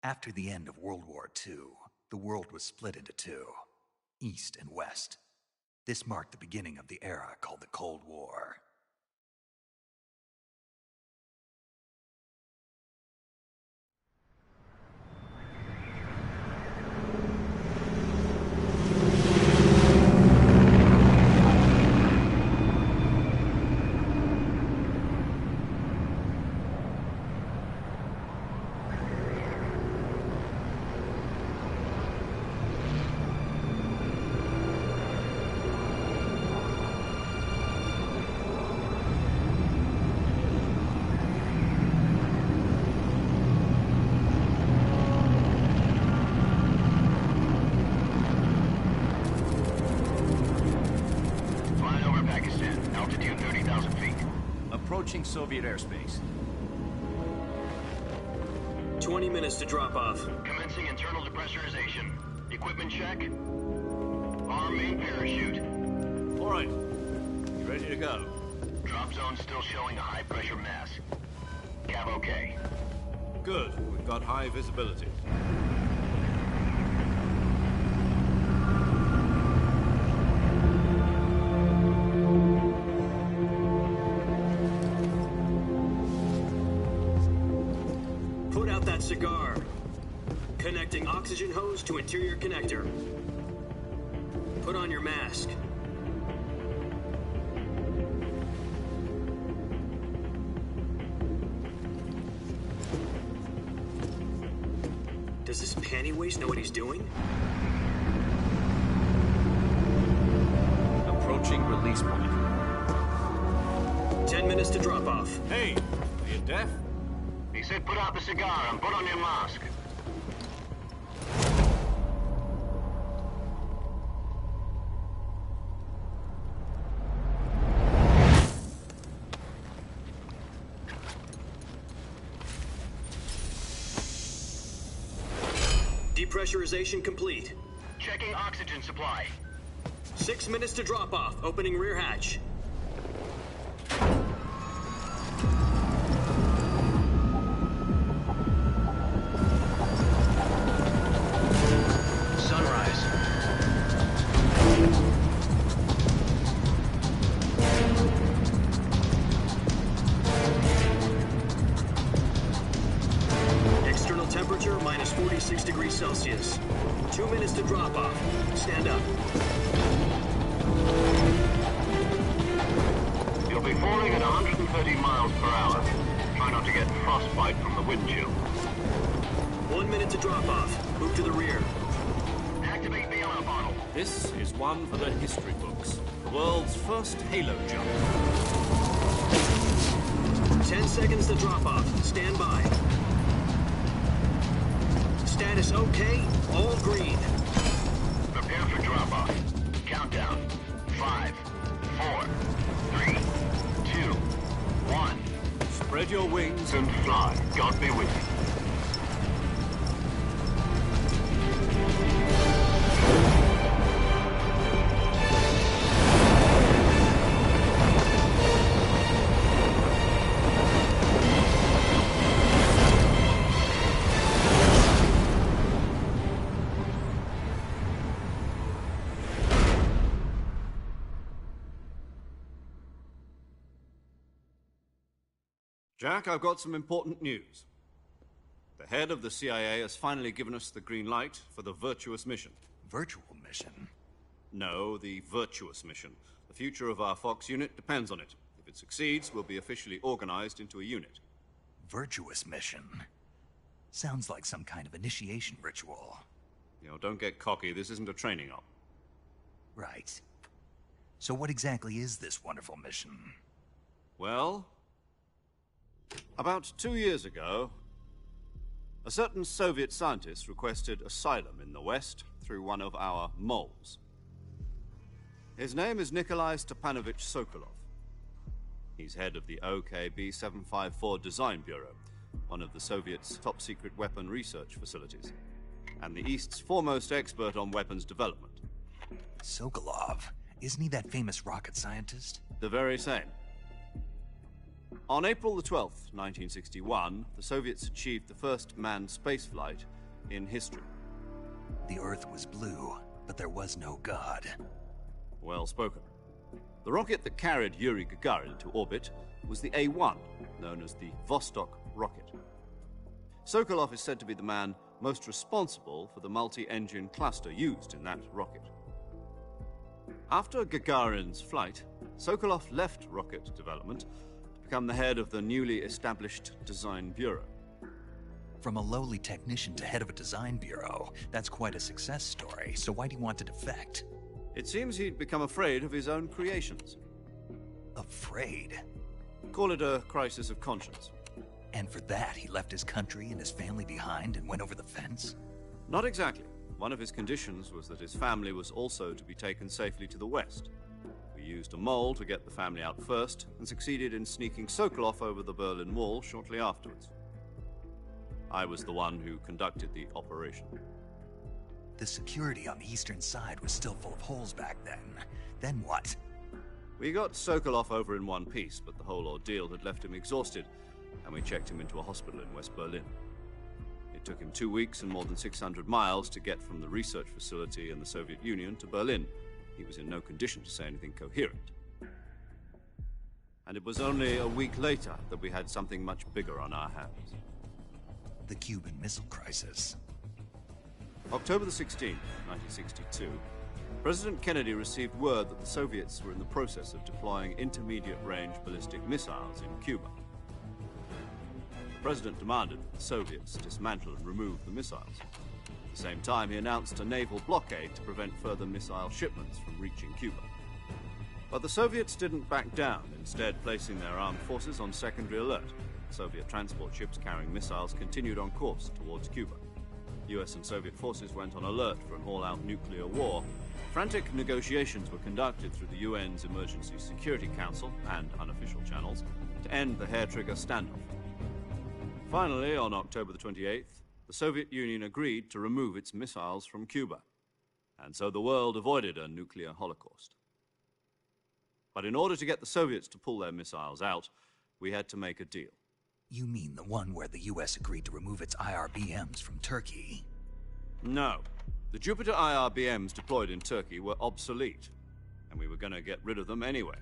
After the end of World War II, the world was split into two, East and West. This marked the beginning of the era called the Cold War. Approaching Soviet airspace. 20 minutes to drop off. Commencing internal depressurization. Equipment check. Arm main parachute. All right. You ready to go? Drop zone still showing a high pressure mass. Cav okay. Good. We've got high visibility. Cigar. Connecting oxygen hose to interior connector. Put on your mask. Does this panty waste know what he's doing? Approaching release point. 10 minutes to drop off. Hey, are you deaf? He said put out the cigar and put on your mask. Depressurization complete. Checking oxygen supply. 6 minutes to drop off. Opening rear hatch. Temperature minus 46 degrees Celsius. 2 minutes to drop off. Stand up. You'll be falling at 130 miles per hour. Try not to get frostbite from the wind chill. 1 minute to drop off. Move to the rear. Activate bailout bottle. This is one for the history books. The world's first halo jump. 10 seconds to drop off. Stand by. Status okay, all green. Prepare for drop-off. Countdown. 5, 4, 3, 2, 1. Spread your wings And fly. God be with you. Jack, I've got some important news. The head of the CIA has finally given us the green light for the Virtuous mission. Virtual mission? No, the Virtuous mission. The future of our Fox unit depends on it. If it succeeds, we'll be officially organized into a unit. Virtuous mission? Sounds like some kind of initiation ritual. You know, don't get cocky. This isn't a training op. Right. So what exactly is this wonderful mission? Well, about 2 years ago, a certain Soviet scientist requested asylum in the West through one of our moles. His name is Nikolai Stepanovich Sokolov. He's head of the OKB-754 Design Bureau, one of the Soviets' top-secret weapon research facilities, and the East's foremost expert on weapons development. Sokolov? Isn't he that famous rocket scientist? The very same. On April the 12th, 1961, the Soviets achieved the first manned spaceflight in history. The Earth was blue, but there was no God. Well spoken. The rocket that carried Yuri Gagarin to orbit was the A-1, known as the Vostok rocket. Sokolov is said to be the man most responsible for the multi-engine cluster used in that rocket. After Gagarin's flight, Sokolov left rocket development to become the head of the newly established Design Bureau. From a lowly technician to head of a design bureau, that's quite a success story, so why do you want to defect? It seems he'd become afraid of his own creations. Afraid? Call it a crisis of conscience. And for that, he left his country and his family behind and went over the fence? Not exactly. One of his conditions was that his family was also to be taken safely to the west. We used a mole to get the family out first and succeeded in sneaking Sokolov over the Berlin Wall shortly afterwards. I was the one who conducted the operation. The security on the eastern side was still full of holes back then. Then what? We got Sokolov over in one piece, but the whole ordeal had left him exhausted, and we checked him into a hospital in West Berlin. It took him 2 weeks and more than 600 miles to get from the research facility in the Soviet Union to Berlin. He was in no condition to say anything coherent. And it was only a week later that we had something much bigger on our hands. The Cuban Missile Crisis. October the 16th, 1962, President Kennedy received word that the Soviets were in the process of deploying intermediate-range ballistic missiles in Cuba. The President demanded that the Soviets dismantle and remove the missiles. At the same time, he announced a naval blockade to prevent further missile shipments from reaching Cuba. But the Soviets didn't back down, instead placing their armed forces on secondary alert. Soviet transport ships carrying missiles continued on course towards Cuba. US and Soviet forces went on alert for an all-out nuclear war. Frantic negotiations were conducted through the UN's Emergency Security Council and unofficial channels to end the hair-trigger standoff. Finally, on October the 28th, the Soviet Union agreed to remove its missiles from Cuba, and so the world avoided a nuclear holocaust. But in order to get the Soviets to pull their missiles out, we had to make a deal. You mean the one where the US agreed to remove its IRBMs from Turkey? No. The Jupiter IRBMs deployed in Turkey were obsolete, and we were going to get rid of them anyway.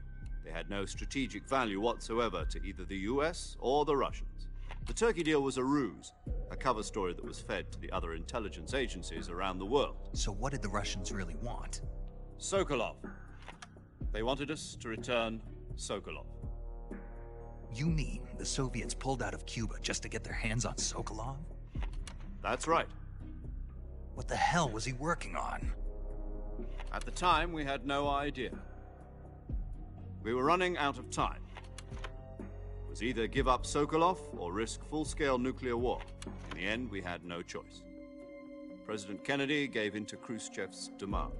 They had no strategic value whatsoever to either the US or the Russians. The Turkey deal was a ruse, a cover story that was fed to the other intelligence agencies around the world. So what did the Russians really want? Sokolov. They wanted us to return Sokolov. You mean the Soviets pulled out of Cuba just to get their hands on Sokolov? That's right. What the hell was he working on? At the time, we had no idea. We were running out of time. It was either give up Sokolov or risk full-scale nuclear war. In the end, we had no choice. President Kennedy gave in to Khrushchev's demand.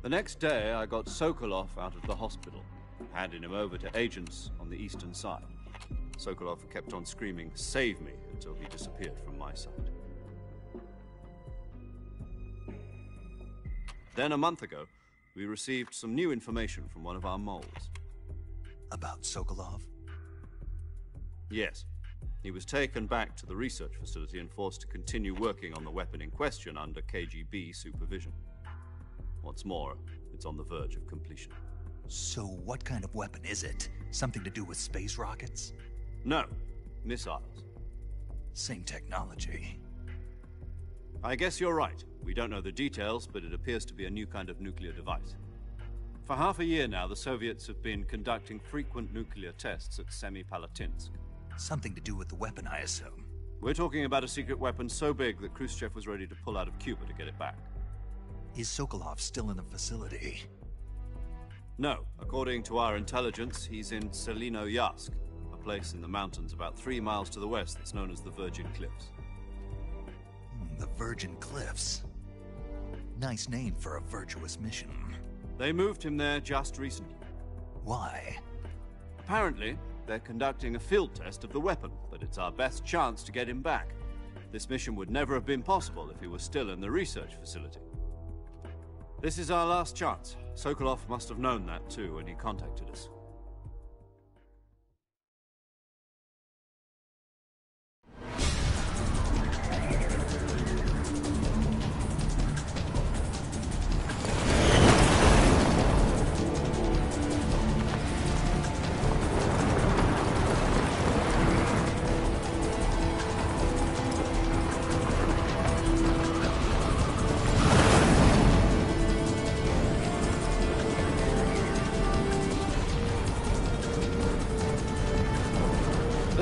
The next day, I got Sokolov out of the hospital, handing him over to agents on the eastern side. Sokolov kept on screaming, "Save me," until he disappeared from my sight. Then, a month ago, we received some new information from one of our moles. About Sokolov? Yes. He was taken back to the research facility and forced to continue working on the weapon in question under KGB supervision. What's more, it's on the verge of completion. So what kind of weapon is it? Something to do with space rockets? No, missiles. Same technology. I guess you're right. We don't know the details, but it appears to be a new kind of nuclear device. For half a year now, the Soviets have been conducting frequent nuclear tests at Semipalatinsk. Something to do with the weapon, I assume. We're talking about a secret weapon so big that Khrushchev was ready to pull out of Cuba to get it back. Is Sokolov still in the facility? No. According to our intelligence, he's in Selinoyarsk, a place in the mountains about 3 miles to the west that's known as the Virgin Cliffs. The Virgin Cliffs. Nice name for a virtuous mission. They moved him there just recently. Why? Apparently, they're conducting a field test of the weapon, but it's our best chance to get him back. This mission would never have been possible if he was still in the research facility. This is our last chance. Sokolov must have known that too when he contacted us.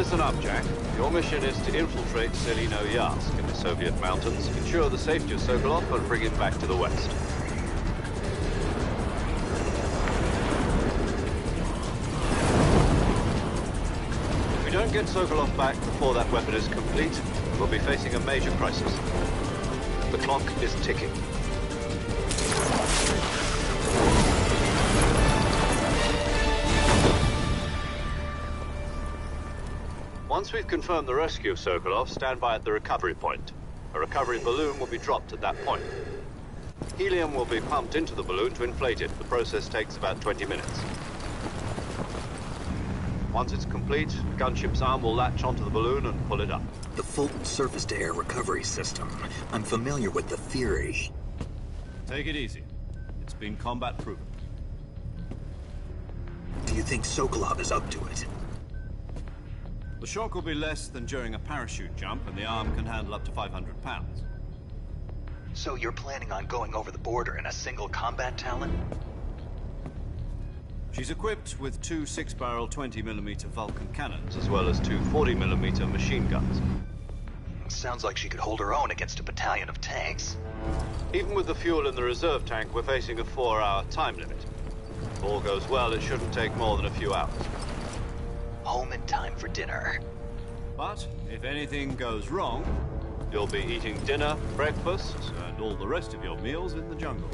Listen up, Jack. Your mission is to infiltrate Selino-Yarsk in the Soviet mountains, ensure the safety of Sokolov, and bring him back to the West. If we don't get Sokolov back before that weapon is complete, we'll be facing a major crisis. The clock is ticking. Once we've confirmed the rescue of Sokolov, stand by at the recovery point. A recovery balloon will be dropped at that point. Helium will be pumped into the balloon to inflate it. The process takes about 20 minutes. Once it's complete, the gunship's arm will latch onto the balloon and pull it up. The Fulton surface-to-air recovery system. I'm familiar with the theory. Take it easy. It's been combat-proven. Do you think Sokolov is up to it? The shock will be less than during a parachute jump, and the arm can handle up to 500 pounds. So you're planning on going over the border in a single combat Talon? She's equipped with two 6-barrel 20mm Vulcan cannons, as well as two 40mm machine guns. Sounds like she could hold her own against a battalion of tanks. Even with the fuel in the reserve tank, we're facing a 4-hour time limit. If all goes well, it shouldn't take more than a few hours. Home in time for dinner. But if anything goes wrong, you'll be eating dinner, breakfast, and all the rest of your meals in the jungle.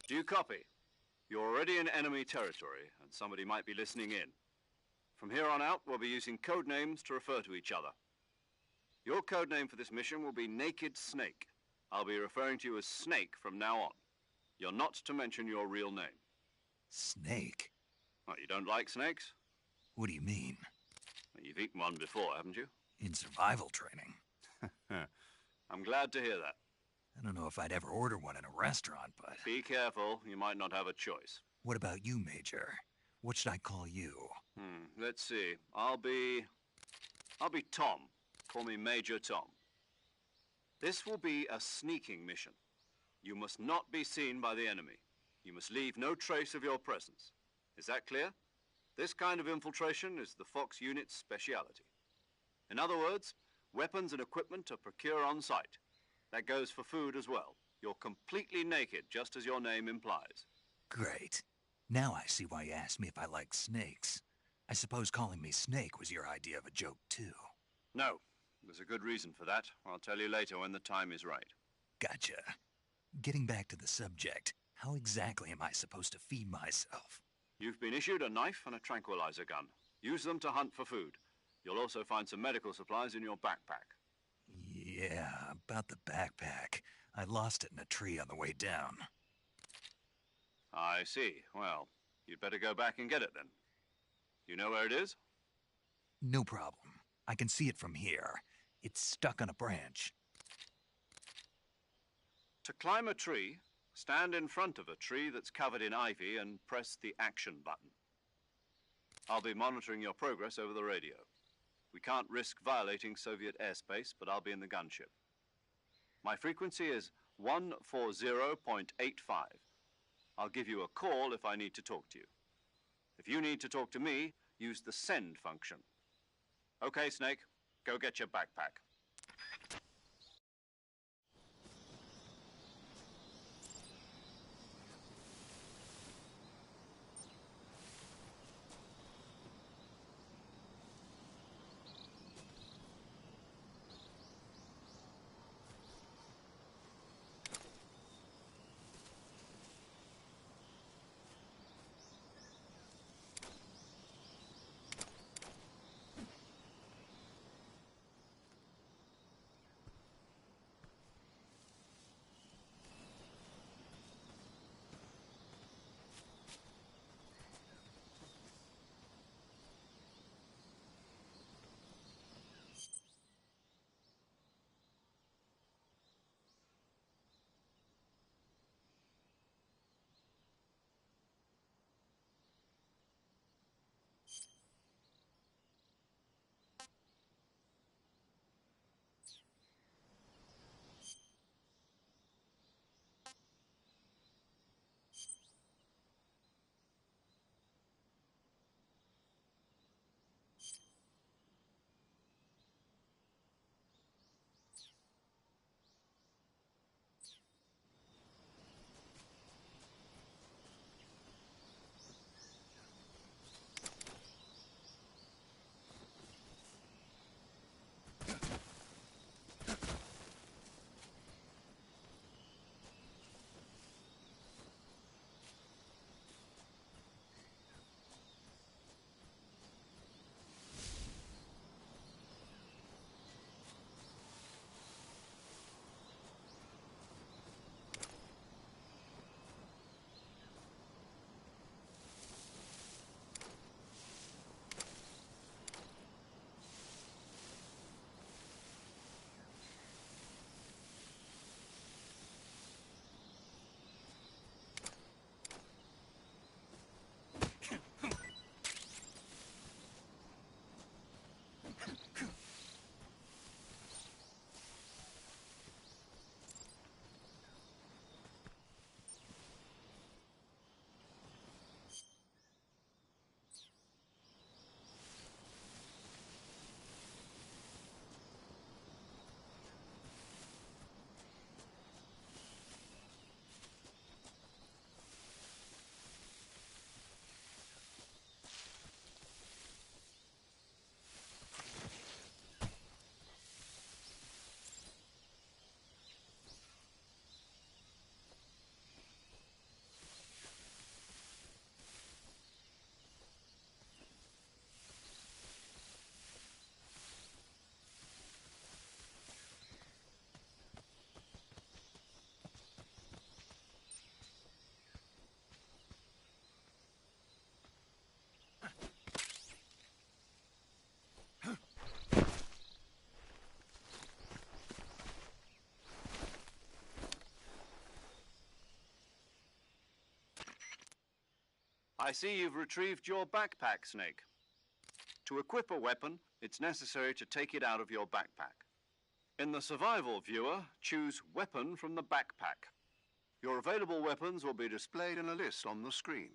Do you copy? You're already in enemy territory, and somebody might be listening in. From here on out, we'll be using code names to refer to each other. Your code name for this mission will be Naked Snake. I'll be referring to you as Snake from now on. You're not to mention your real name. Snake? What, you don't like snakes? What do you mean? Well, you've eaten one before, haven't you? In survival training. I'm glad to hear that. I don't know if I'd ever order one in a restaurant, but... Be careful, you might not have a choice. What about you, Major? What should I call you? Let's see. I'll be Tom. Call me Major Tom. This will be a sneaking mission. You must not be seen by the enemy. You must leave no trace of your presence. Is that clear? This kind of infiltration is the Fox unit's speciality. In other words, weapons and equipment are procured on site. That goes for food as well. You're completely naked, just as your name implies. Great. Now I see why you asked me if I like snakes. I suppose calling me Snake was your idea of a joke, too. No. There's a good reason for that. I'll tell you later when the time is right. Gotcha. Getting back to the subject, how exactly am I supposed to feed myself? You've been issued a knife and a tranquilizer gun. Use them to hunt for food. You'll also find some medical supplies in your backpack. Yeah, about the backpack. I lost it in a tree on the way down. I see. Well, you'd better go back and get it then. You know where it is? No problem. I can see it from here. It's stuck on a branch. To climb a tree, stand in front of a tree that's covered in ivy and press the action button. I'll be monitoring your progress over the radio. We can't risk violating Soviet airspace, but I'll be in the gunship. My frequency is 140.85. I'll give you a call if I need to talk to you. If you need to talk to me, use the send function. Okay, Snake, go get your backpack. I see you've retrieved your backpack, Snake. To equip a weapon, it's necessary to take it out of your backpack. In the survival viewer, choose Weapon from the backpack. Your available weapons will be displayed in a list on the screen.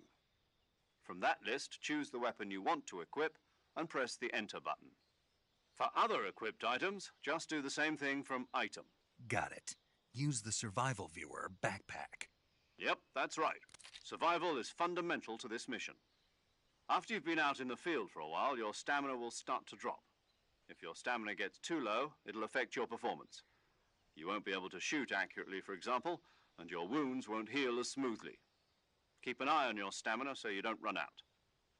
From that list, choose the weapon you want to equip and press the Enter button. For other equipped items, just do the same thing from Item. Got it. Use the survival viewer backpack. Yep, that's right. Survival is fundamental to this mission. After you've been out in the field for a while, your stamina will start to drop. If your stamina gets too low, it'll affect your performance. You won't be able to shoot accurately, for example, and your wounds won't heal as smoothly. Keep an eye on your stamina so you don't run out.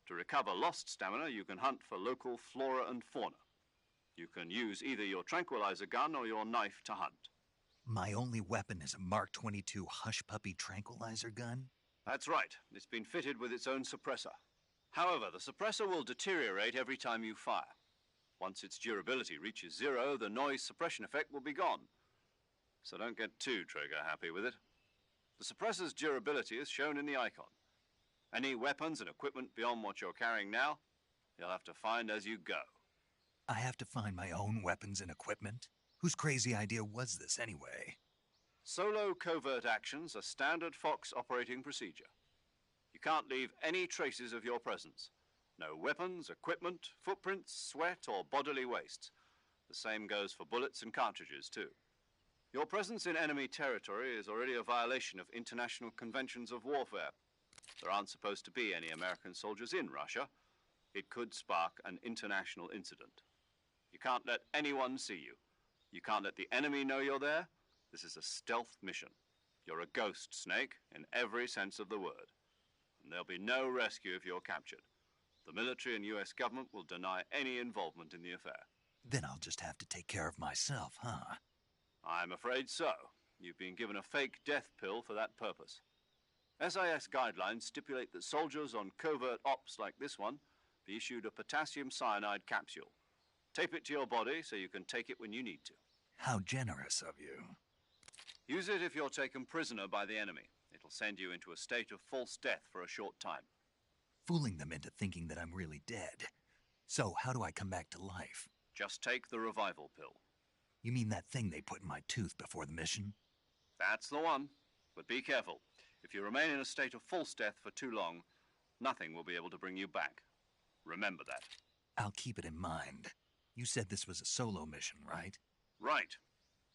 To recover lost stamina, you can hunt for local flora and fauna. You can use either your tranquilizer gun or your knife to hunt. My only weapon is a Mark 22 Hush Puppy tranquilizer gun? That's right. It's been fitted with its own suppressor. However, the suppressor will deteriorate every time you fire. Once its durability reaches 0, the noise suppression effect will be gone. so don't get too trigger-happy with it. The suppressor's durability is shown in the icon. Any weapons and equipment beyond what you're carrying now, you'll have to find as you go. I have to find my own weapons and equipment? Whose crazy idea was this, anyway? Solo covert actions are standard Fox operating procedure. You can't leave any traces of your presence. No weapons, equipment, footprints, sweat, or bodily wastes. The same goes for bullets and cartridges, too. Your presence in enemy territory is already a violation of international conventions of warfare. There aren't supposed to be any American soldiers in Russia. It could spark an international incident. You can't let anyone see you. You can't let the enemy know you're there. This is a stealth mission. You're a ghost, Snake, in every sense of the word. And there'll be no rescue if you're captured. The military and US government will deny any involvement in the affair. Then I'll just have to take care of myself, huh? I'm afraid so. You've been given a fake death pill for that purpose. SIS guidelines stipulate that soldiers on covert ops like this one be issued a potassium cyanide capsule. Tape it to your body so you can take it when you need to. How generous of you. Use it if you're taken prisoner by the enemy. It'll send you into a state of false death for a short time. Fooling them into thinking that I'm really dead. So, how do I come back to life? Just take the revival pill. You mean that thing they put in my tooth before the mission? That's the one. But be careful. If you remain in a state of false death for too long, nothing will be able to bring you back. Remember that. I'll keep it in mind. You said this was a solo mission, right? Right.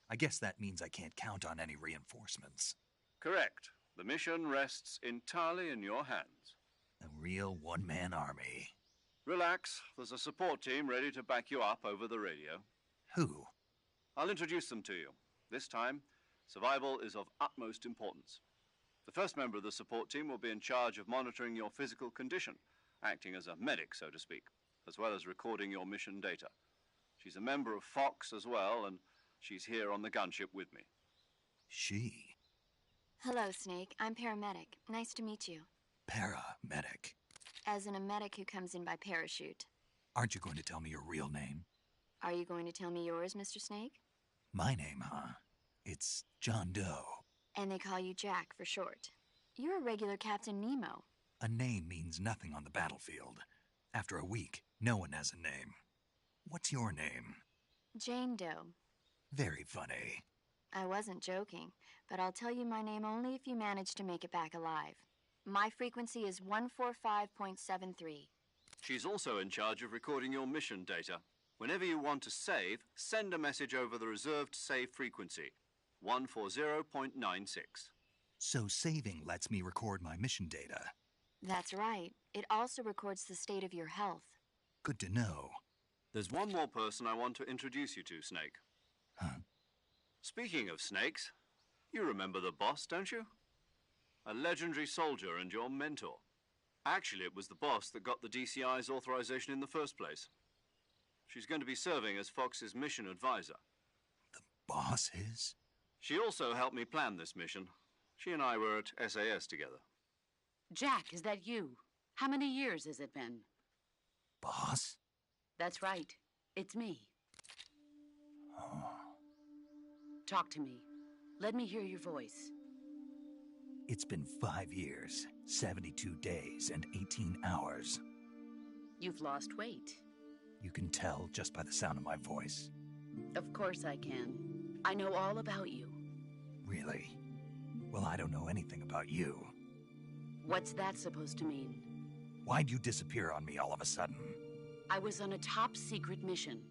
I guess that means I can't count on any reinforcements. Correct. The mission rests entirely in your hands. A real one-man army. Relax. There's a support team ready to back you up over the radio. Who? I'll introduce them to you. This time, survival is of utmost importance. The first member of the support team will be in charge of monitoring your physical condition, acting as a medic, so to speak, as well as recording your mission data. She's a member of Fox as well, and she's here on the gunship with me. She? Hello, Snake. I'm paramedic. Nice to meet you. Paramedic. As in a medic who comes in by parachute. Aren't you going to tell me your real name? Are you going to tell me yours, Mr. Snake? My name, huh? It's John Doe. And they call you Jack for short. You're a regular Captain Nemo. A name means nothing on the battlefield. After a week, no one has a name. What's your name? Jane Doe. Very funny. I wasn't joking, but I'll tell you my name only if you manage to make it back alive. My frequency is 145.73. She's also in charge of recording your mission data. Whenever you want to save, send a message over the reserved save frequency, 140.96. So saving lets me record my mission data. That's right. It also records the state of your health. Good to know. There's one more person I want to introduce you to, Snake. Huh? Speaking of snakes, you remember the boss, don't you? A legendary soldier and your mentor. Actually, it was the boss that got the DCI's authorization in the first place. She's going to be serving as Fox's mission advisor. The boss is? She also helped me plan this mission. She and I were at SAS together. Jack, is that you? How many years has it been? Boss? That's right. It's me. Oh. Talk to me. Let me hear your voice. It's been 5 years, 72 days, and 18 hours. You've lost weight. You can tell just by the sound of my voice. Of course I can. I know all about you. Really? Well, I don't know anything about you. What's that supposed to mean? Why'd you disappear on me all of a sudden? I was on a top-secret mission.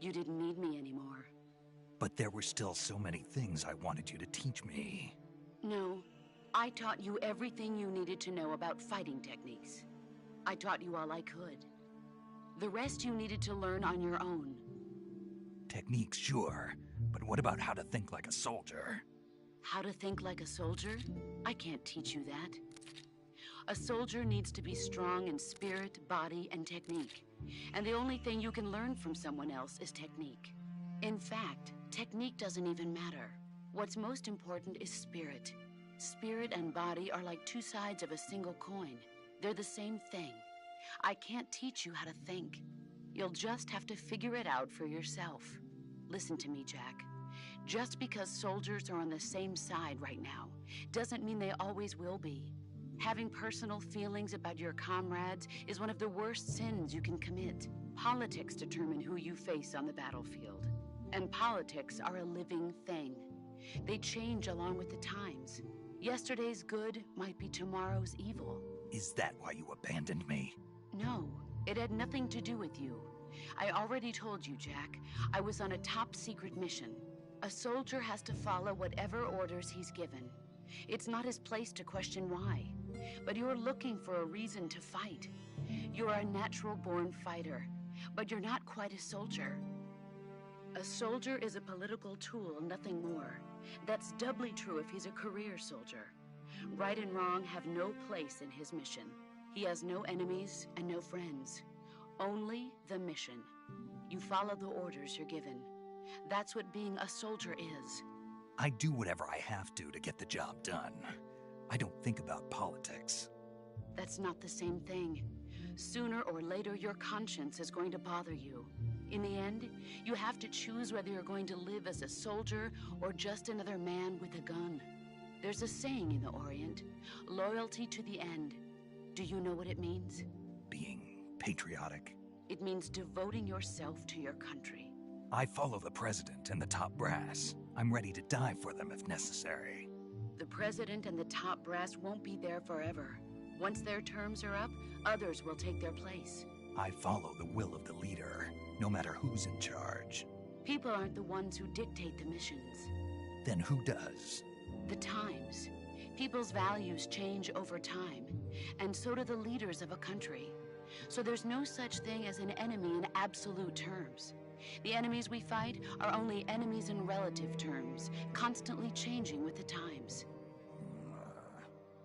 You didn't need me anymore. But there were still so many things I wanted you to teach me. No, I taught you everything you needed to know about fighting techniques. I taught you all I could. The rest you needed to learn on your own. Techniques, sure. But what about how to think like a soldier? How to think like a soldier? I can't teach you that. A soldier needs to be strong in spirit, body, and technique. And the only thing you can learn from someone else is technique. In fact, technique doesn't even matter. What's most important is spirit. Spirit and body are like two sides of a single coin. They're the same thing. I can't teach you how to think. You'll just have to figure it out for yourself. Listen to me, Jack. Just because soldiers are on the same side right now doesn't mean they always will be. Having personal feelings about your comrades is one of the worst sins you can commit. Politics determine who you face on the battlefield. And politics are a living thing. They change along with the times. Yesterday's good might be tomorrow's evil. Is that why you abandoned me? No, it had nothing to do with you. I already told you, Jack. I was on a top-secret mission. A soldier has to follow whatever orders he's given. It's not his place to question why. But you're looking for a reason to fight. You're a natural-born fighter, but you're not quite a soldier. A soldier is a political tool, nothing more. That's doubly true if he's a career soldier. Right and wrong have no place in his mission. He has no enemies and no friends. Only the mission. You follow the orders you're given. That's what being a soldier is. I do whatever I have to get the job done. I don't think about politics. That's not the same thing. Sooner or later, your conscience is going to bother you. In the end, you have to choose whether you're going to live as a soldier or just another man with a gun. There's a saying in the Orient, loyalty to the end. Do you know what it means? Being patriotic. It means devoting yourself to your country. I follow the president and the top brass. I'm ready to die for them if necessary. The president and the top brass won't be there forever. Once their terms are up, others will take their place. I follow the will of the leader, no matter who's in charge. People aren't the ones who dictate the missions. Then who does? The times. People's values change over time, and so do the leaders of a country. So there's no such thing as an enemy in absolute terms. The enemies we fight are only enemies in relative terms, constantly changing with the times.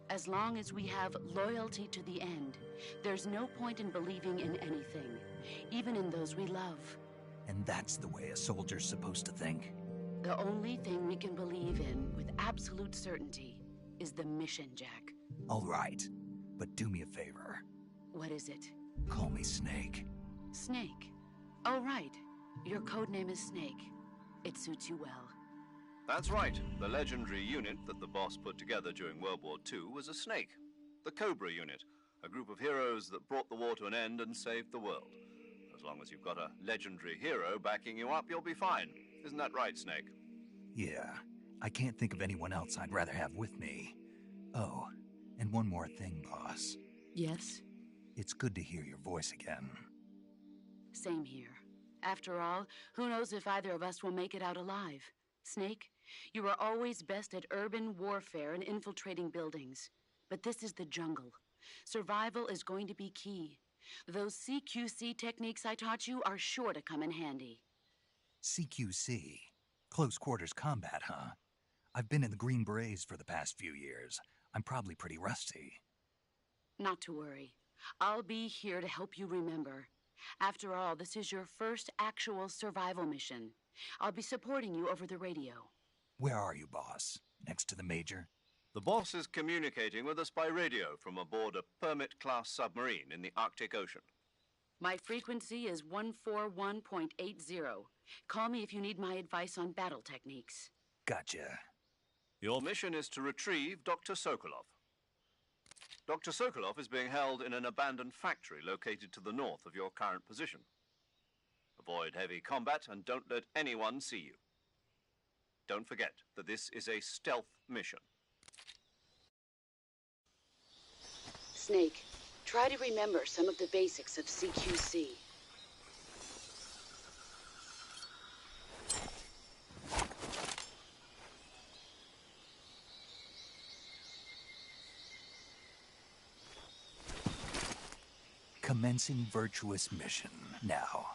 As long as we have loyalty to the end, there's no point in believing in anything, even in those we love. And that's the way a soldier's supposed to think? The only thing we can believe in with absolute certainty is the mission, Jack. All right, but do me a favor. What is it? Call me Snake. Snake? Oh, right. Your codename is Snake. It suits you well. That's right. The legendary unit that the boss put together during World War II was a snake. The Cobra unit, a group of heroes that brought the war to an end and saved the world. As long as you've got a legendary hero backing you up, you'll be fine. Isn't that right, Snake? Yeah. I can't think of anyone else I'd rather have with me. Oh, and one more thing, boss. Yes? It's good to hear your voice again. Same here. After all, who knows if either of us will make it out alive? Snake, you are always best at urban warfare and infiltrating buildings. But this is the jungle. Survival is going to be key. Those CQC techniques I taught you are sure to come in handy. CQC? Close quarters combat, huh? I've been in the Green Berets for the past few years. I'm probably pretty rusty. Not to worry. I'll be here to help you remember. After all, this is your first actual survival mission. I'll be supporting you over the radio. Where are you, boss? Next to the Major? The boss is communicating with us by radio from aboard a Permit-class submarine in the Arctic Ocean. My frequency is 141.80. Call me if you need my advice on battle techniques. Gotcha. Your mission is to retrieve Dr. Sokolov. Dr. Sokolov is being held in an abandoned factory located to the north of your current position. Avoid heavy combat and don't let anyone see you. Don't forget that this is a stealth mission. Snake, try to remember some of the basics of CQC. Commencing virtuous mission now.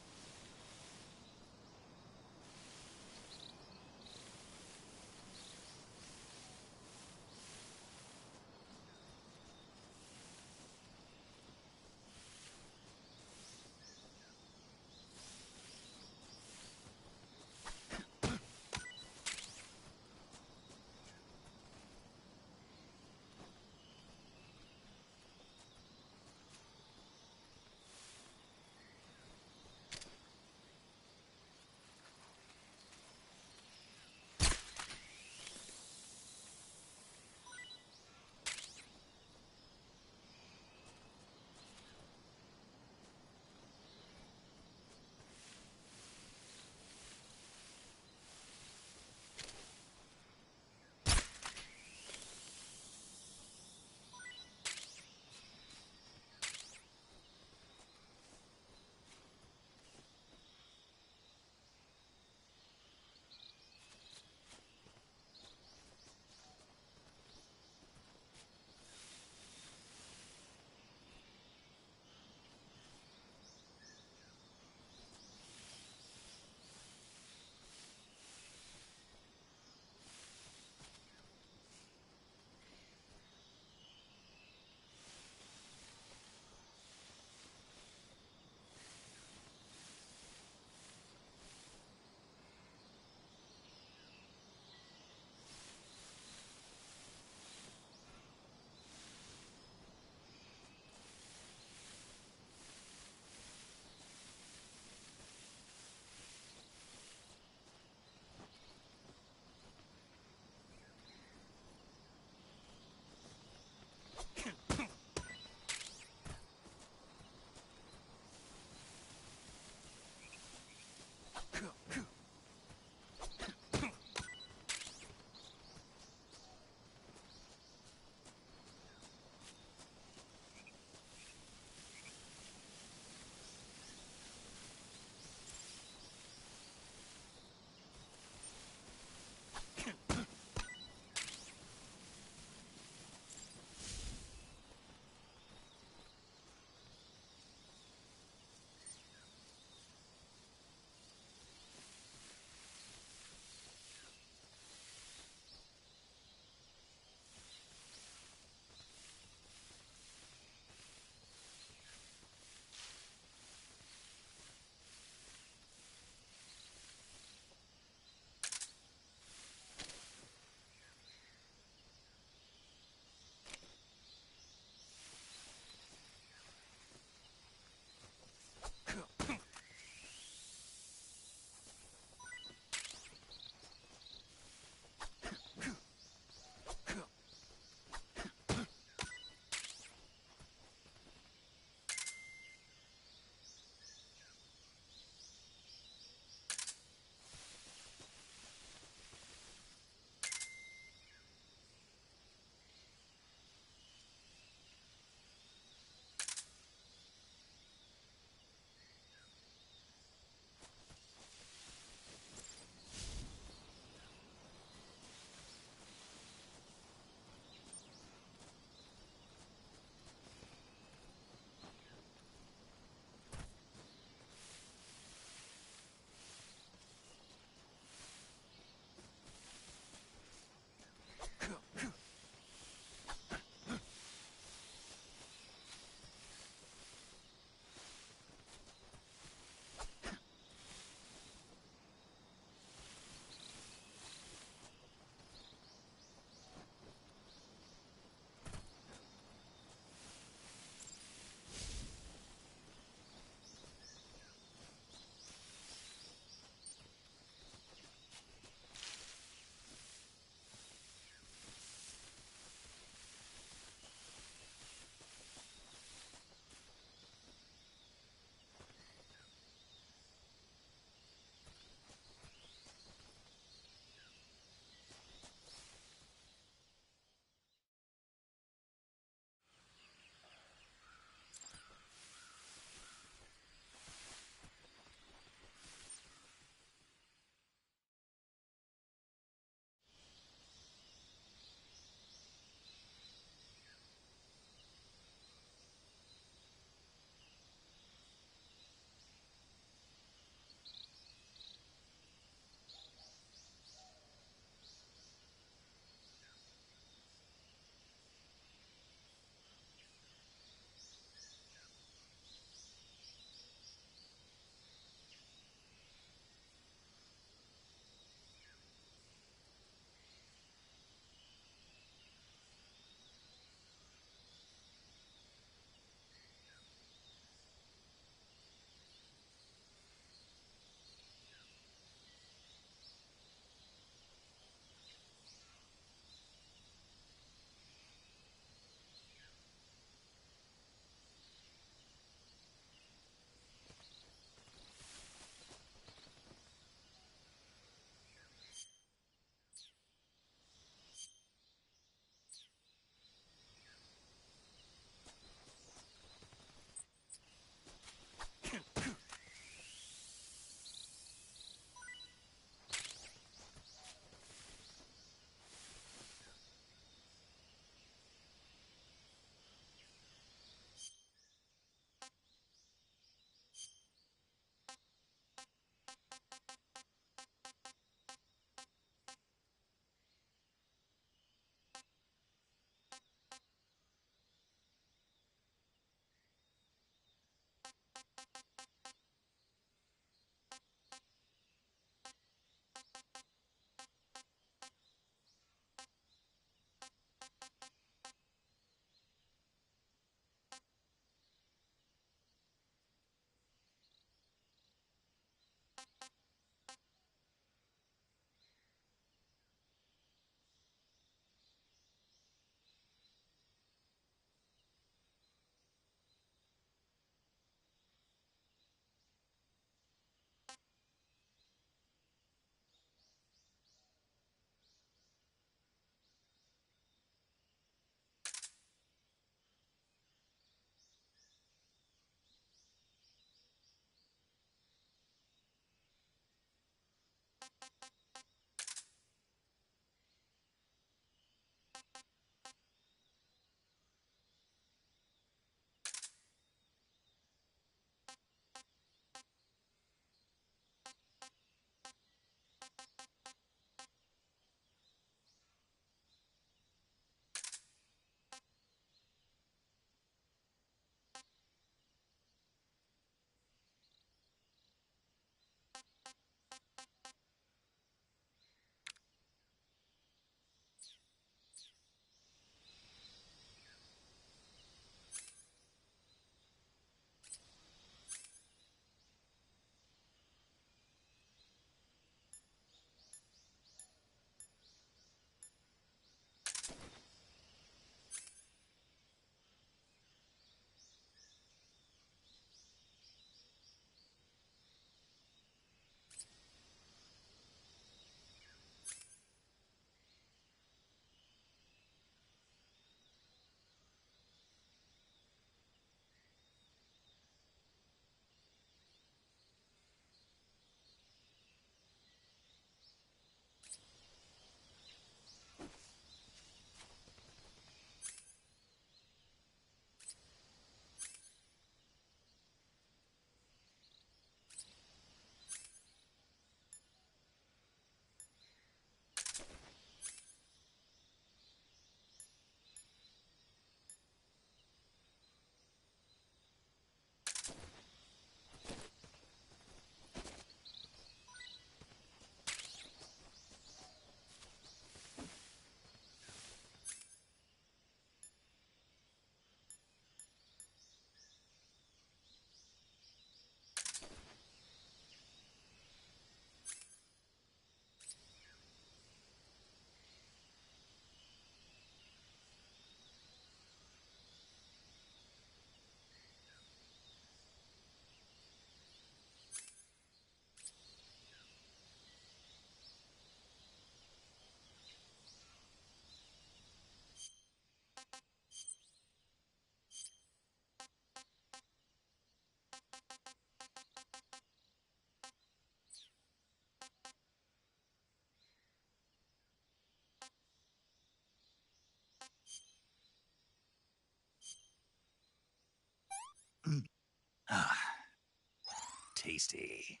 tasty.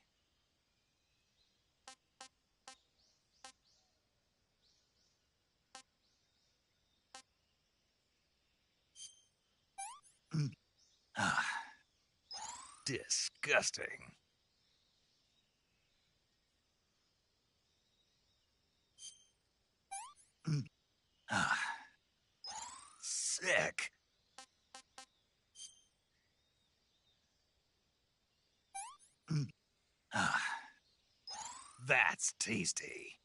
Ah, disgusting. Ah, sick. Ah, that's tasty.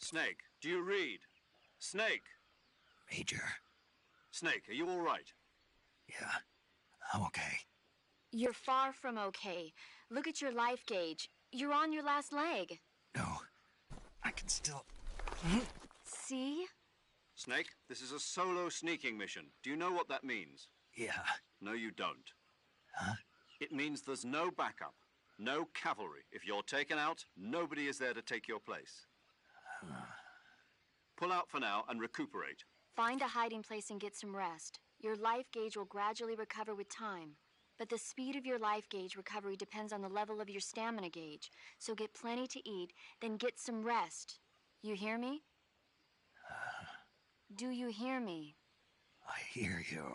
Snake, do you read? Snake! Major. Snake, are you all right? Yeah, I'm okay. You're far from okay. Look at your life gauge. You're on your last leg. No, I can still... See? Snake, this is a solo sneaking mission. Do you know what that means? Yeah. No, you don't. Huh? It means there's no backup, no cavalry. If you're taken out, nobody is there to take your place. Pull out for now and recuperate. Find a hiding place and get some rest. Your life gauge will gradually recover with time. But the speed of your life gauge recovery depends on the level of your stamina gauge. So get plenty to eat, then get some rest. You hear me? Do you hear me? I hear you.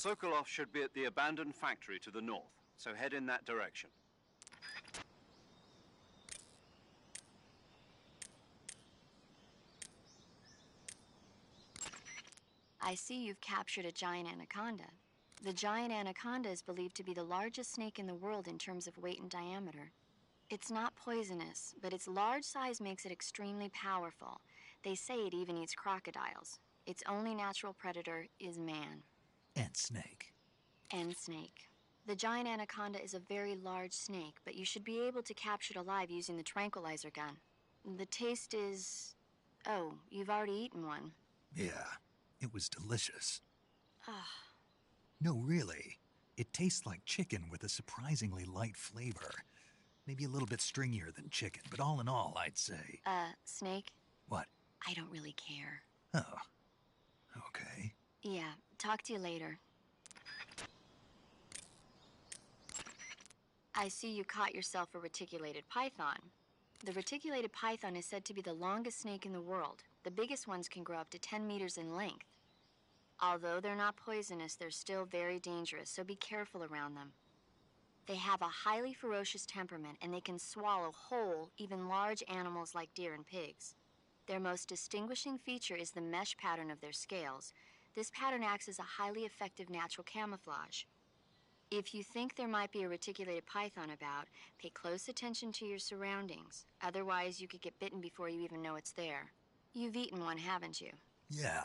Sokolov should be at the abandoned factory to the north, so head in that direction. I see you've captured a giant anaconda. The giant anaconda is believed to be the largest snake in the world in terms of weight and diameter. It's not poisonous, but its large size makes it extremely powerful. They say it even eats crocodiles. Its only natural predator is man. And snake. And snake. The giant anaconda is a very large snake, but you should be able to capture it alive using the tranquilizer gun. The taste is... Oh, you've already eaten one. Yeah, it was delicious. Ah. No, really. It tastes like chicken with a surprisingly light flavor. Maybe a little bit stringier than chicken, but all in all, I'd say... Snake? What? I don't really care. Oh. Okay. Yeah, talk to you later. I see you caught yourself a reticulated python. The reticulated python is said to be the longest snake in the world. The biggest ones can grow up to 10 meters in length. Although they're not poisonous, they're still very dangerous, so be careful around them. They have a highly ferocious temperament, and they can swallow whole, even large animals like deer and pigs. Their most distinguishing feature is the mesh pattern of their scales. This pattern acts as a highly effective natural camouflage. If you think there might be a reticulated python about, pay close attention to your surroundings. Otherwise, you could get bitten before you even know it's there. You've eaten one, haven't you? Yeah,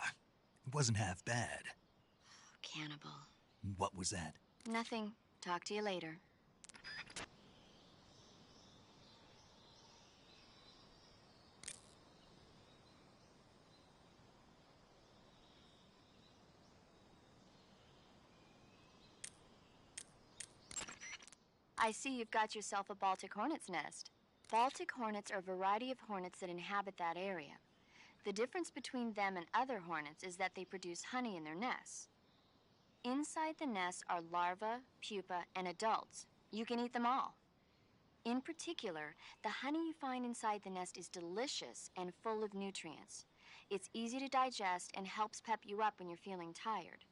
it wasn't half bad. Cannibal. What was that? Nothing. Talk to you later. I see you've got yourself a Baltic hornet's nest. Baltic hornets are a variety of hornets that inhabit that area. The difference between them and other hornets is that they produce honey in their nests. Inside the nests are larvae, pupa, and adults. You can eat them all. In particular, the honey you find inside the nest is delicious and full of nutrients. It's easy to digest and helps pep you up when you're feeling tired.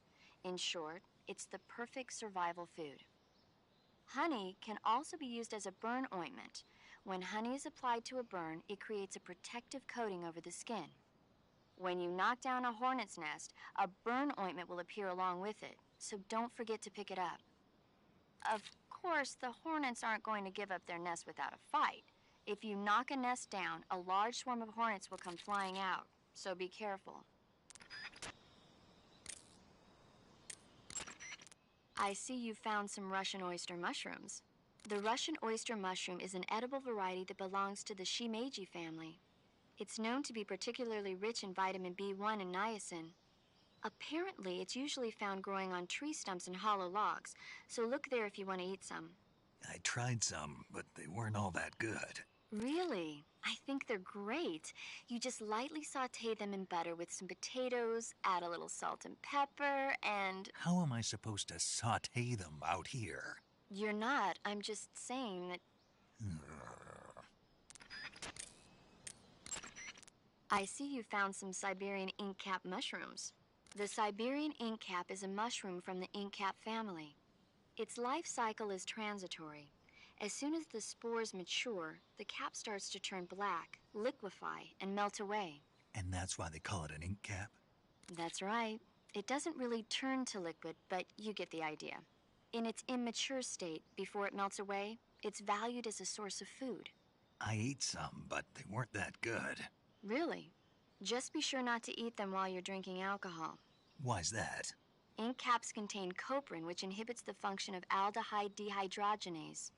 In short, it's the perfect survival food. Honey can also be used as a burn ointment. When honey is applied to a burn, it creates a protective coating over the skin. When you knock down a hornet's nest, a burn ointment will appear along with it, so don't forget to pick it up. Of course, the hornets aren't going to give up their nest without a fight. If you knock a nest down, a large swarm of hornets will come flying out, so be careful. I see you found some Russian oyster mushrooms. The Russian oyster mushroom is an edible variety that belongs to the Shimeji family. It's known to be particularly rich in vitamin B1 and niacin. Apparently, it's usually found growing on tree stumps and hollow logs, so look there if you want to eat some. I tried some, but they weren't all that good. Really? I think they're great. You just lightly saute them in butter with some potatoes, add a little salt and pepper, and... How am I supposed to saute them out here? You're not. I'm just saying that... I see you found some Siberian inkcap mushrooms. The Siberian inkcap is a mushroom from the inkcap family. Its life cycle is transitory. As soon as the spores mature, the cap starts to turn black, liquefy, and melt away. And that's why they call it an ink cap? That's right. It doesn't really turn to liquid, but you get the idea. In its immature state, before it melts away, it's valued as a source of food. I ate some, but they weren't that good. Really? Just be sure not to eat them while you're drinking alcohol. Why's that? Ink caps contain coprin, which inhibits the function of aldehyde dehydrogenase.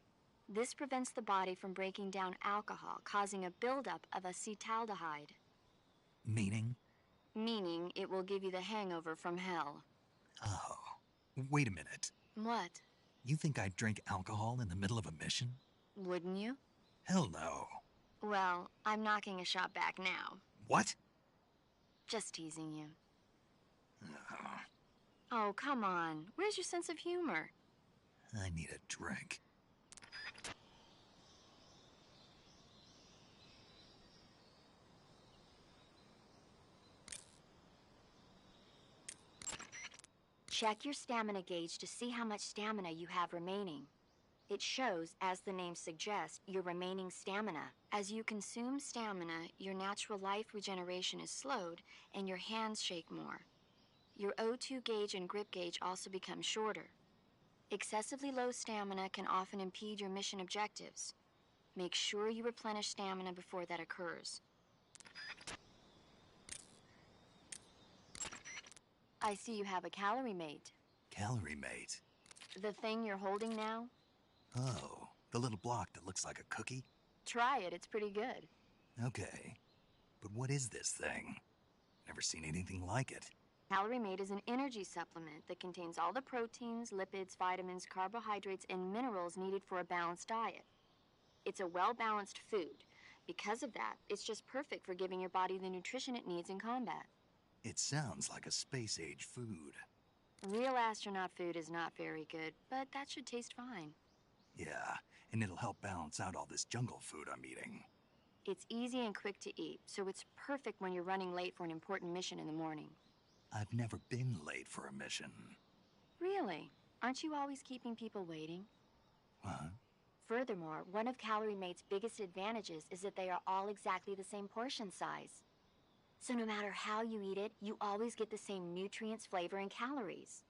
This prevents the body from breaking down alcohol, causing a buildup of acetaldehyde. Meaning? Meaning it will give you the hangover from hell. Oh. Wait a minute. What? You think I'd drink alcohol in the middle of a mission? Wouldn't you? Hell no. Well, I'm knocking a shot back now. What? Just teasing you. Oh, come on. Where's your sense of humor? I need a drink. Check your stamina gauge to see how much stamina you have remaining. It shows, as the name suggests, your remaining stamina. As you consume stamina, your natural life regeneration is slowed and your hands shake more. Your O2 gauge and grip gauge also become shorter. Excessively low stamina can often impede your mission objectives. Make sure you replenish stamina before that occurs. I see you have a calorie mate. Calorie mate? The thing you're holding now? Oh, the little block that looks like a cookie? Try it, it's pretty good. Okay. But what is this thing? Never seen anything like it. Calorie Mate is an energy supplement that contains all the proteins, lipids, vitamins, carbohydrates, and minerals needed for a balanced diet. It's a well-balanced food. Because of that, it's just perfect for giving your body the nutrition it needs in combat. It sounds like a space-age food. Real astronaut food is not very good, but that should taste fine. Yeah, and it'll help balance out all this jungle food I'm eating. It's easy and quick to eat, so it's perfect when you're running late for an important mission in the morning. I've never been late for a mission. Really? Aren't you always keeping people waiting? What? Furthermore, one of Calorie Mate's biggest advantages is that they are all exactly the same portion size. So no matter how you eat it, you always get the same nutrients, flavor, and calories.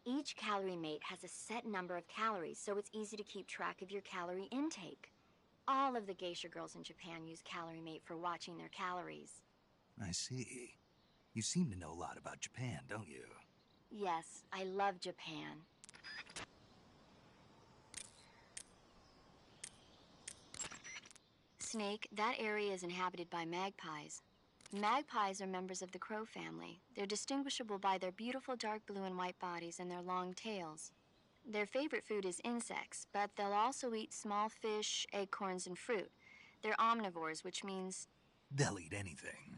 Each Calorie Mate has a set number of calories, so it's easy to keep track of your calorie intake. All of the geisha girls in Japan use Calorie Mate for watching their calories. I see. You seem to know a lot about Japan, don't you? Yes, I love Japan. Snake, that area is inhabited by magpies. Magpies are members of the crow family. They're distinguishable by their beautiful dark blue and white bodies and their long tails. Their favorite food is insects, but they'll also eat small fish, acorns, and fruit. They're omnivores, which means... They'll eat anything.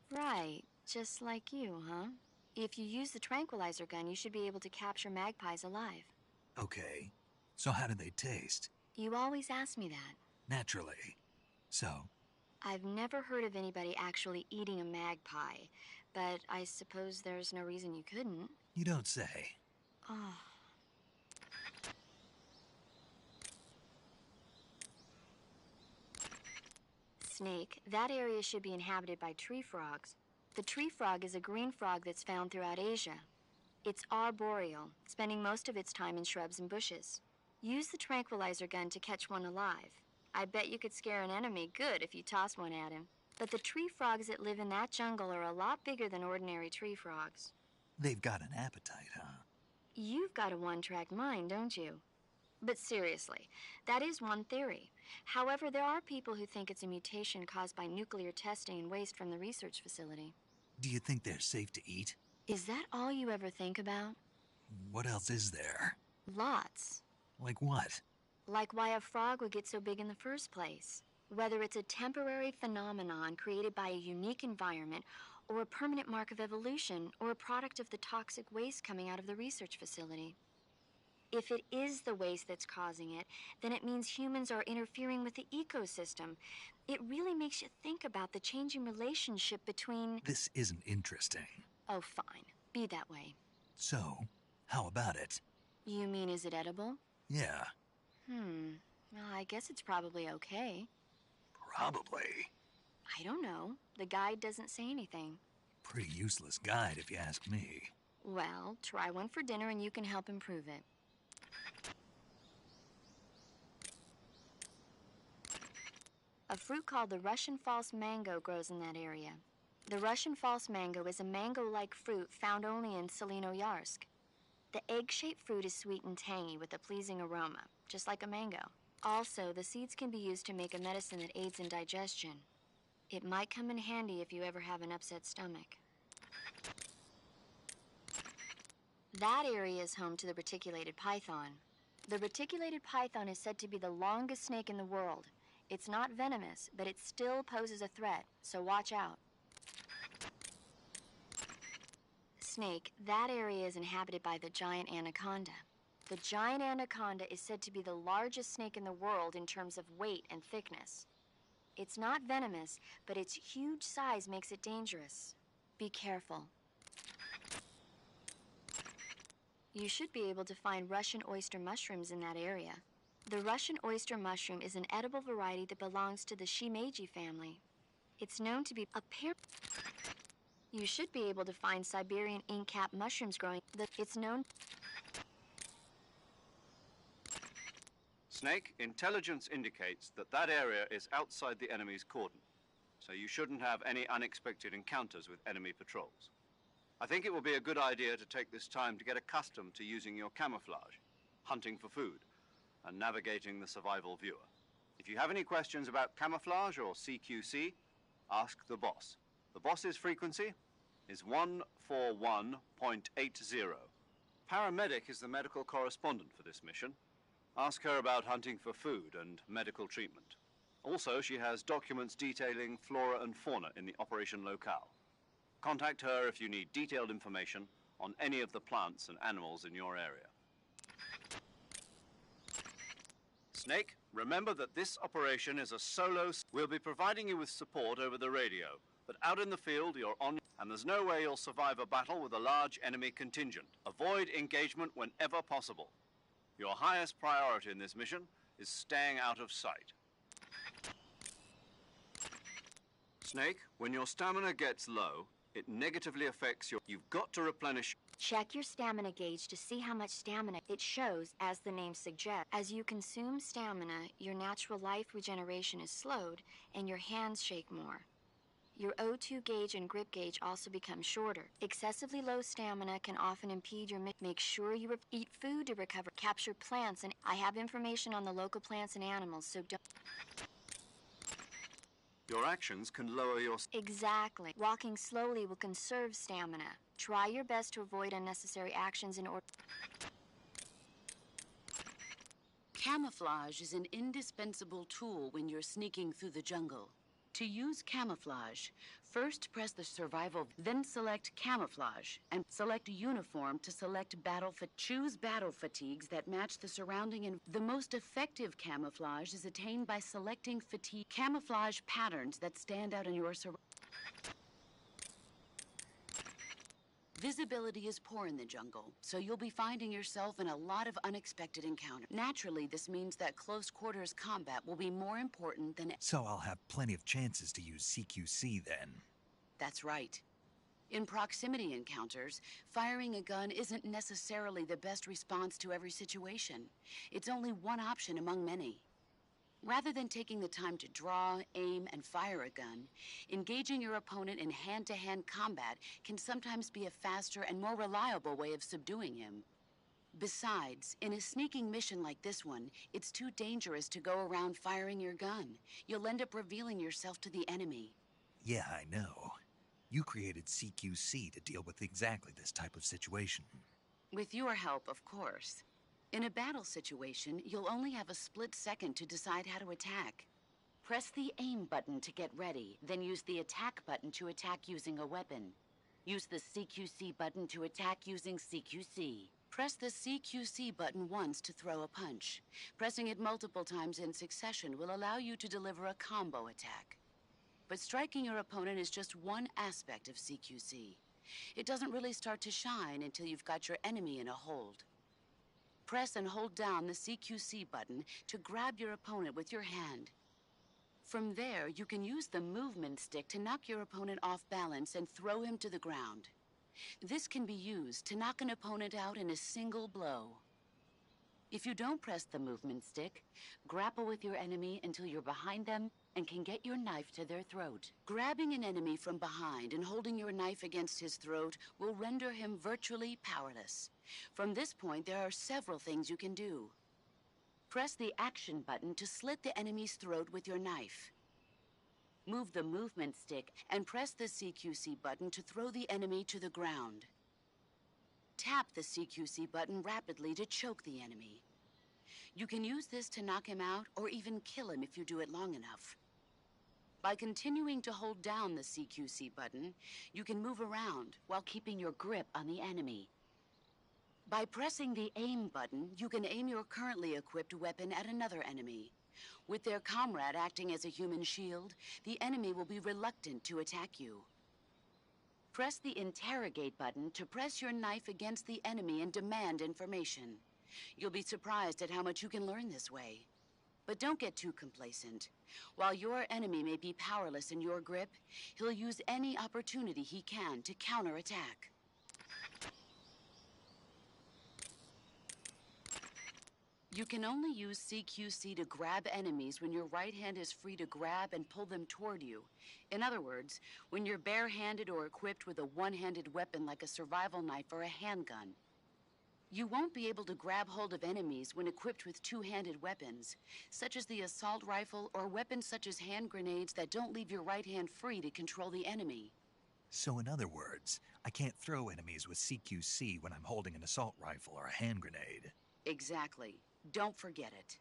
Right, just like you, huh? If you use the tranquilizer gun, you should be able to capture magpies alive. Okay, so how do they taste? You always ask me that. Naturally. So? I've never heard of anybody actually eating a magpie, but I suppose there's no reason you couldn't. You don't say. Oh. Snake, that area should be inhabited by tree frogs. The tree frog is a green frog that's found throughout Asia. It's arboreal, spending most of its time in shrubs and bushes. Use the tranquilizer gun to catch one alive. I bet you could scare an enemy good if you toss one at him. But the tree frogs that live in that jungle are a lot bigger than ordinary tree frogs. They've got an appetite, huh? You've got a one-track mind, don't you? But seriously, that is one theory. However, there are people who think it's a mutation caused by nuclear testing and waste from the research facility. Do you think they're safe to eat? Is that all you ever think about? What else is there? Lots. Like what? Like why a frog would get so big in the first place. Whether it's a temporary phenomenon created by a unique environment, or a permanent mark of evolution, or a product of the toxic waste coming out of the research facility. If it is the waste that's causing it, then it means humans are interfering with the ecosystem. It really makes you think about the changing relationship between... This isn't interesting. Oh, fine. Be that way. So, how about it? You mean, is it edible? Yeah. Well, I guess it's probably okay. Probably. I don't know. The guide doesn't say anything. Pretty useless guide, if you ask me. Well, try one for dinner and you can help improve it. A fruit called the Russian false mango grows in that area. The Russian false mango is a mango-like fruit found only in Selinoyarsk. The egg-shaped fruit is sweet and tangy with a pleasing aroma, just like a mango. Also, the seeds can be used to make a medicine that aids in digestion. It might come in handy if you ever have an upset stomach. That area is home to the reticulated python. The reticulated python is said to be the longest snake in the world. It's not venomous, but it still poses a threat, so watch out. Snake, that area is inhabited by the giant anaconda. The giant anaconda is said to be the largest snake in the world in terms of weight and thickness. It's not venomous, but its huge size makes it dangerous. Be careful. You should be able to find Russian oyster mushrooms in that area. The Russian oyster mushroom is an edible variety that belongs to the Shimeji family. It's known to be a pair. You should be able to find Siberian ink-cap mushrooms growing. It's known. Snake, intelligence indicates that that area is outside the enemy's cordon, so you shouldn't have any unexpected encounters with enemy patrols. I think it will be a good idea to take this time to get accustomed to using your camouflage, hunting for food, and navigating the survival viewer. If you have any questions about camouflage or CQC, ask the boss. The boss's frequency is 141.80. Paramedic is the medical correspondent for this mission. Ask her about hunting for food and medical treatment. Also, she has documents detailing flora and fauna in the operation locale. Contact her if you need detailed information on any of the plants and animals in your area. Snake, remember that this operation is a solo. We'll be providing you with support over the radio, but out in the field you're on, and there's no way you'll survive a battle with a large enemy contingent. Avoid engagement whenever possible. Your highest priority in this mission is staying out of sight. Snake, when your stamina gets low, it negatively affects your... You've got to replenish... Check your stamina gauge to see how much stamina it shows, as the name suggests. As you consume stamina, your natural life regeneration is slowed, and your hands shake more. Your O2 gauge and grip gauge also become shorter. Excessively low stamina can often impede your Make sure you eat food to recover. Capture plants, and I have information on the local plants and animals, so don't... Your actions can lower your... Exactly. Walking slowly will conserve stamina. Try your best to avoid unnecessary actions in order... Camouflage is an indispensable tool when you're sneaking through the jungle. To use camouflage, first press the survival, then select camouflage, and select uniform to select battle fatigue. Choose battle fatigues that match the surrounding and the most effective camouflage is attained by selecting fatigue camouflage patterns that stand out in your Visibility is poor in the jungle, so you'll be finding yourself in a lot of unexpected encounters. Naturally, this means that close quarters combat will be more important than... So I'll have plenty of chances to use CQC then. That's right. In proximity encounters, firing a gun isn't necessarily the best response to every situation. It's only one option among many. Rather than taking the time to draw, aim, and fire a gun, engaging your opponent in hand-to-hand combat can sometimes be a faster and more reliable way of subduing him. Besides, in a sneaking mission like this one, it's too dangerous to go around firing your gun. You'll end up revealing yourself to the enemy. Yeah, I know. You created CQC to deal with exactly this type of situation. With your help, of course. In a battle situation, you'll only have a split second to decide how to attack. Press the aim button to get ready, then use the attack button to attack using a weapon. Use the CQC button to attack using CQC. Press the CQC button once to throw a punch. Pressing it multiple times in succession will allow you to deliver a combo attack. But striking your opponent is just one aspect of CQC. It doesn't really start to shine until you've got your enemy in a hold. Press and hold down the CQC button to grab your opponent with your hand. From there, you can use the movement stick to knock your opponent off balance and throw him to the ground. This can be used to knock an opponent out in a single blow. If you don't press the movement stick, grapple with your enemy until you're behind them and can get your knife to their throat. Grabbing an enemy from behind and holding your knife against his throat will render him virtually powerless. From this point, there are several things you can do. Press the action button to slit the enemy's throat with your knife. Move the movement stick and press the CQC button to throw the enemy to the ground. Tap the CQC button rapidly to choke the enemy. You can use this to knock him out or even kill him if you do it long enough. By continuing to hold down the CQC button, you can move around while keeping your grip on the enemy. By pressing the aim button, you can aim your currently equipped weapon at another enemy. With their comrade acting as a human shield, the enemy will be reluctant to attack you. Press the interrogate button to press your knife against the enemy and demand information. You'll be surprised at how much you can learn this way. But don't get too complacent. While your enemy may be powerless in your grip, he'll use any opportunity he can to counterattack. You can only use CQC to grab enemies when your right hand is free to grab and pull them toward you. In other words, when you're barehanded or equipped with a one-handed weapon like a survival knife or a handgun. You won't be able to grab hold of enemies when equipped with two-handed weapons, such as the assault rifle or weapons such as hand grenades that don't leave your right hand free to control the enemy. So in other words, I can't throw enemies with CQC when I'm holding an assault rifle or a hand grenade. Exactly. Don't forget it.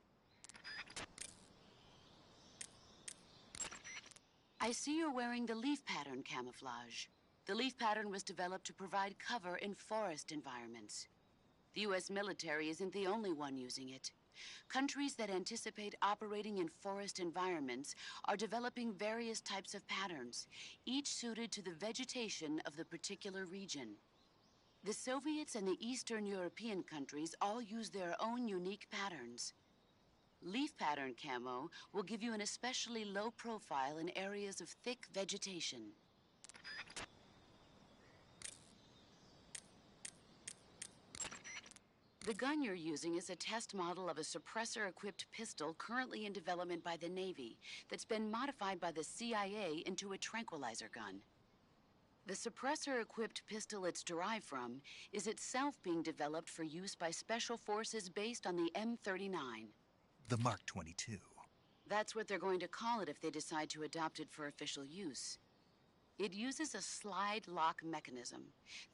I see you're wearing the leaf pattern camouflage. The leaf pattern was developed to provide cover in forest environments. The U.S. military isn't the only one using it. Countries that anticipate operating in forest environments are developing various types of patterns, each suited to the vegetation of the particular region. The Soviets and the Eastern European countries all use their own unique patterns. Leaf pattern camo will give you an especially low profile in areas of thick vegetation. The gun you're using is a test model of a suppressor-equipped pistol currently in development by the Navy that's been modified by the CIA into a tranquilizer gun. The suppressor-equipped pistol it's derived from is itself being developed for use by special forces based on the M39. The Mark 22. That's what they're going to call it if they decide to adopt it for official use. It uses a slide lock mechanism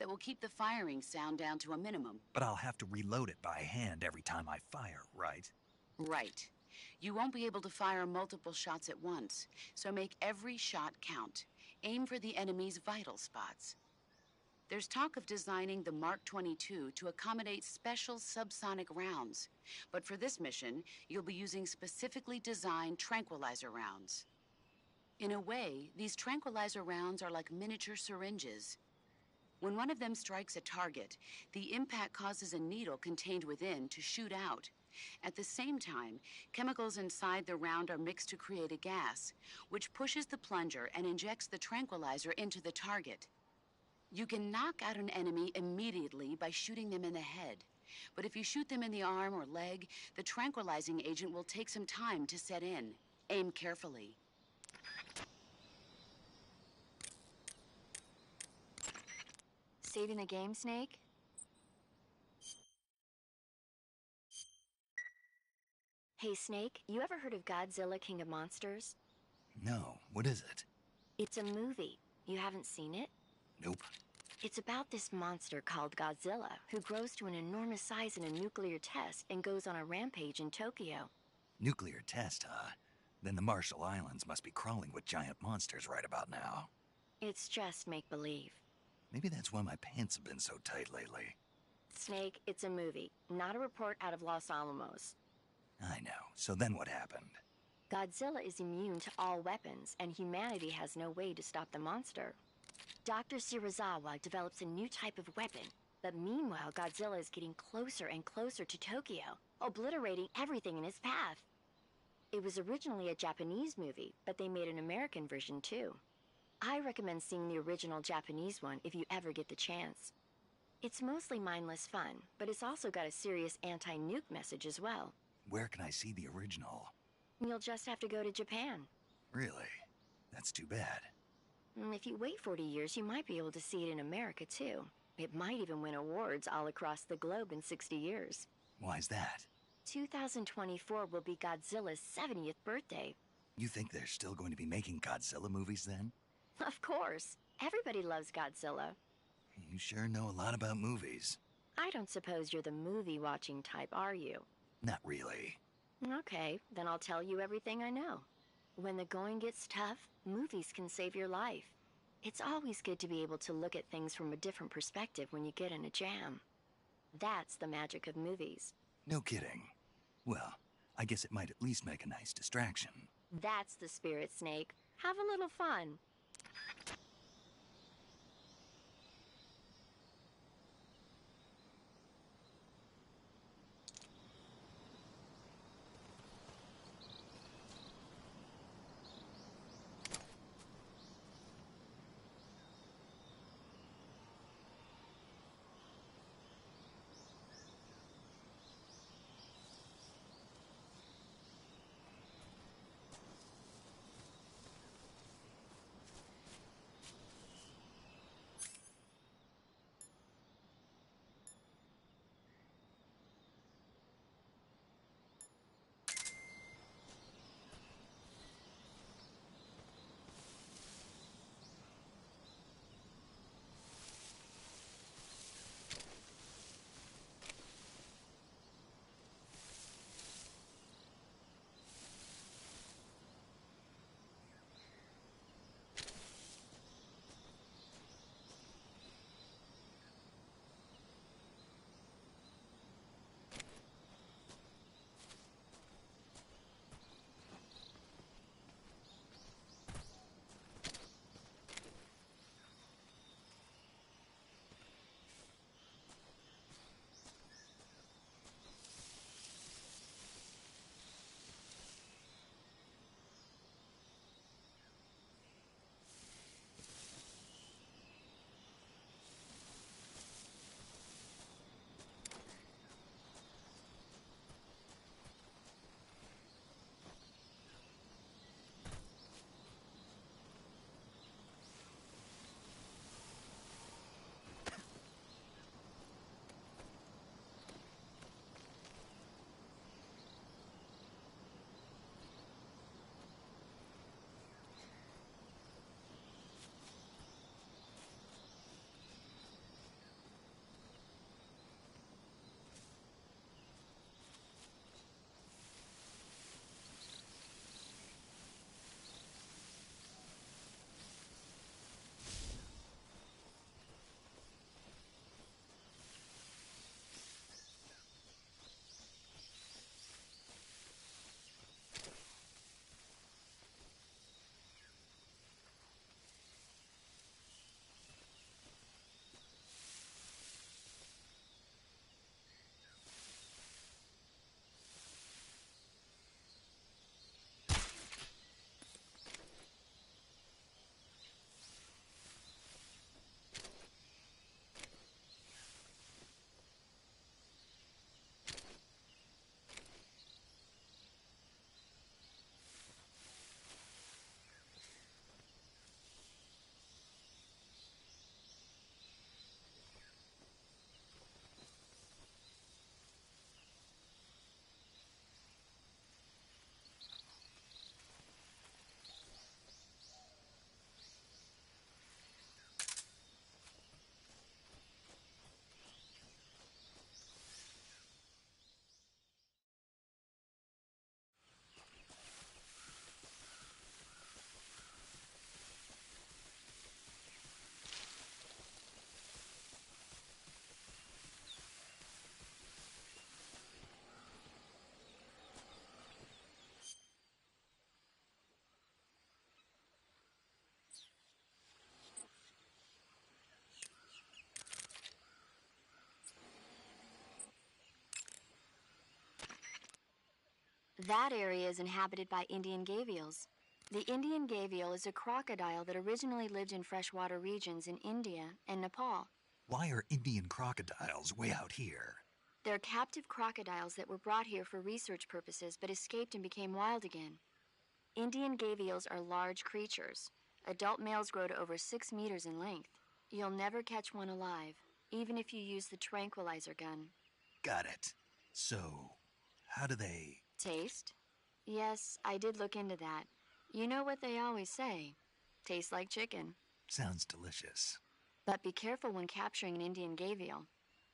that will keep the firing sound down to a minimum. But I'll have to reload it by hand every time I fire, right? Right. You won't be able to fire multiple shots at once, so make every shot count. Aim for the enemy's vital spots. There's talk of designing the Mark 22 to accommodate special subsonic rounds, but for this mission, you'll be using specifically designed tranquilizer rounds. In a way, these tranquilizer rounds are like miniature syringes. When one of them strikes a target, the impact causes a needle contained within to shoot out. At the same time, chemicals inside the round are mixed to create a gas, which pushes the plunger and injects the tranquilizer into the target. You can knock out an enemy immediately by shooting them in the head, but if you shoot them in the arm or leg, the tranquilizing agent will take some time to set in. Aim carefully. Saving the game, Snake? Hey, Snake, you ever heard of Godzilla King of Monsters? No, what is it? It's a movie. You haven't seen it? Nope. It's about this monster called Godzilla, who grows to an enormous size in a nuclear test and goes on a rampage in Tokyo. Nuclear test, huh? Then the Marshall Islands must be crawling with giant monsters right about now. It's just make-believe. Maybe that's why my pants have been so tight lately. Snake, it's a movie, not a report out of Los Alamos. I know. So then what happened? Godzilla is immune to all weapons, and humanity has no way to stop the monster. Dr. Shirazawa develops a new type of weapon, but meanwhile Godzilla is getting closer and closer to Tokyo, obliterating everything in his path. It was originally a Japanese movie, but they made an American version too. I recommend seeing the original Japanese one if you ever get the chance. It's mostly mindless fun, but it's also got a serious anti-nuke message as well. Where can I see the original? You'll just have to go to Japan. Really? That's too bad. If you wait 40 years, you might be able to see it in America too. It might even win awards all across the globe in 60 years. Why's that? 2024 will be Godzilla's 70th birthday. You think they're still going to be making Godzilla movies then? Of course. Everybody loves Godzilla. You sure know a lot about movies. I don't suppose you're the movie-watching type, are you? Not really. Okay, then I'll tell you everything I know. When the going gets tough, movies can save your life. It's always good to be able to look at things from a different perspective when you get in a jam. That's the magic of movies. No kidding. Well, I guess it might at least make a nice distraction. That's the spirit, Snake. Have a little fun. That area is inhabited by Indian gavials. The Indian gavial is a crocodile that originally lived in freshwater regions in India and Nepal. Why are Indian crocodiles way out here? They're captive crocodiles that were brought here for research purposes but escaped and became wild again. Indian gavials are large creatures. Adult males grow to over 6 meters in length. You'll never catch one alive, even if you use the tranquilizer gun. Got it. So, how do they... Taste? Yes, I did look into that. You know what they always say. Tastes like chicken. Sounds delicious. But be careful when capturing an Indian gavial.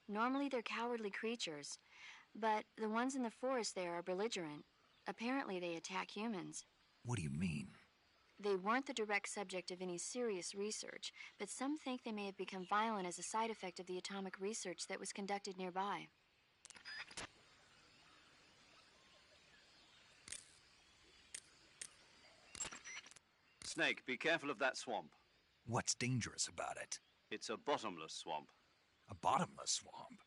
Normally they're cowardly creatures, but the ones in the forest there are belligerent. Apparently they attack humans. What do you mean? They weren't the direct subject of any serious research, but some think they may have become violent as a side effect of the atomic research that was conducted nearby. Snake, be careful of that swamp. What's dangerous about it? It's a bottomless swamp. A bottomless swamp?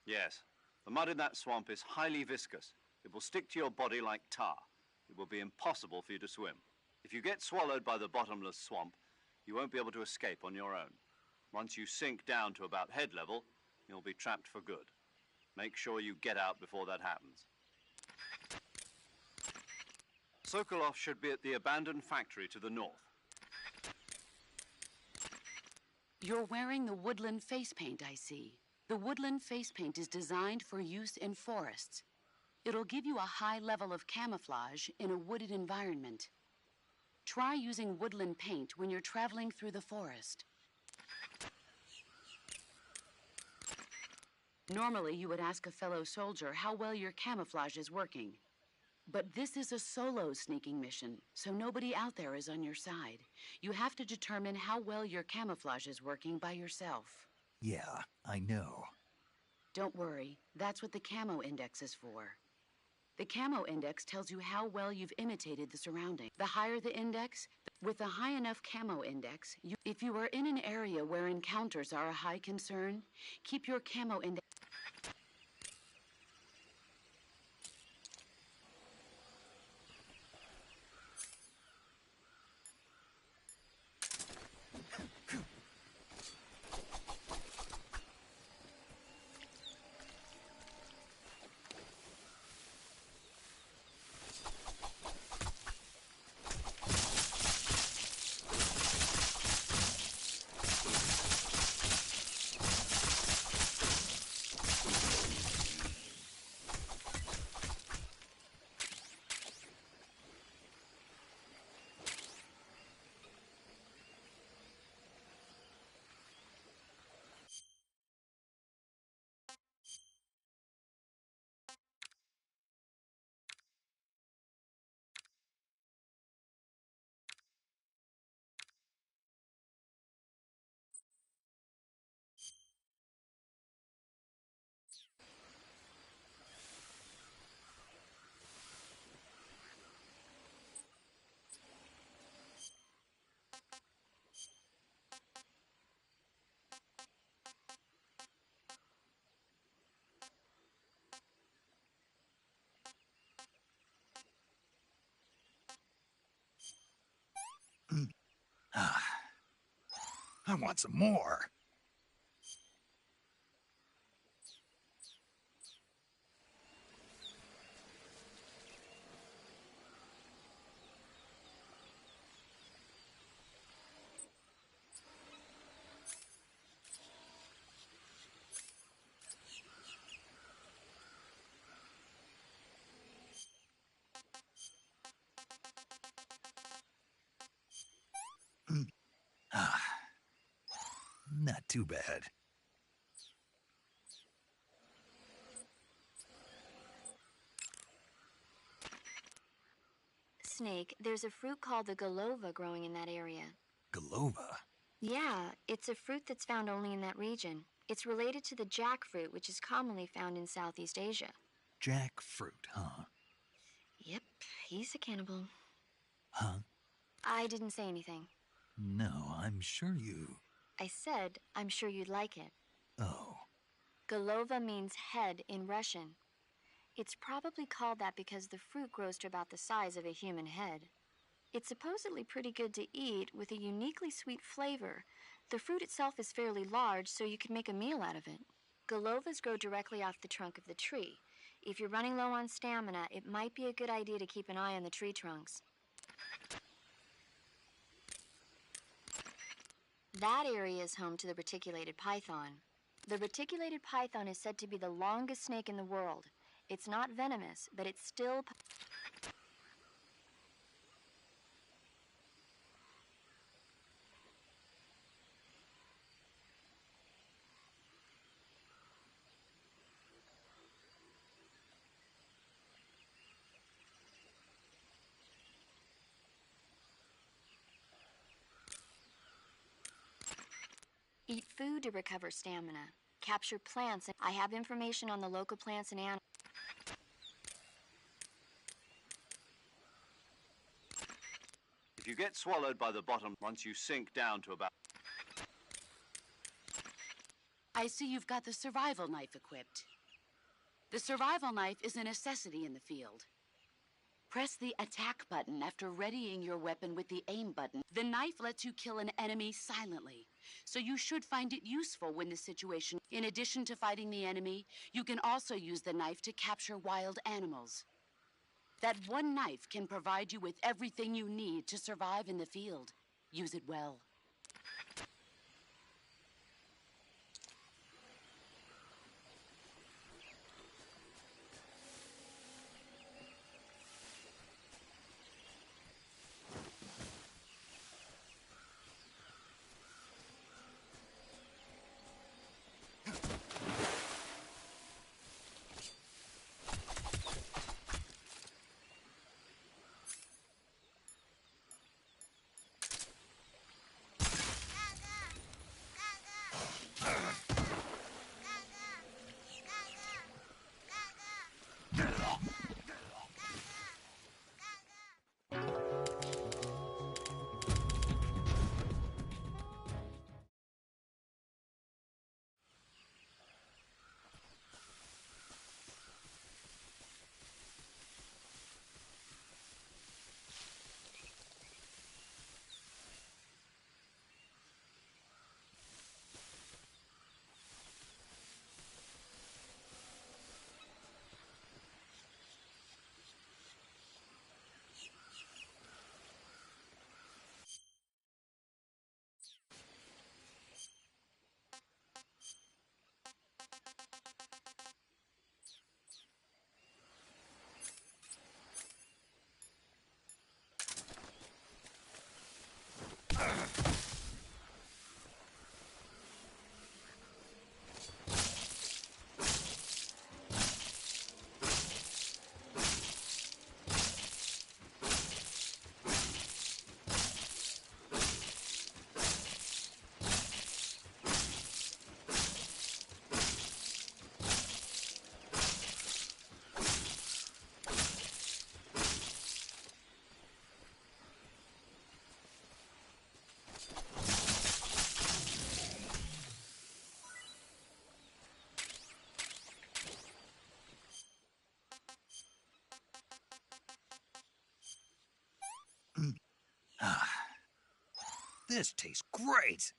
Yes. The mud in that swamp is highly viscous. It will stick to your body like tar. It will be impossible for you to swim. If you get swallowed by the bottomless swamp, you won't be able to escape on your own. Once you sink down to about head level, you'll be trapped for good. Make sure you get out before that happens. Sokolov should be at the abandoned factory to the north. You're wearing the woodland face paint, I see. The woodland face paint is designed for use in forests. It'll give you a high level of camouflage in a wooded environment. Try using woodland paint when you're traveling through the forest. Normally, you would ask a fellow soldier how well your camouflage is working. But this is a solo sneaking mission, so nobody out there is on your side. You have to determine how well your camouflage is working by yourself. Yeah, I know. Don't worry, that's what the camo index is for. The camo index tells you how well you've imitated the surrounding. The higher the index, with a high enough camo index, if you are in an area where encounters are a high concern, keep your camo index. I want some more. Not too bad. Snake, there's a fruit called the Golova growing in that area. Golova? Yeah, it's a fruit that's found only in that region. It's related to the jackfruit, which is commonly found in Southeast Asia. Jackfruit, huh? Yep, he's a cannibal. Huh? I didn't say anything. No, I'm sure you... I said, I'm sure you'd like it. Oh. Golova means head in Russian. It's probably called that because the fruit grows to about the size of a human head. It's supposedly pretty good to eat with a uniquely sweet flavor. The fruit itself is fairly large, so you can make a meal out of it. Golovas grow directly off the trunk of the tree. If you're running low on stamina, it might be a good idea to keep an eye on the tree trunks. That area is home to the reticulated python. The reticulated python is said to be the longest snake in the world. It's not venomous, but it's still... Eat food to recover stamina. Capture plants. I have information on the local plants and animals. If you get swallowed by the bottom once you sink down to about... I see you've got the survival knife equipped. The survival knife is a necessity in the field. Press the attack button after readying your weapon with the aim button. The knife lets you kill an enemy silently, so you should find it useful when the situation... In addition to fighting the enemy, you can also use the knife to capture wild animals. That one knife can provide you with everything you need to survive in the field. Use it well. This tastes great!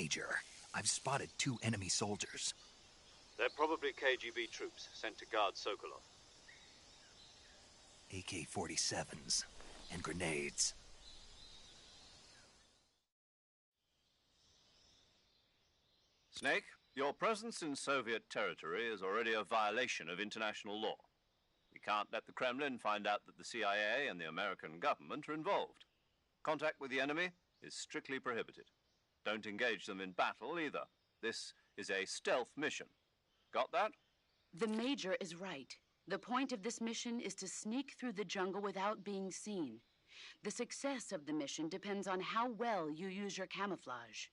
Major, I've spotted 2 enemy soldiers. They're probably KGB troops sent to guard Sokolov. AK-47s and grenades. Snake, your presence in Soviet territory is already a violation of international law. We can't let the Kremlin find out that the CIA and the American government are involved. Contact with the enemy is strictly prohibited. Don't engage them in battle either. This is a stealth mission. Got that? The Major is right. The point of this mission is to sneak through the jungle without being seen. The success of the mission depends on how well you use your camouflage.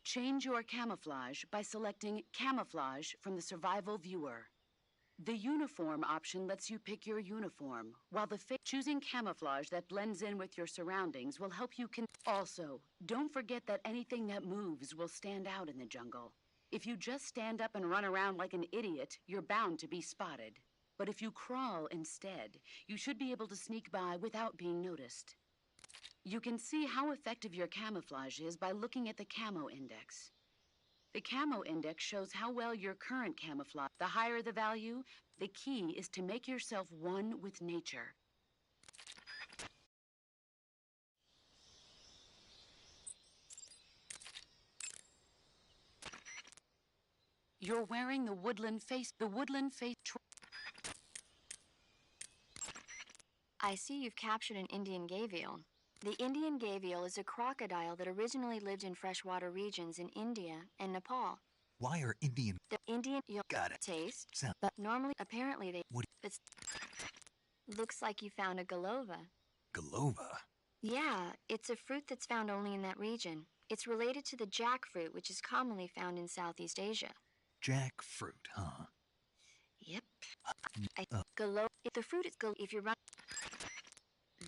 Change your camouflage by selecting Camouflage from the Survival Viewer. The Uniform option lets you pick your uniform, while choosing camouflage that blends in with your surroundings will help you Also, don't forget that anything that moves will stand out in the jungle. If you just stand up and run around like an idiot, you're bound to be spotted. But if you crawl instead, you should be able to sneak by without being noticed. You can see how effective your camouflage is by looking at the Camo Index. The Camo Index shows how well your current camouflage. The higher the value, the key is to make yourself one with nature. You're wearing the woodland face. I see you've captured an Indian gavial. The Indian gavial is a crocodile that originally lived in freshwater regions in India and Nepal. Why are Indian... The Indian Got it. taste, Sound... but normally, apparently they... What... It's... Looks like you found a galova. Galova? Yeah, it's a fruit that's found only in that region. It's related to the jackfruit, which is commonly found in Southeast Asia. Jackfruit, huh? Yep. The fruit is if you run...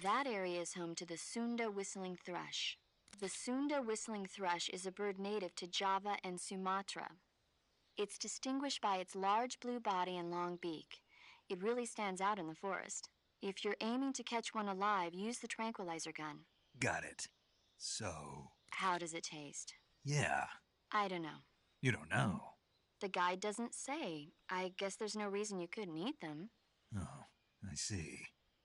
That area is home to the Sunda whistling thrush. The Sunda whistling thrush is a bird native to Java and Sumatra. It's distinguished by its large blue body and long beak. It really stands out in the forest. If you're aiming to catch one alive, use the tranquilizer gun. Got it. So... How does it taste? Yeah. I don't know. You don't know? The guide doesn't say. I guess there's no reason you couldn't eat them. Oh, I see.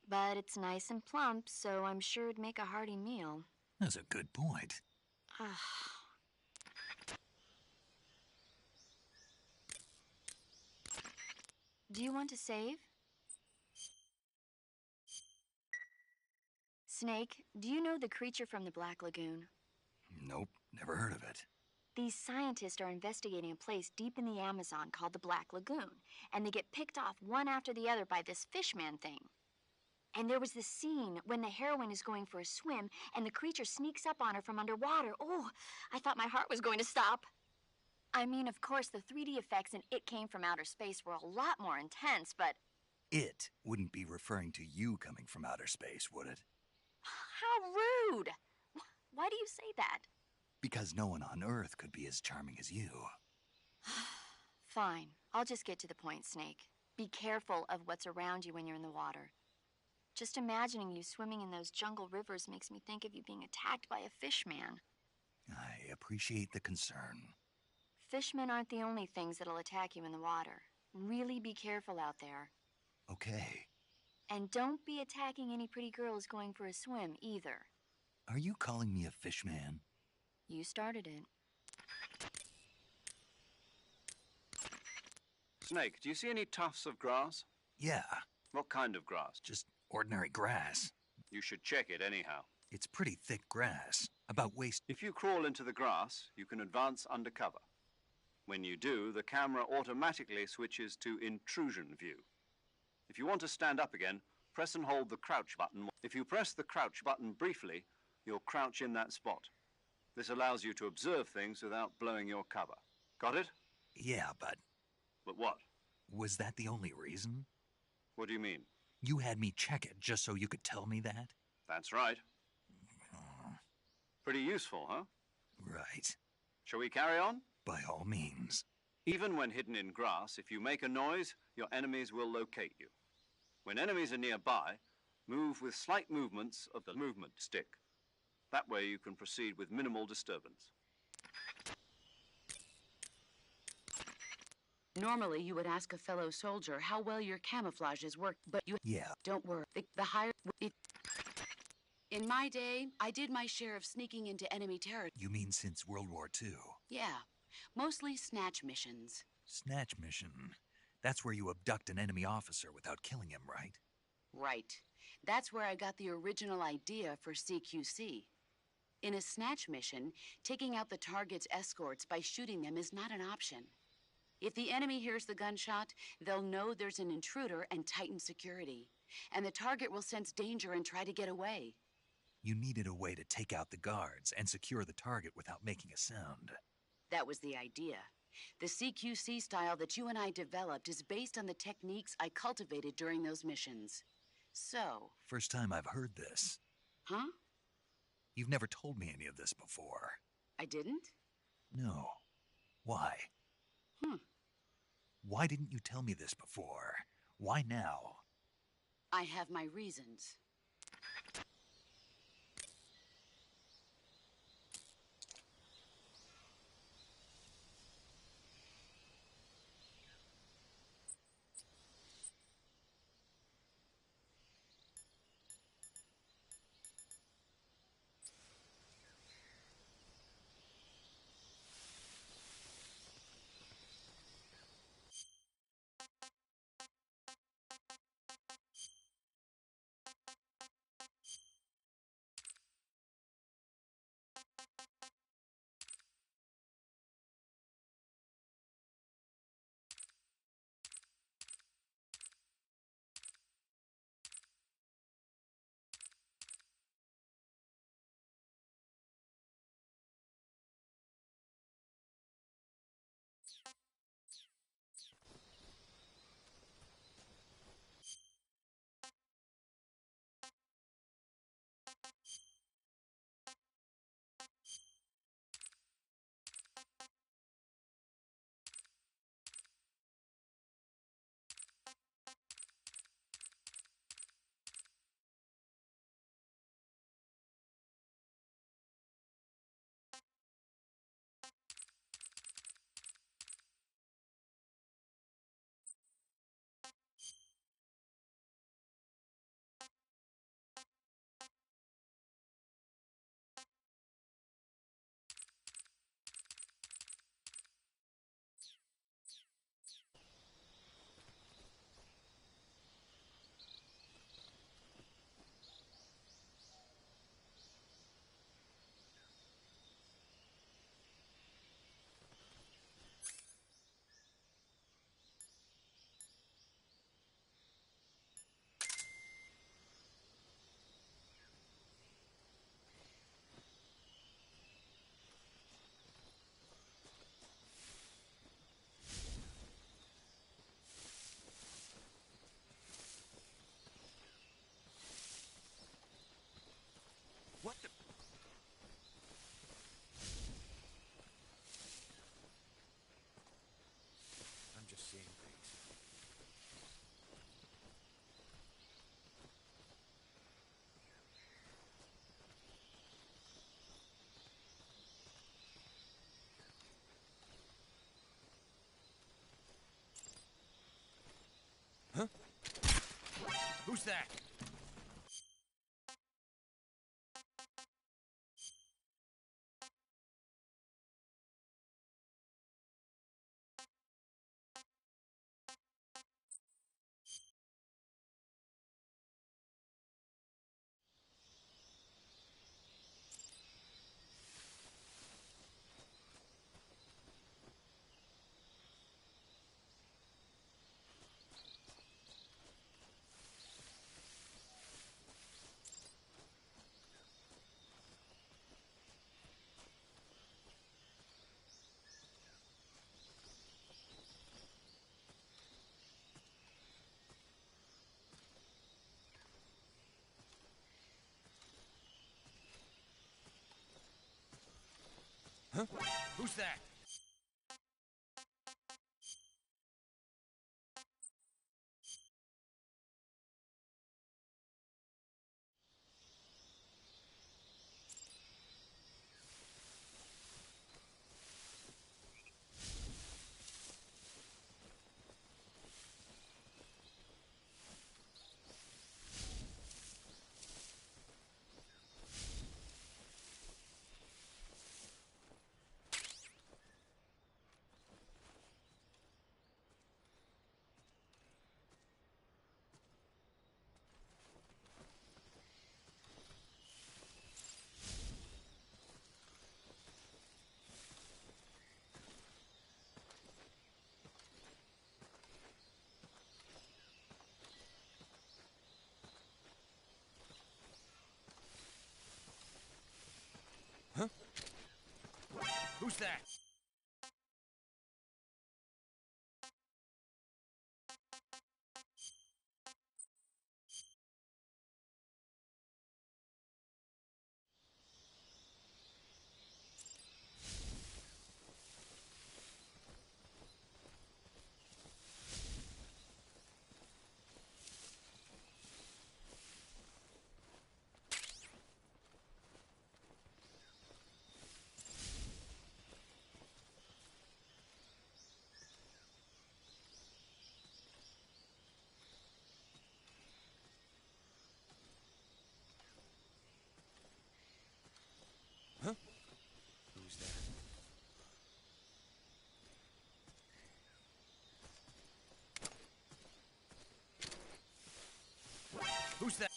But it's nice and plump, so I'm sure it'd make a hearty meal. That's a good point. Do you want to save? Snake, do you know the creature from the Black Lagoon? Nope, never heard of it. These scientists are investigating a place deep in the Amazon called the Black Lagoon, and they get picked off one after the other by this fishman thing. And there was this scene when the heroine is going for a swim, and the creature sneaks up on her from underwater. Oh, I thought my heart was going to stop. I mean, of course, the 3D effects in It Came from Outer Space were a lot more intense, but... It wouldn't be referring to you coming from outer space, would it? How rude! Why do you say that? Because no one on Earth could be as charming as you. Fine. I'll just get to the point, Snake. Be careful of what's around you when you're in the water. Just imagining you swimming in those jungle rivers makes me think of you being attacked by a fishman. I appreciate the concern. Fishmen aren't the only things that'll attack you in the water. Really be careful out there. Okay. And don't be attacking any pretty girls going for a swim, either. Are you calling me a fishman? You started it. Snake, do you see any tufts of grass? Yeah. What kind of grass? Just ordinary grass. You should check it anyhow. It's pretty thick grass, about waist... If you crawl into the grass, you can advance undercover. When you do, the camera automatically switches to intrusion view. If you want to stand up again, press and hold the crouch button. If you press the crouch button briefly, you'll crouch in that spot. This allows you to observe things without blowing your cover. Got it? Yeah, but... But what? Was that the only reason? What do you mean? You had me check it just so you could tell me that? That's right. Pretty useful, huh? Right. Shall we carry on? By all means. Even when hidden in grass, if you make a noise, your enemies will locate you. When enemies are nearby, move with slight movements of the movement stick. That way you can proceed with minimal disturbance. Normally, you would ask a fellow soldier how well your camouflages work, but you Yeah. don't work. The higher... In my day, I did my share of sneaking into enemy territory. You mean since World War II? Yeah, mostly snatch missions. Snatch mission. That's where you abduct an enemy officer without killing him, right? Right. That's where I got the original idea for CQC. In a snatch mission, taking out the target's escorts by shooting them is not an option. If the enemy hears the gunshot, they'll know there's an intruder and tighten security. And the target will sense danger and try to get away. You needed a way to take out the guards and secure the target without making a sound. That was the idea. The CQC style that you and I developed is based on the techniques I cultivated during those missions. So... First time I've heard this. Huh? You've never told me any of this before. I didn't? No. Why? Why didn't you tell me this before? Why now? I have my reasons. What the... I'm just seeing things. Huh? Who's that? Huh? Who's that? Who's that? Huh? Who's that? Who's that?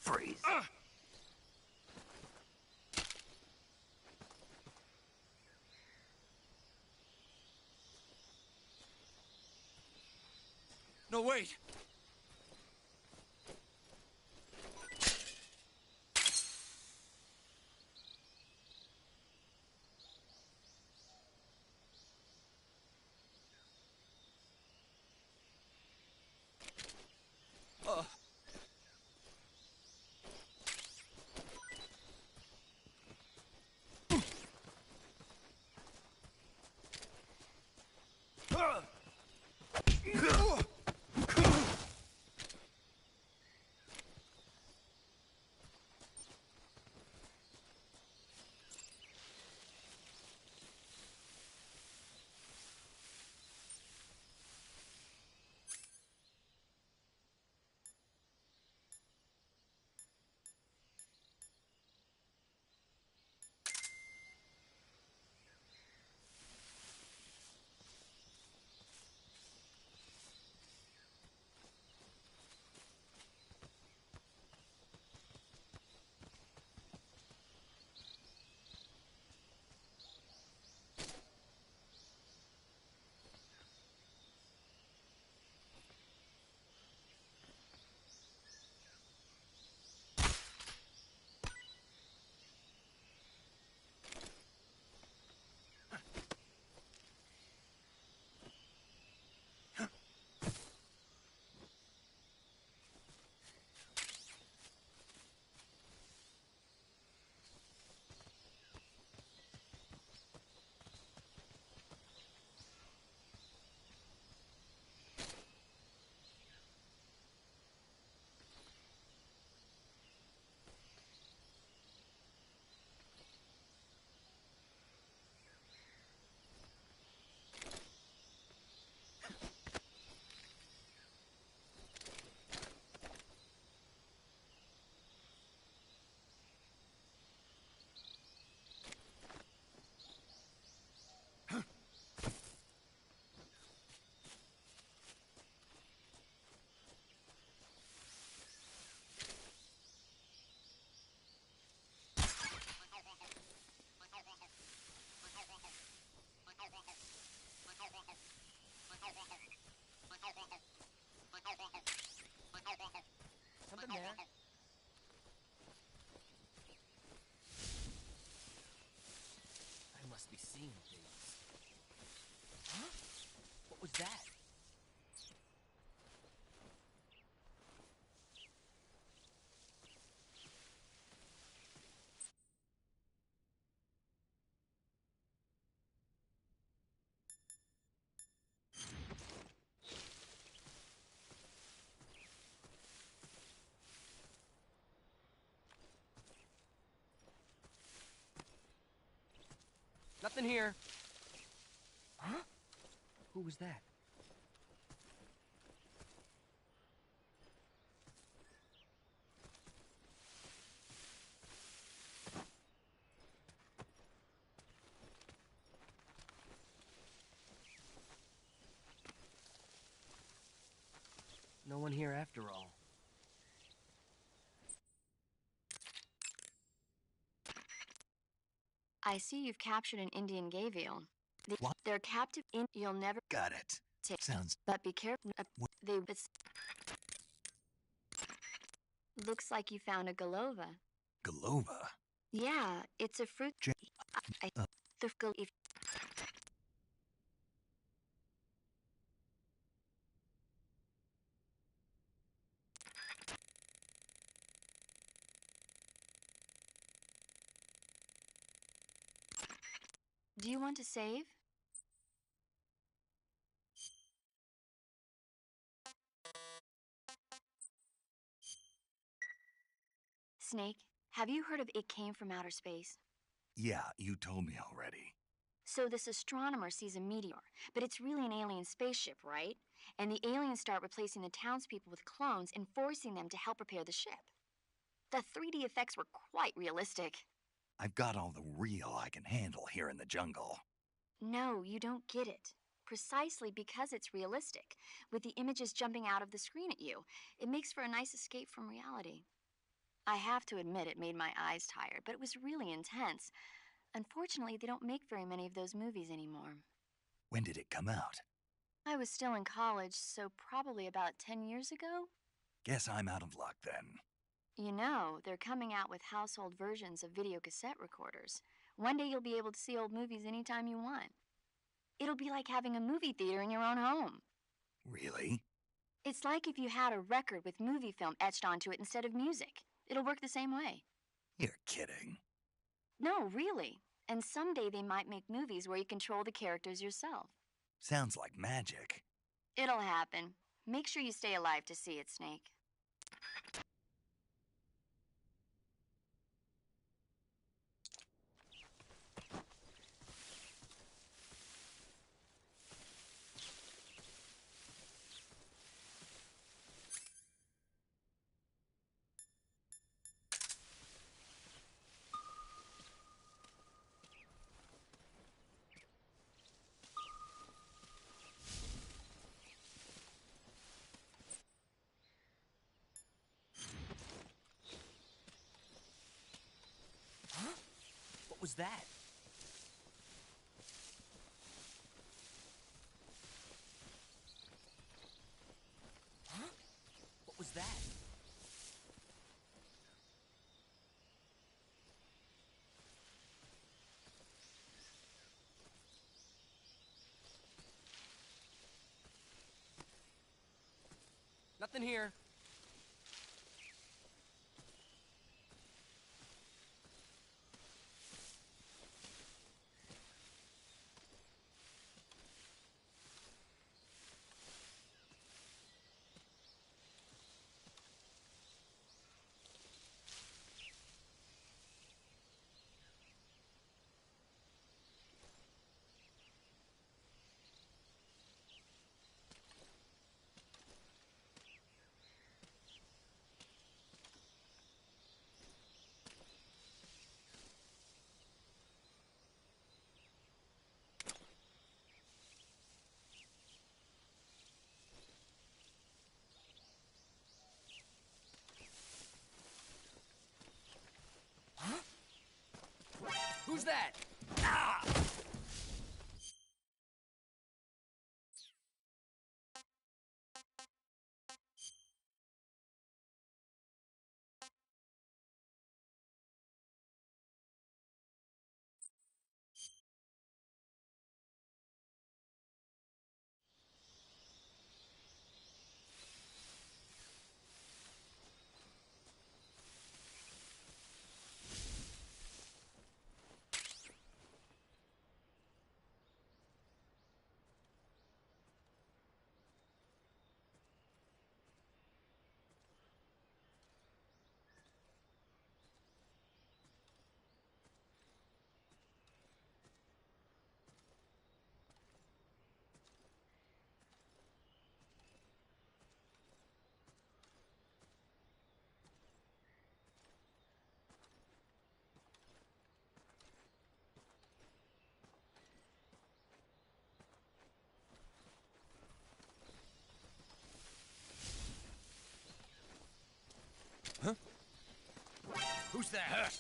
Freeze. No, wait! Nothing here. Huh? Who was that? No one here after all. I see you've captured an Indian gavial. What? They're captive in. You'll never Got it. take. Sounds... But be careful. What? It's. Looks like you found a Golova. Golova? Yeah, it's a fruit. If Do you want to save? Snake, have you heard of It Came from Outer Space? Yeah, you told me already. So this astronomer sees a meteor, but it's really an alien spaceship, right? And the aliens start replacing the townspeople with clones and forcing them to help repair the ship. The 3D effects were quite realistic. I've got all the real I can handle here in the jungle. No, you don't get it. Precisely because it's realistic, with the images jumping out of the screen at you, it makes for a nice escape from reality. I have to admit it made my eyes tired, but it was really intense. Unfortunately, they don't make very many of those movies anymore. When did it come out? I was still in college, so probably about 10 years ago. Guess I'm out of luck then. You know, they're coming out with household versions of video cassette recorders. One day you'll be able to see old movies anytime you want. It'll be like having a movie theater in your own home. Really? It's like if you had a record with movie film etched onto it instead of music. It'll work the same way. You're kidding. No, really. And someday they might make movies where you control the characters yourself. Sounds like magic. It'll happen. Make sure you stay alive to see it, Snake. What was that? Huh? What was that? Nothing here. Who's that? Ah! Who's that?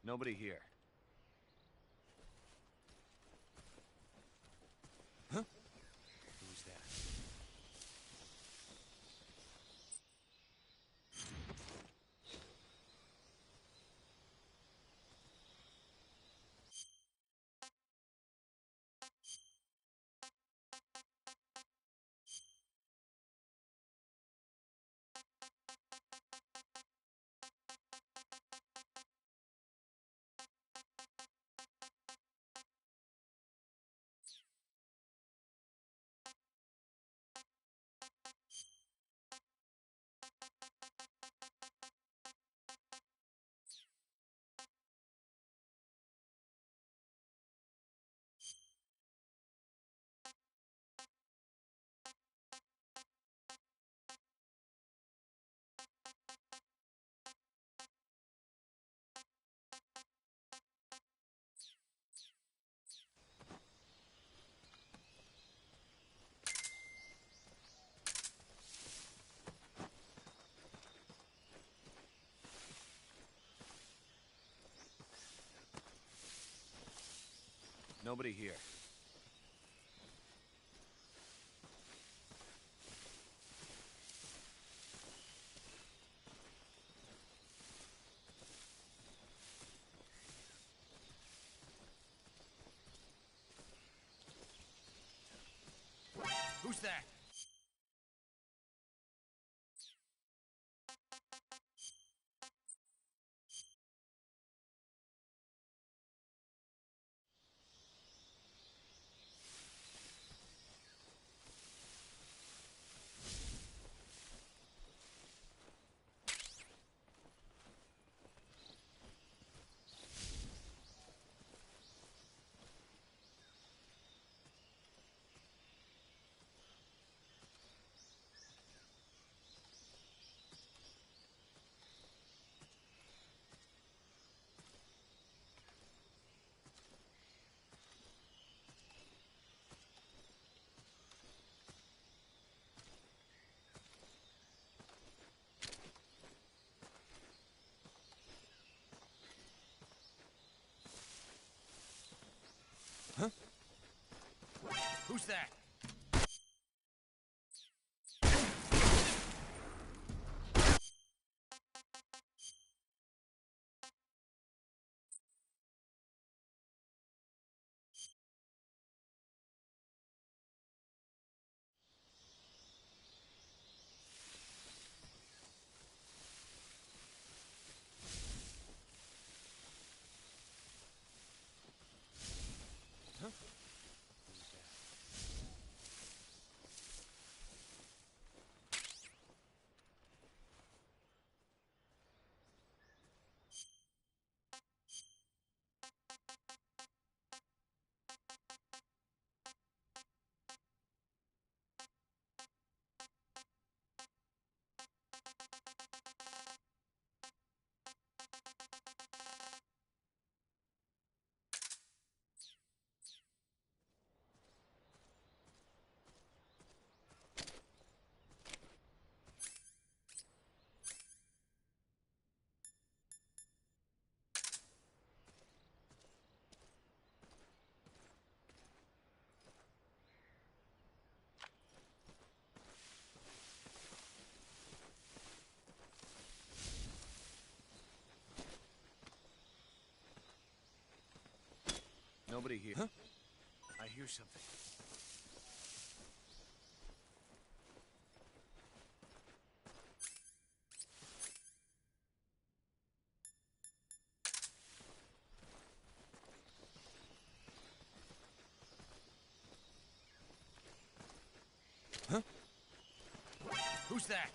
Nobody here. Huh? Who's that? Nobody here. Who's that? Who's that? Nobody here. Huh? I hear something. Huh? Who's that?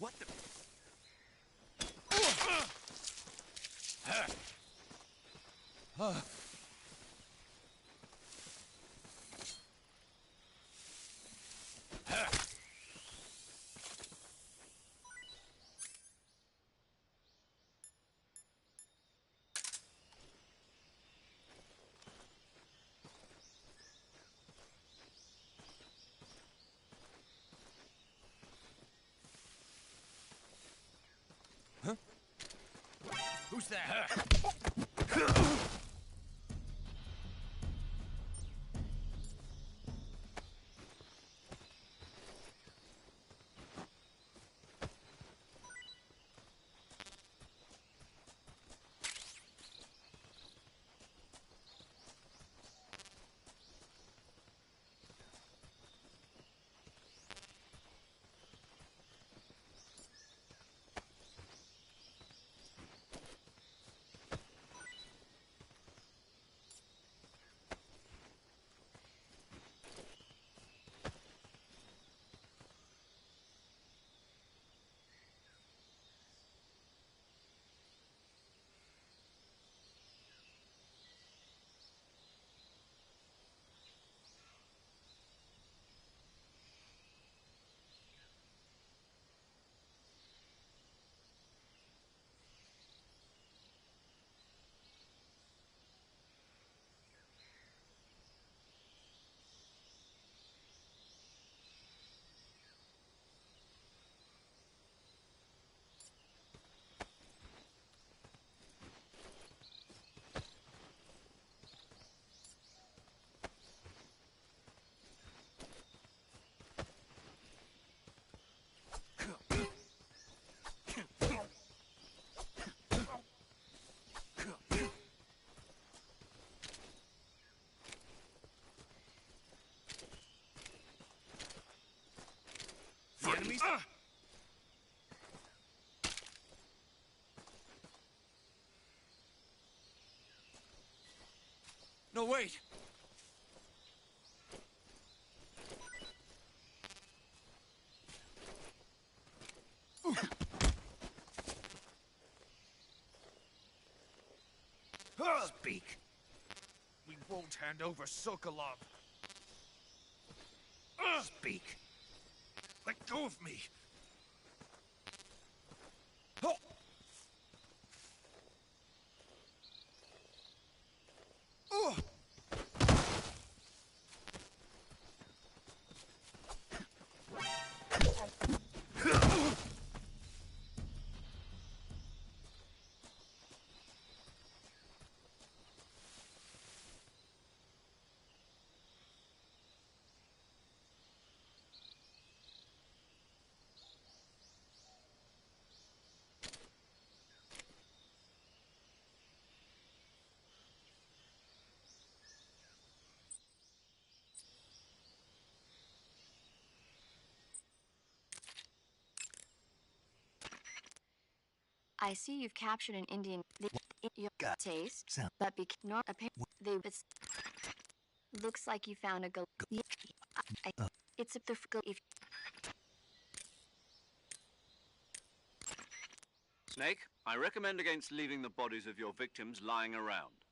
What the? Who's that? The enemies? No, wait! Speak. We won't hand over Sokolov. Speak. Let go of me. Oh. Oh. I see you've captured an Indian. Your Got taste, sound. but nor they. Looks like you found a it's a the if. Snake, I recommend against leaving the bodies of your victims lying around.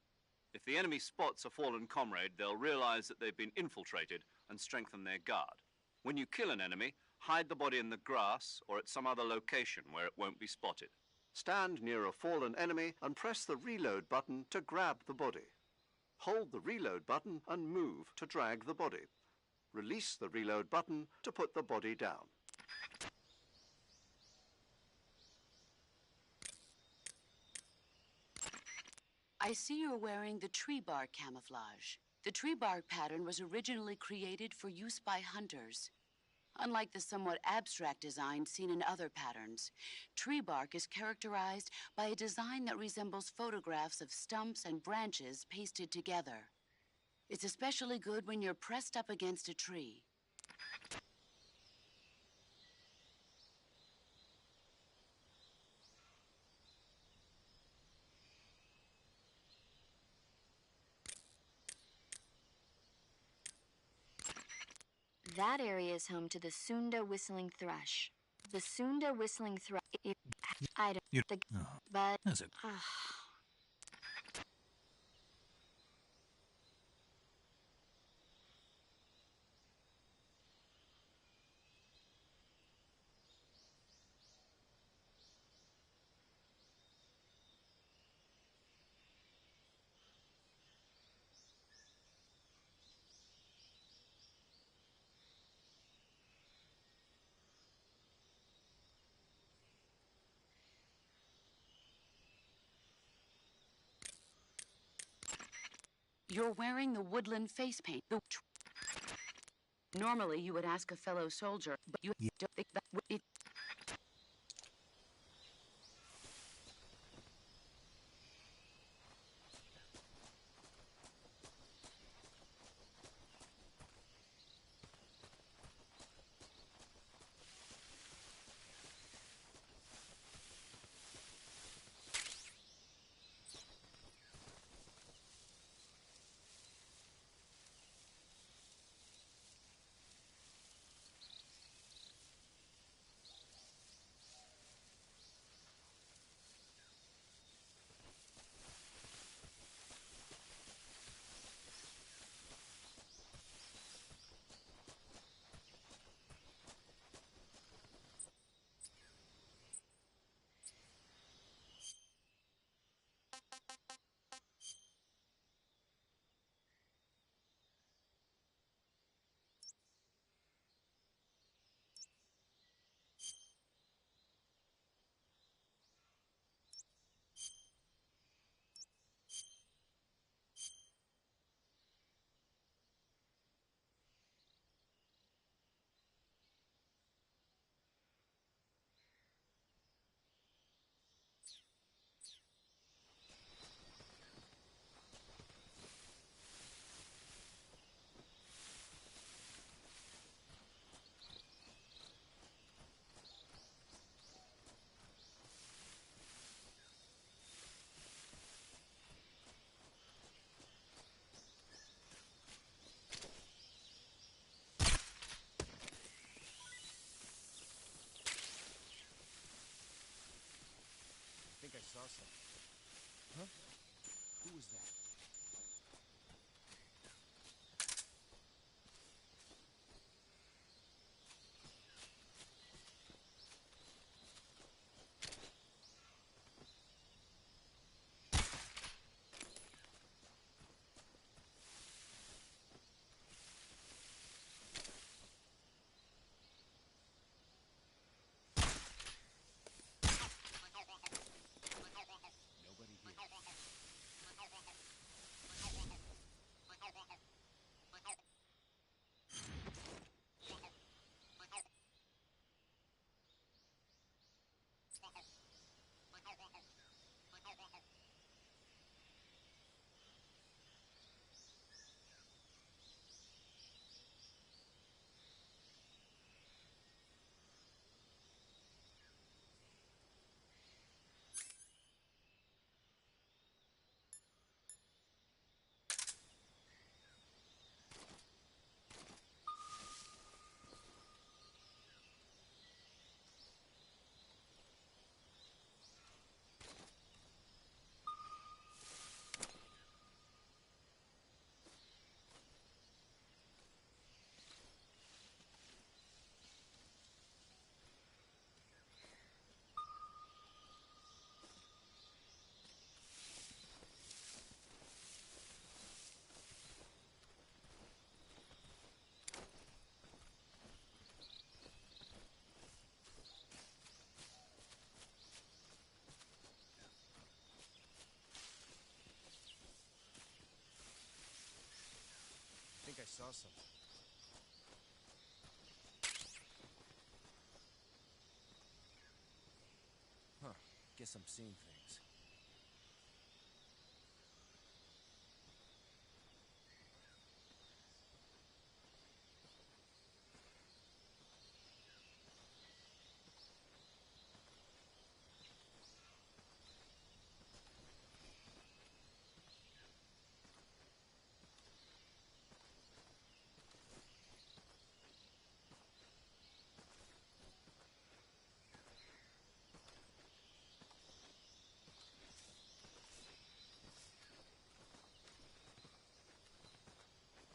If the enemy spots a fallen comrade, they'll realize that they've been infiltrated and strengthen their guard. When you kill an enemy, hide the body in the grass or at some other location where it won't be spotted. Stand near a fallen enemy and press the reload button to grab the body. Hold the reload button and move to drag the body. Release the reload button to put the body down. I see you're wearing the tree bark camouflage. The tree bark pattern was originally created for use by hunters. Unlike the somewhat abstract design seen in other patterns, tree bark is characterized by a design that resembles photographs of stumps and branches pasted together. It's especially good when you're pressed up against a tree. That area is home to the Sunda whistling thrush. The Sunda whistling thrush. I don't. But. That's it. You're wearing the woodland face paint. Normally, you would ask a fellow soldier, but you don't think that it. I think I saw something. Huh? Who was that? Nobody here. I think I saw something. Huh. Guess I'm seeing things.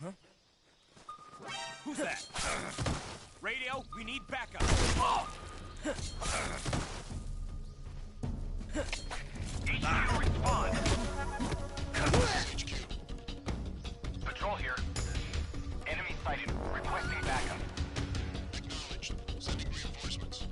Huh? Who's that? Radio, we need backup. HQ respond. HQ. Patrol here. Enemy sighted. Requesting backup. Acknowledged. Sending reinforcements.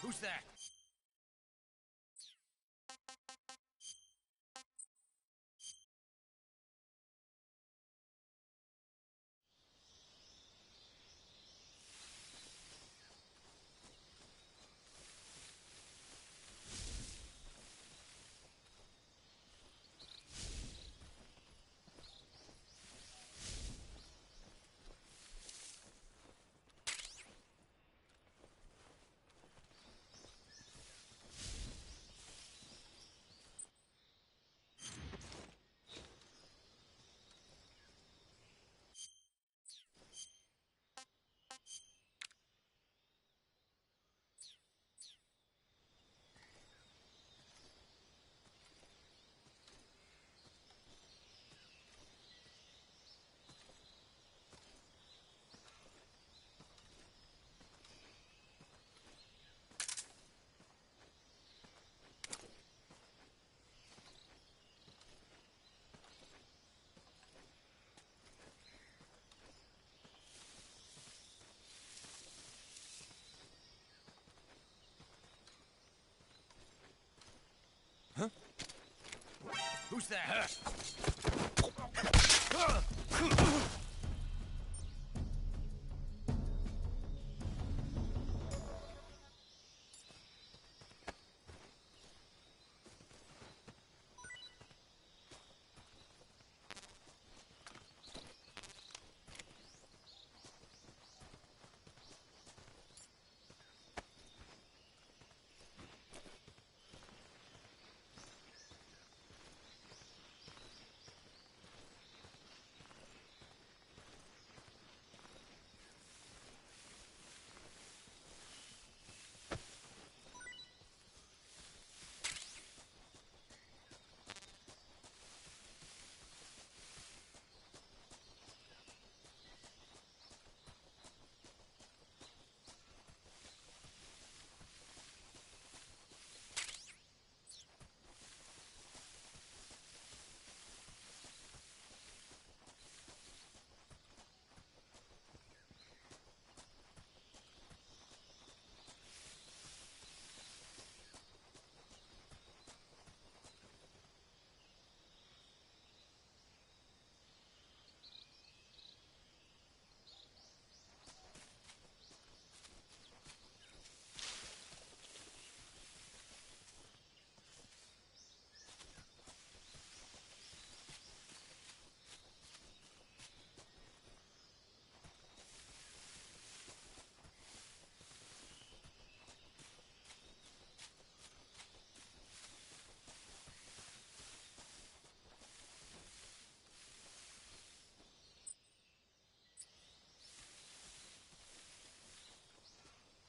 Who's that? Who's that?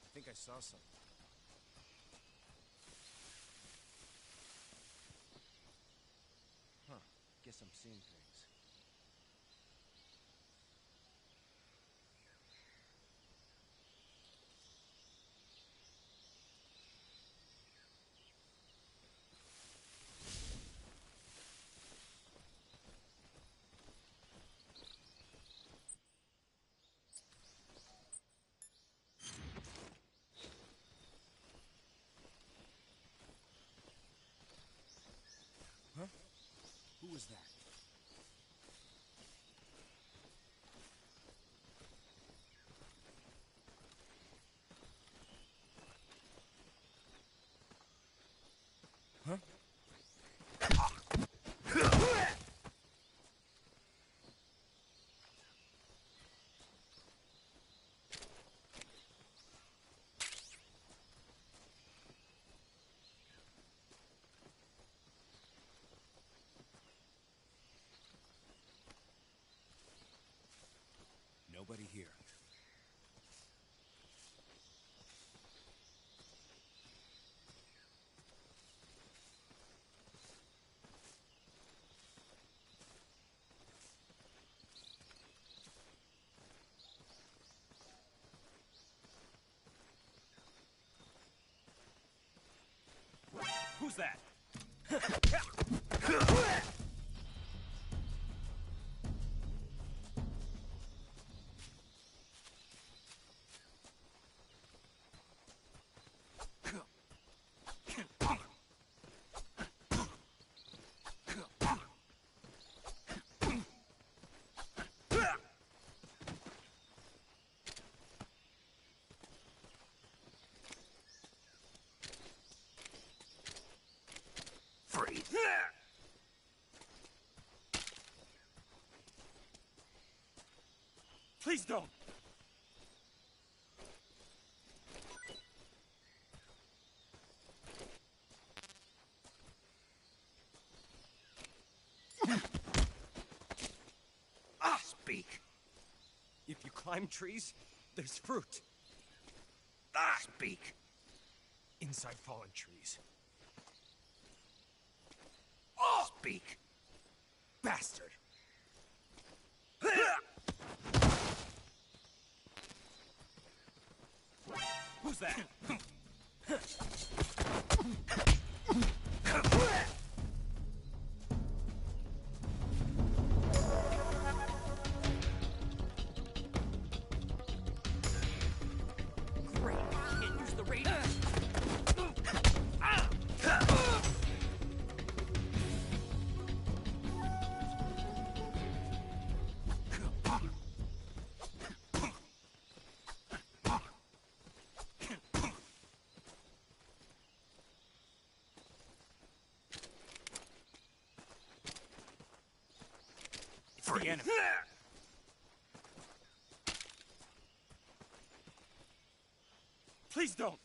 I think I saw something. Huh. Guess I'm seeing things. Huh? Who was that? Huh? Nobody here. Who's that? Please don't! Speak. If you climb trees, there's fruit. Speak. Inside fallen trees. Speak. Bastard! Who's that? Great, can't use the radio. the enemy. Please don't.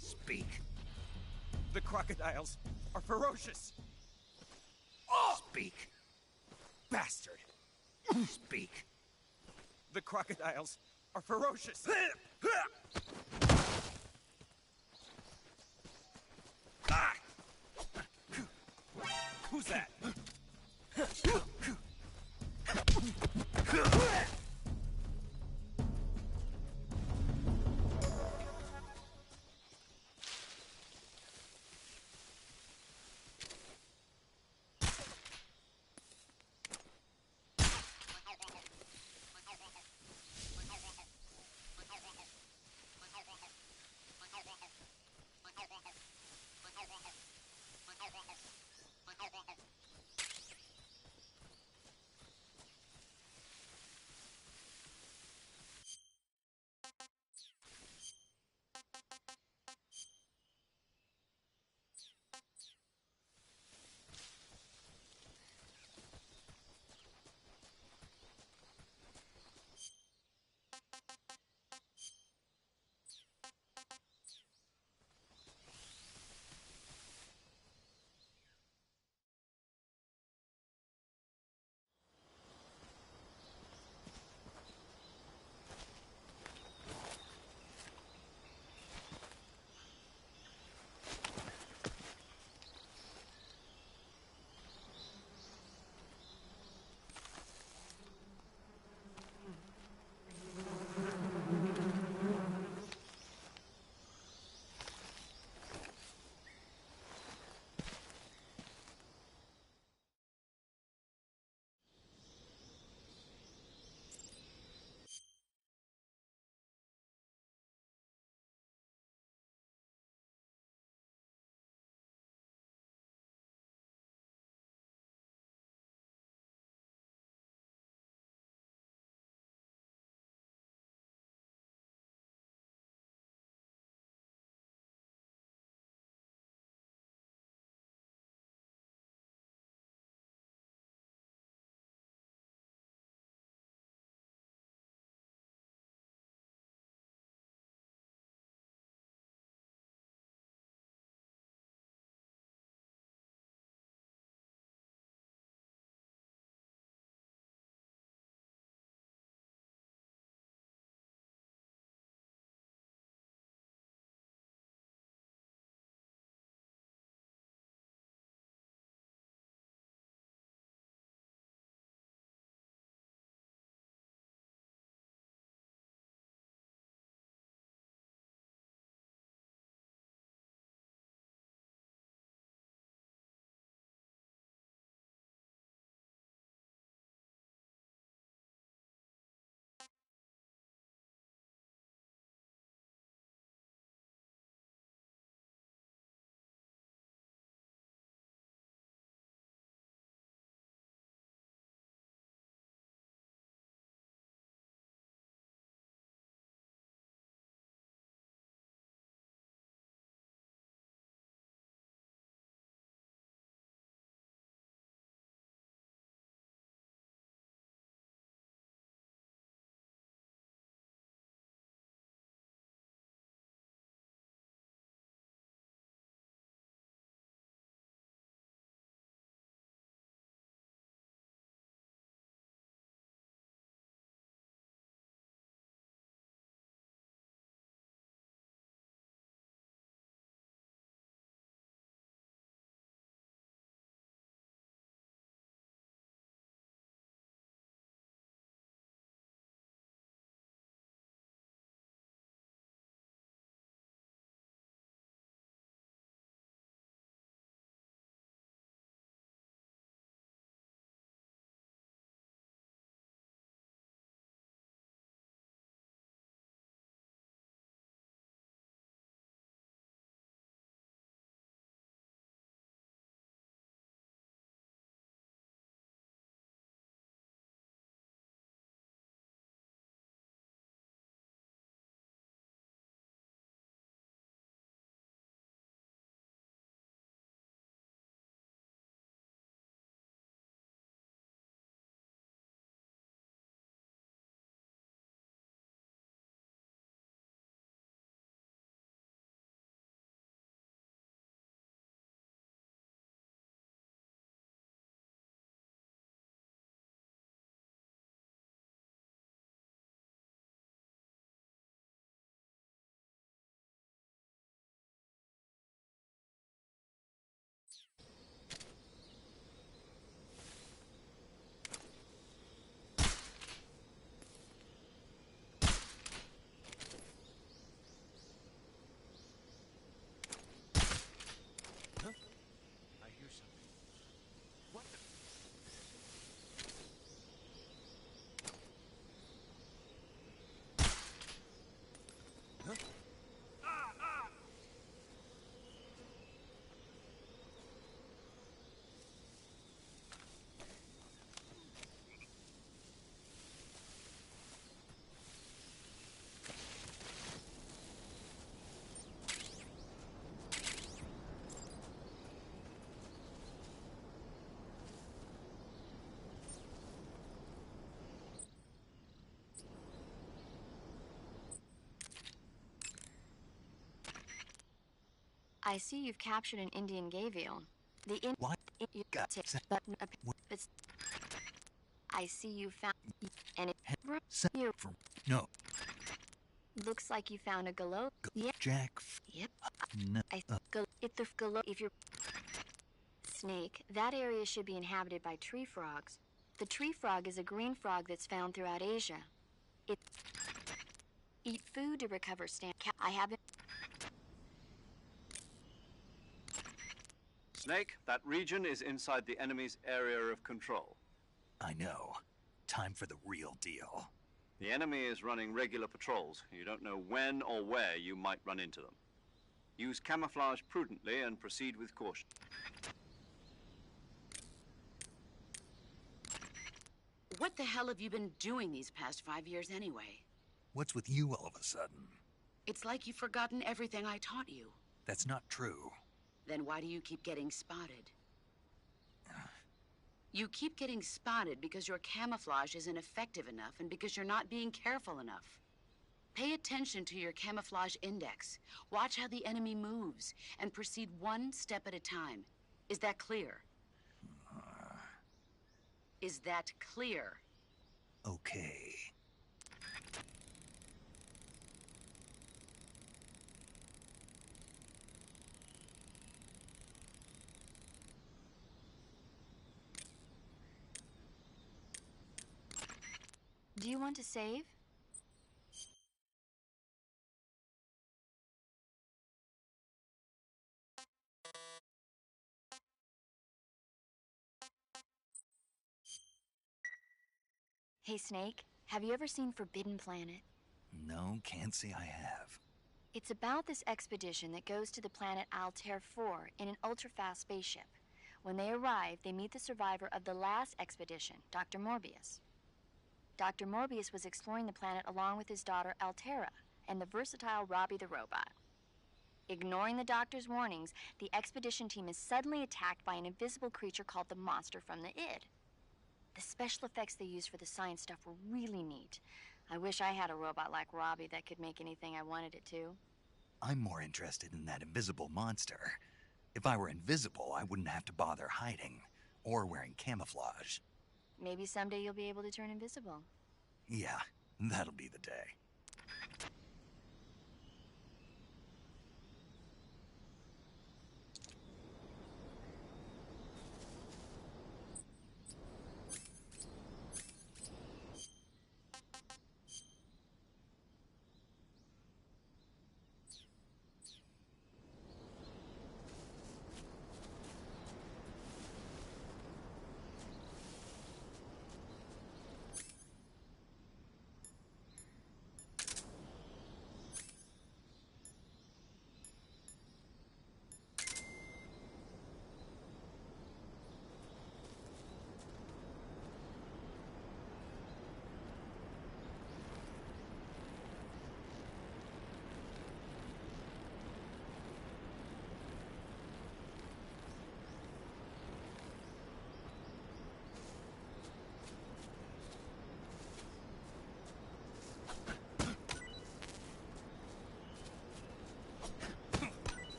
Speak. The crocodiles are ferocious. Speak. Bastard. Speak. The crocodiles are ferocious. Ah! Who's that? I see you've captured an Indian gavial. What? Got But I see you found and you from no looks like you found a galo. Yeah. Jack. Yep. No. If the galo, if you're Snake, that area should be inhabited by tree frogs. The tree frog is a green frog that's found throughout Asia. It eat food to recover I haven't. Snake, that region is inside the enemy's area of control. I know. Time for the real deal. The enemy is running regular patrols. You don't know when or where you might run into them. Use camouflage prudently and proceed with caution. What the hell have you been doing these past 5 years anyway? What's with you all of a sudden? It's like you've forgotten everything I taught you. That's not true. Then why do you keep getting spotted? You keep getting spotted because your camouflage isn't effective enough and because you're not being careful enough. Pay attention to your camouflage index. Watch how the enemy moves and proceed one step at a time. Is that clear? Is that clear? Okay. Do you want to save? Hey, Snake, have you ever seen Forbidden Planet? No, can't say I have. It's about this expedition that goes to the planet Altair 4 in an ultra-fast spaceship. When they arrive, they meet the survivor of the last expedition, Dr. Morbius. Dr. Morbius was exploring the planet along with his daughter Altera and the versatile Robbie the robot. Ignoring the doctor's warnings, the expedition team is suddenly attacked by an invisible creature called the Monster from the Id. The special effects they used for the science stuff were really neat. I wish I had a robot like Robbie that could make anything I wanted it to. I'm more interested in that invisible monster. If I were invisible, I wouldn't have to bother hiding or wearing camouflage. Maybe someday you'll be able to turn invisible. Yeah, that'll be the day.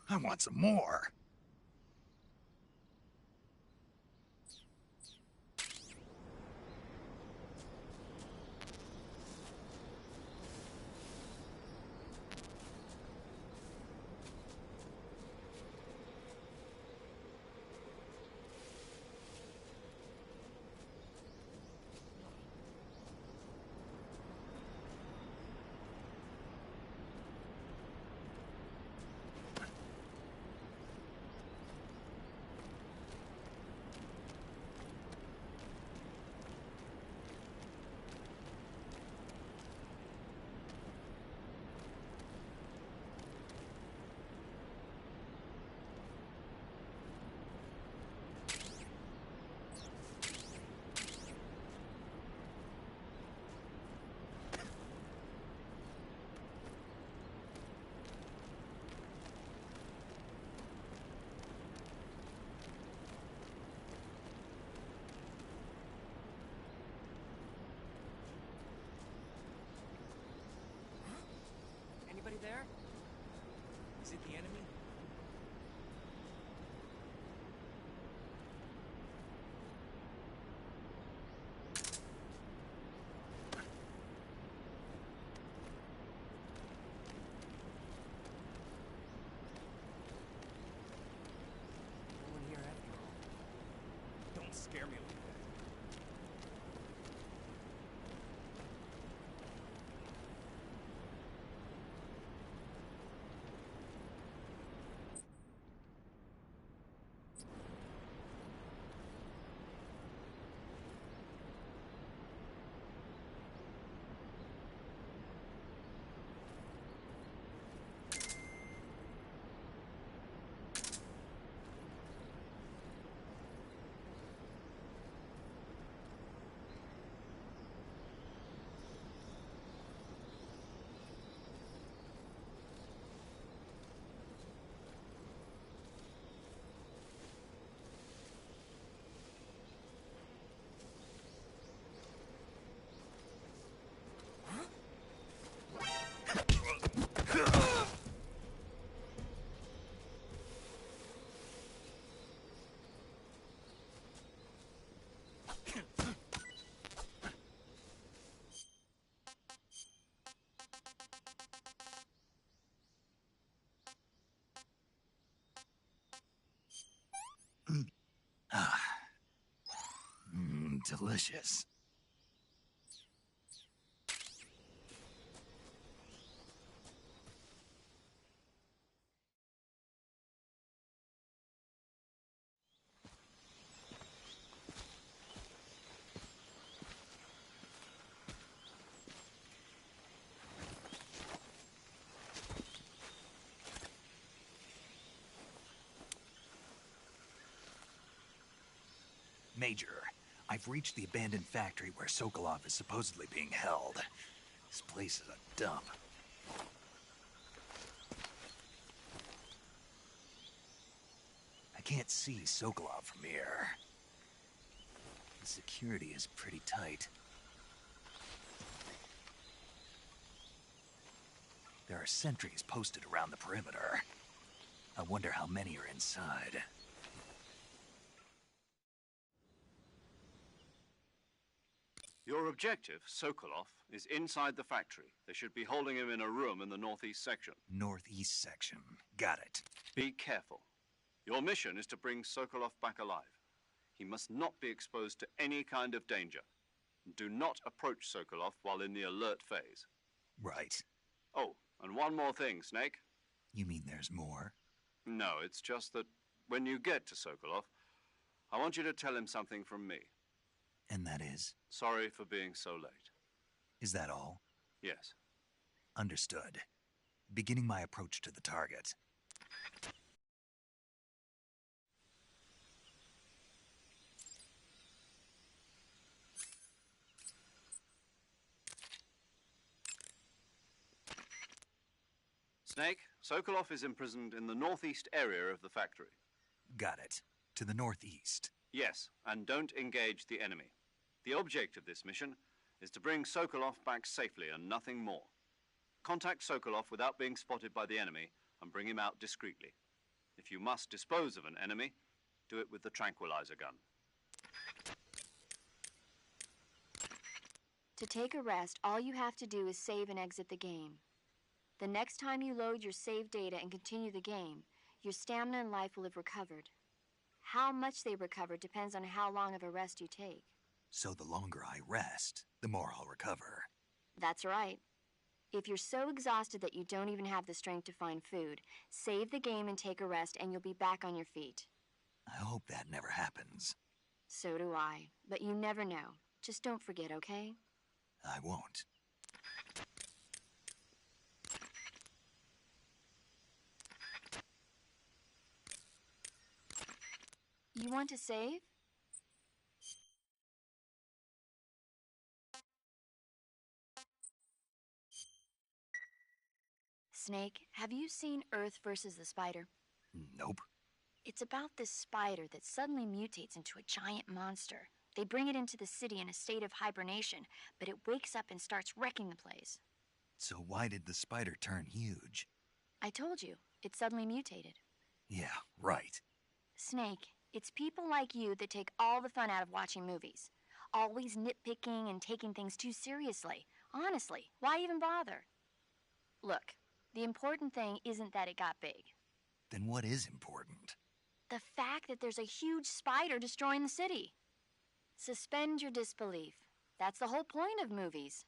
I want some more. scare me a little bit. Delicious. Major, I've reached the abandoned factory where Sokolov is supposedly being held. This place is a dump. I can't see Sokolov from here. The security is pretty tight. There are sentries posted around the perimeter. I wonder how many are inside. Your objective, Sokolov, is inside the factory. They should be holding him in a room in the northeast section. Northeast section. Got it. Be careful. Your mission is to bring Sokolov back alive. He must not be exposed to any kind of danger. Do not approach Sokolov while in the alert phase. Right. Oh, and one more thing, Snake. You mean there's more? No, it's just that when you get to Sokolov, I want you to tell him something from me. And that is? Sorry for being so late. Is that all? Yes. Understood. Beginning my approach to the target. Snake, Sokolov is imprisoned in the northeast area of the factory. Got it. To the northeast. Yes, and don't engage the enemy. The object of this mission is to bring Sokolov back safely and nothing more. Contact Sokolov without being spotted by the enemy and bring him out discreetly. If you must dispose of an enemy, do it with the tranquilizer gun. To take a rest, all you have to do is save and exit the game. The next time you load your save data and continue the game, your stamina and life will have recovered. How much they recover depends on how long of a rest you take. So the longer I rest, the more I'll recover. That's right. If you're so exhausted that you don't even have the strength to find food, save the game and take a rest and you'll be back on your feet. I hope that never happens. So do I. But you never know. Just don't forget, okay? I won't. You want to save? Snake, have you seen Earth versus the Spider? Nope. It's about this spider that suddenly mutates into a giant monster. They bring it into the city in a state of hibernation, but it wakes up and starts wrecking the place. So why did the spider turn huge? I told you, it suddenly mutated. Yeah, right. Snake, it's people like you that take all the fun out of watching movies. Always nitpicking and taking things too seriously. Honestly, why even bother? Look, the important thing isn't that it got big. Then what is important? The fact that there's a huge spider destroying the city. Suspend your disbelief. That's the whole point of movies.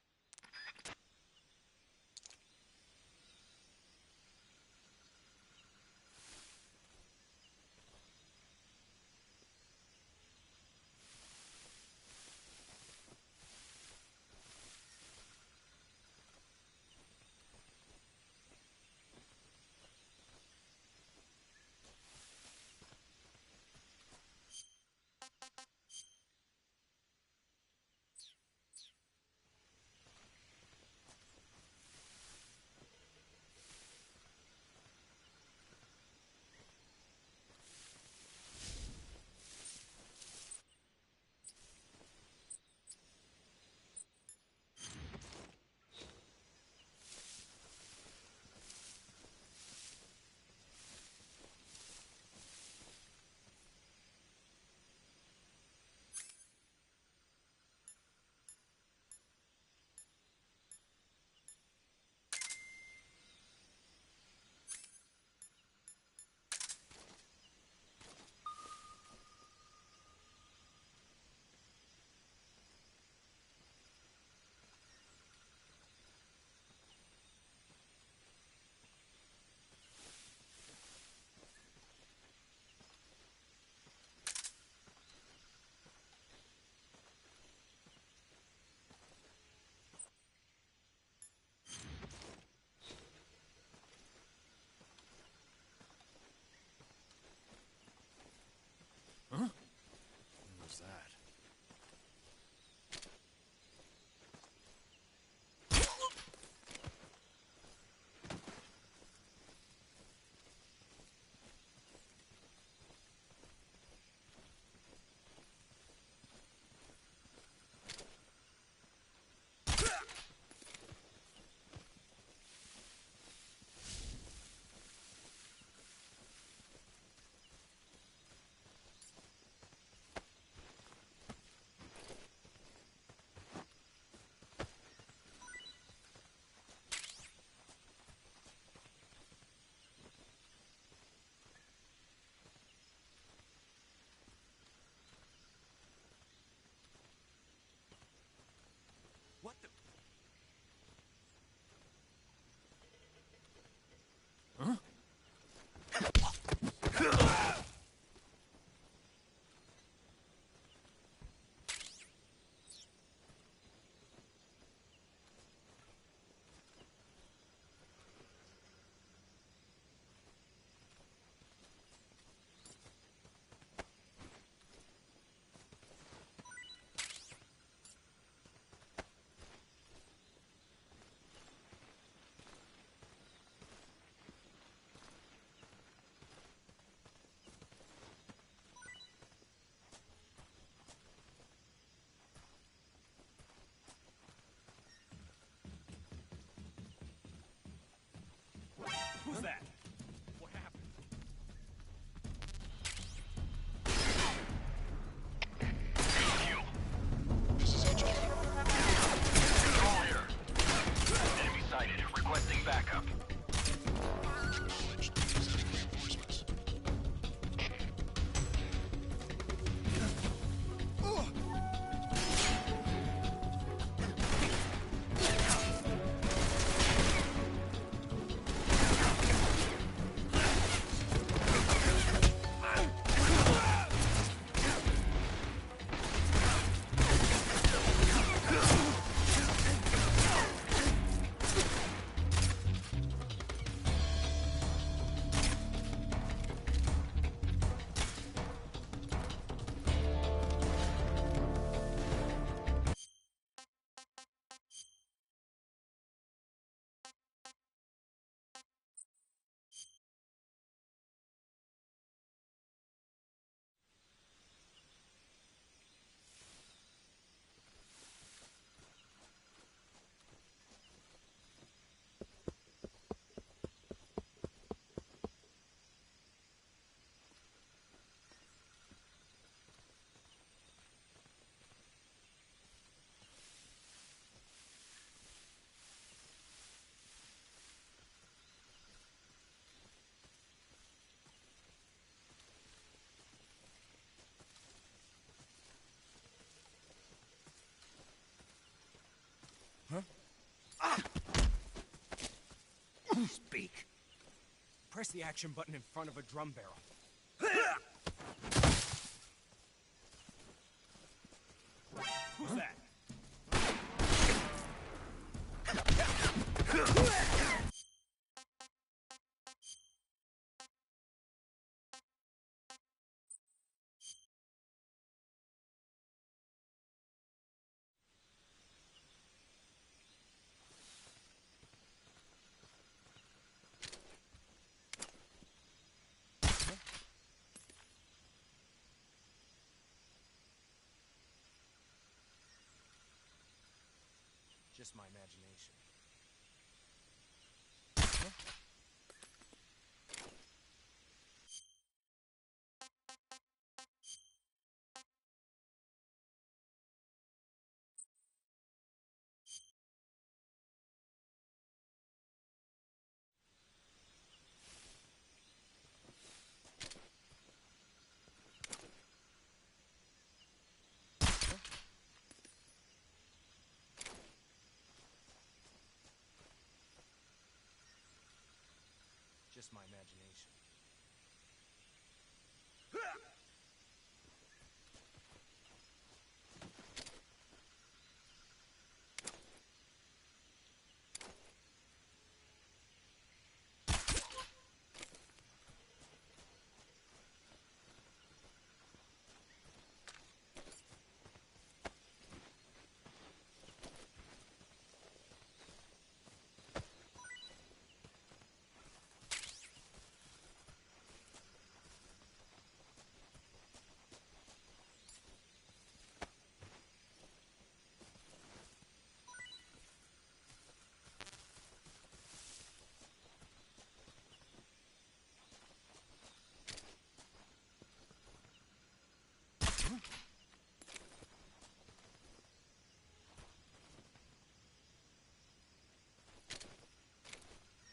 Press the action button in front of a drum barrel. Who's that? Just my imagination. Just my imagination.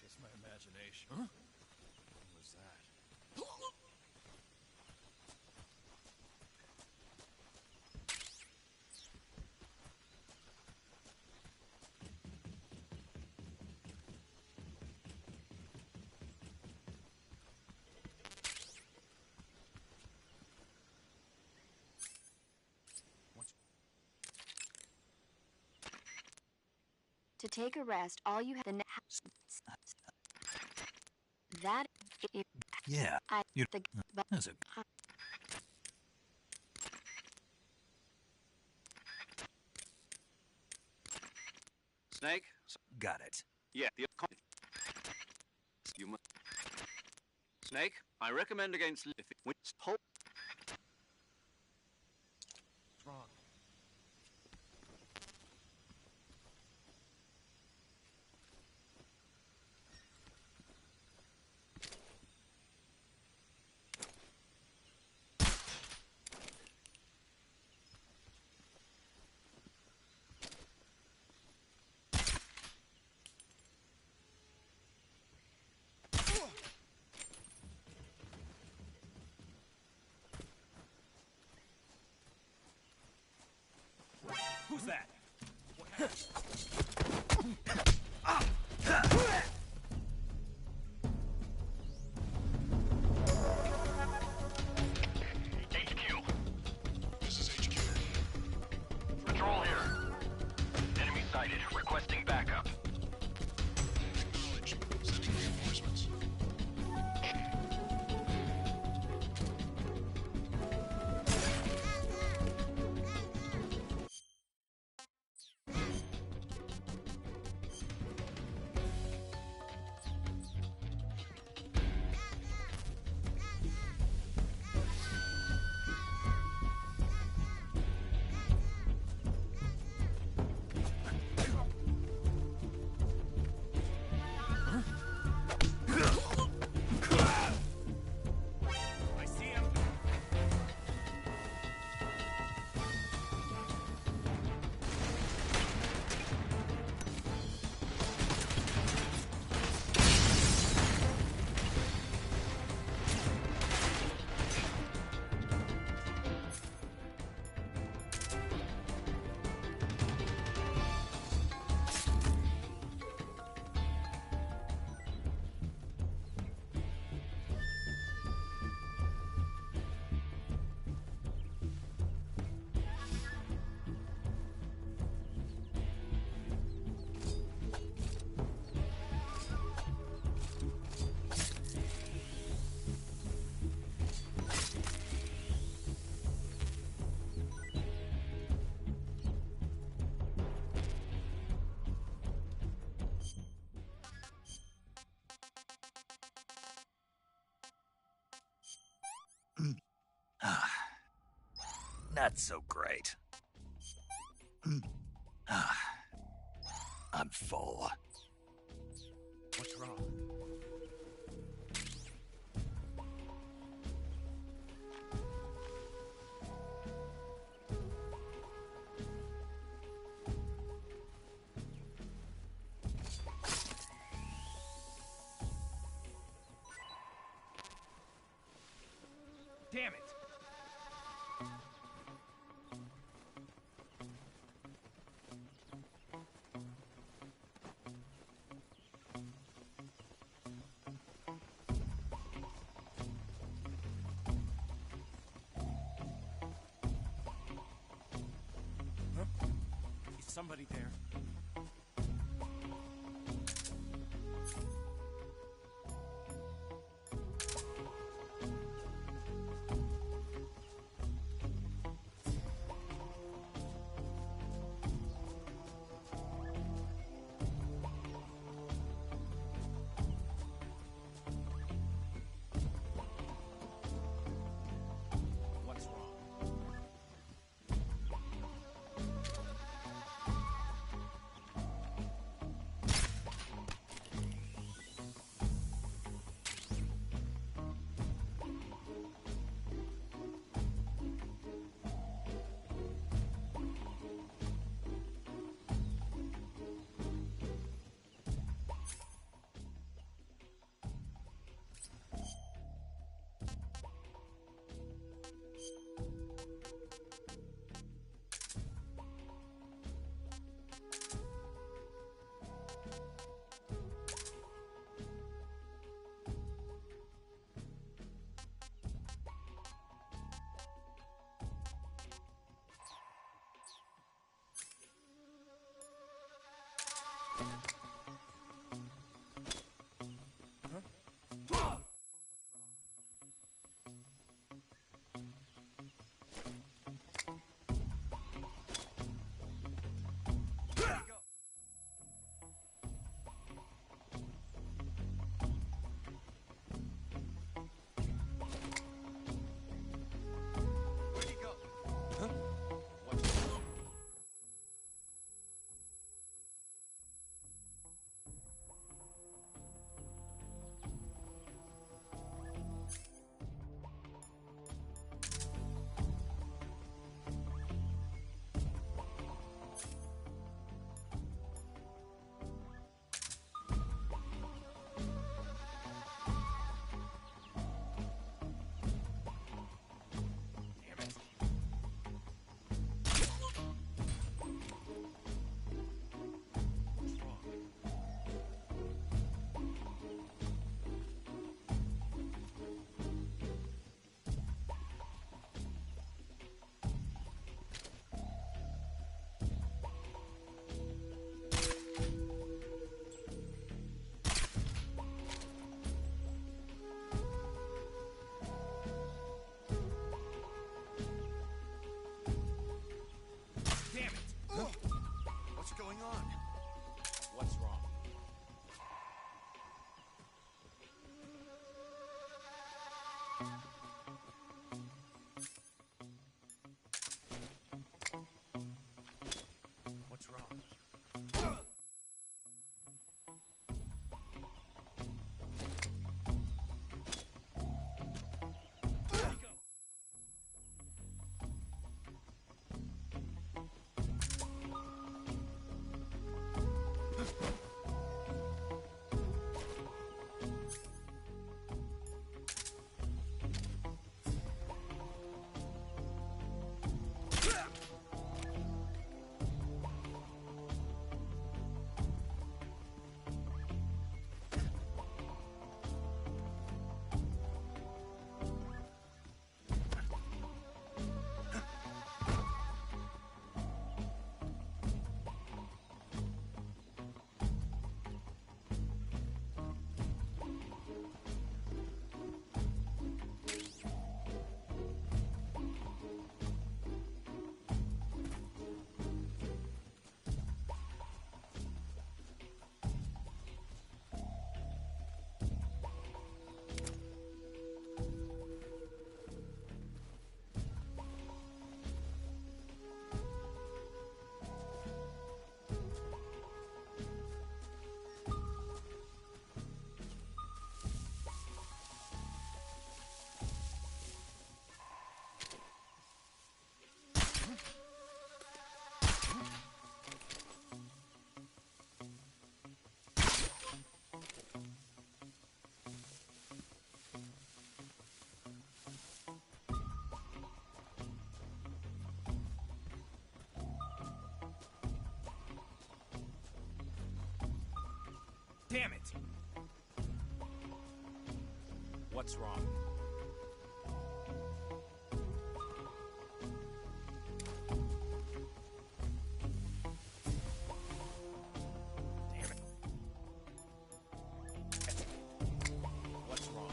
Just my imagination. Huh? What was that? To take a rest, all you have that Yeah. That's a... Snake? Got it. Yeah, you must... Snake, I recommend against... If it... Hold... What's wrong? Who's that? What happened? HQ. This is HQ. Patrol here. Enemy sighted. Requesting backup. Acknowledged. Sending reinforcements. Not so great. I'm full. What's wrong? Damn it! Huh? Is somebody there? What's wrong? Where'd he go? Huh? What's wrong? Damn it. What's wrong? Damn it! What's going on? What's wrong? What's wrong? Where'd he go? Damn it! What's wrong? Damn it. What's wrong?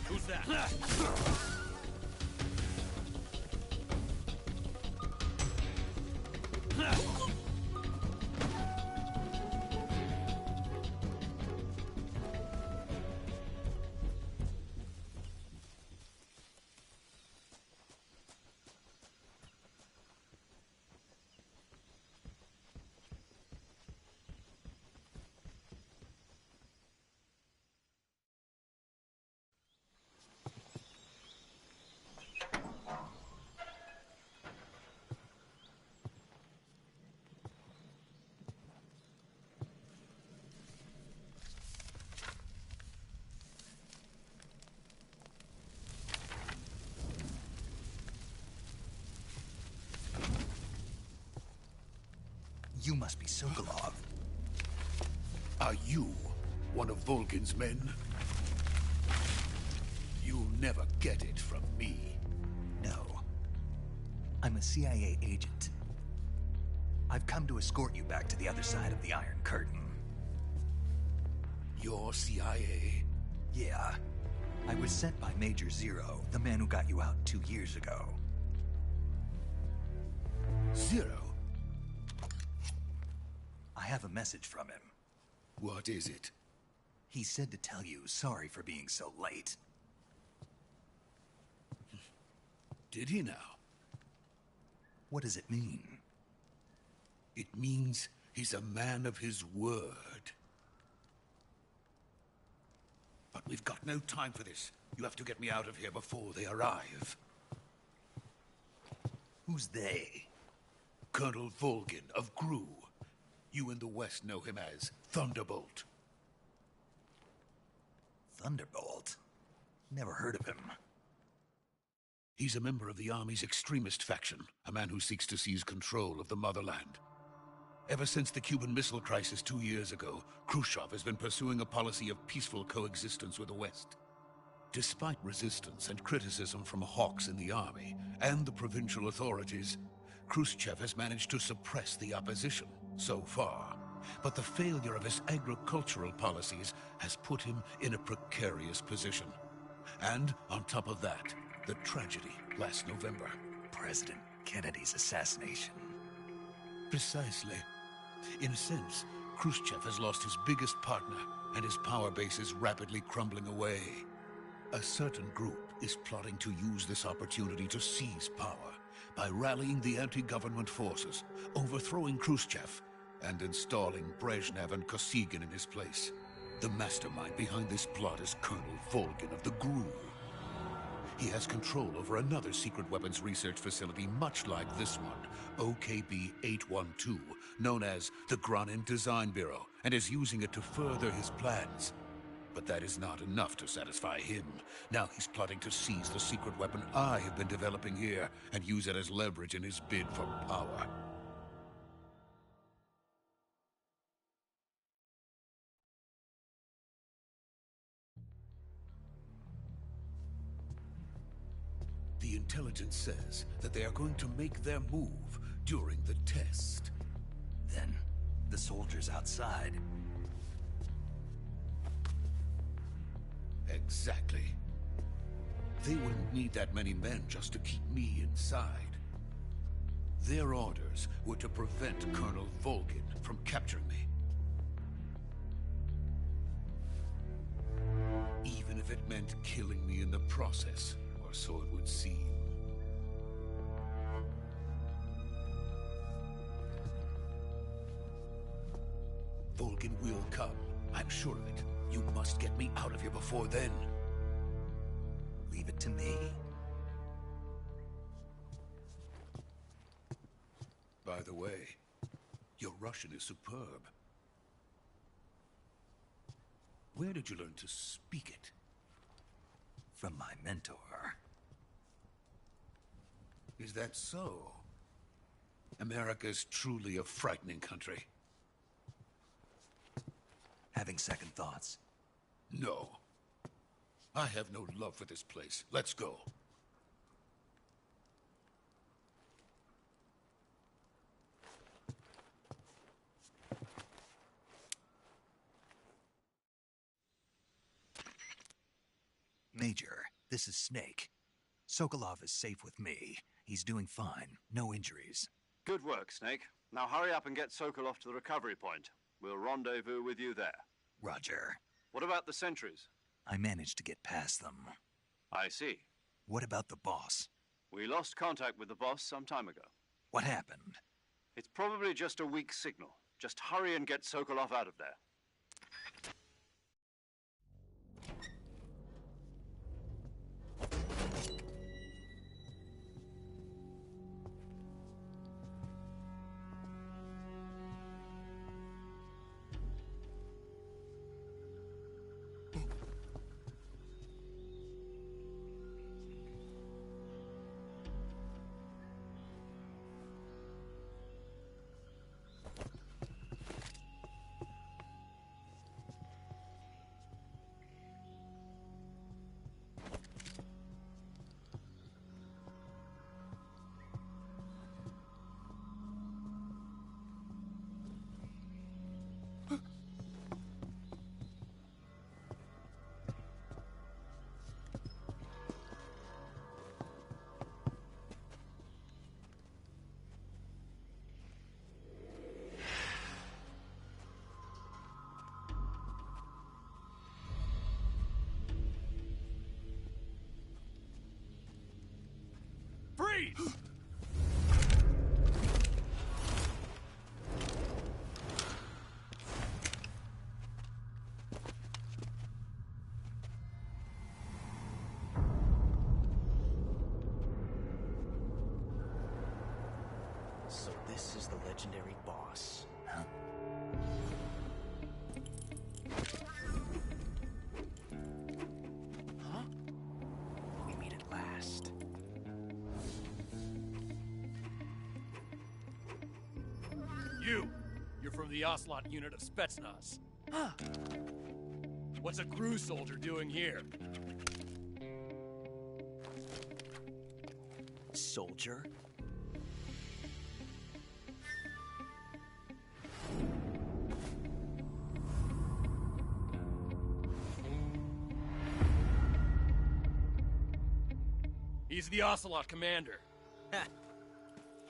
Who's that? You must be Sokolov. Are you one of Volgin's men? You'll never get it from me. No. I'm a CIA agent. I've come to escort you back to the other side of the Iron Curtain. You're CIA? Yeah. I was sent by Major Zero, the man who got you out 2 years ago. Zero? I have a message from him. What is it? He said to tell you sorry for being so late. Did he now? What does it mean? It means he's a man of his word. But we've got no time for this. You have to get me out of here before they arrive. Who's they? Colonel Volgin of GRU. You in the West know him as Thunderbolt. Thunderbolt? Never heard of him. He's a member of the Army's extremist faction, a man who seeks to seize control of the motherland. Ever since the Cuban Missile Crisis 2 years ago, Khrushchev has been pursuing a policy of peaceful coexistence with the West. Despite resistance and criticism from hawks in the Army and the provincial authorities, Khrushchev has managed to suppress the opposition so far. But the failure of his agricultural policies has put him in a precarious position. And on top of that, the tragedy last November. President Kennedy's assassination. Precisely. In a sense, Khrushchev has lost his biggest partner, and his power base is rapidly crumbling away. A certain group is plotting to use this opportunity to seize power by rallying the anti-government forces, overthrowing Khrushchev, and installing Brezhnev and Kosygin in his place. The mastermind behind this plot is Colonel Volgin of the GRU. He has control over another secret weapons research facility much like this one, OKB-812, known as the Granin Design Bureau, and is using it to further his plans. But that is not enough to satisfy him. Now he's plotting to seize the secret weapon I have been developing here and use it as leverage in his bid for power. The intelligence says that they are going to make their move during the test. Then, the soldiers outside. Exactly. They wouldn't need that many men just to keep me inside. Their orders were to prevent Colonel Volgin from capturing me. Even if it meant killing me in the process, or so it would seem. Volgin will come, I'm sure of it. You must get me out of here before then. Leave it to me. By the way, your Russian is superb. Where did you learn to speak it? From my mentor. Is that so? America's truly a frightening country. Having second thoughts? No. I have no love for this place. Let's go. Major, this is Snake. Sokolov is safe with me. He's doing fine. No injuries. Good work, Snake. Now hurry up and get Sokolov to the recovery point. We'll rendezvous with you there. Roger. What about the sentries? I managed to get past them. I see. What about the boss? We lost contact with the boss some time ago. What happened? It's probably just a weak signal. Just hurry and get Sokolov out of there. Freeze! So this is the legendary boss. Huh? Huh? We meet at last. You're from the Ocelot unit of Spetsnaz. Huh. What's a crew soldier doing here? Soldier? He's the Ocelot commander. Ha!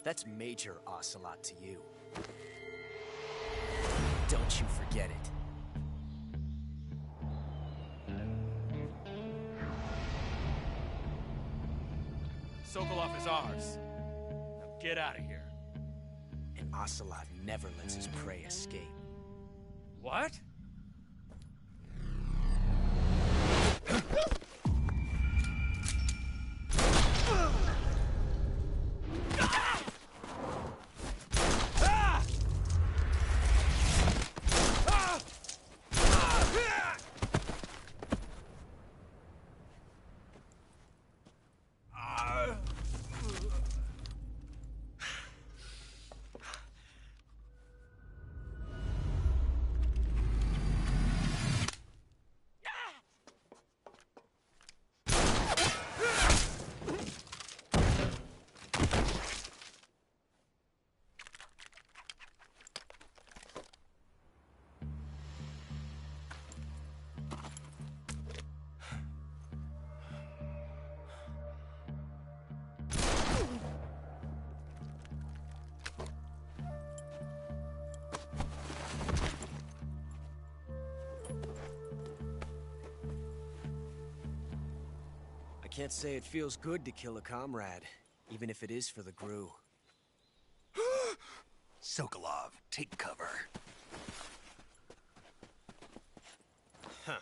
That's Major Ocelot to you. Don't you forget it. Sokolov is ours. Now get out of here. And Ocelot never lets his prey escape. What? I can't say it feels good to kill a comrade, even if it is for the GRU. Sokolov, take cover. Huh.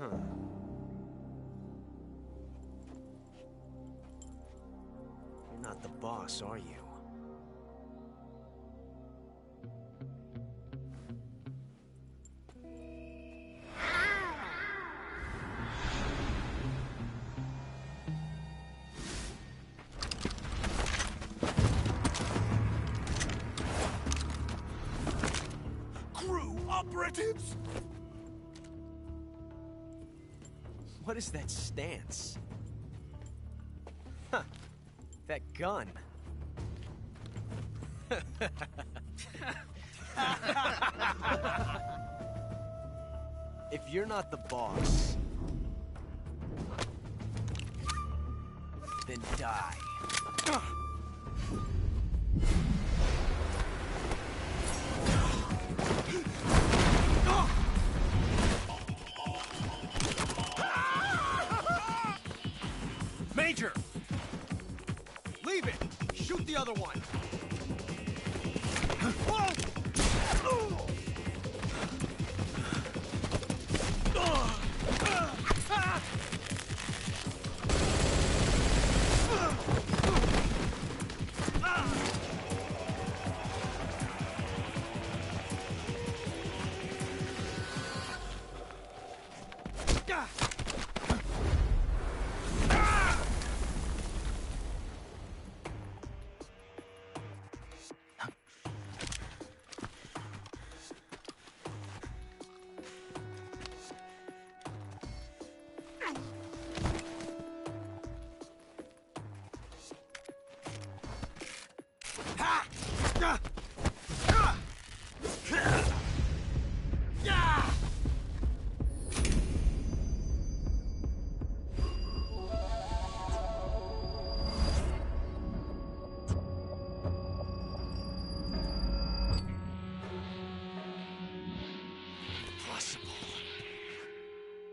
Huh. You're not the boss, are you? Crew operatives! What is that stance? Huh. That gun. If you're not the boss, then die. Major! Leave it! Shoot the other one!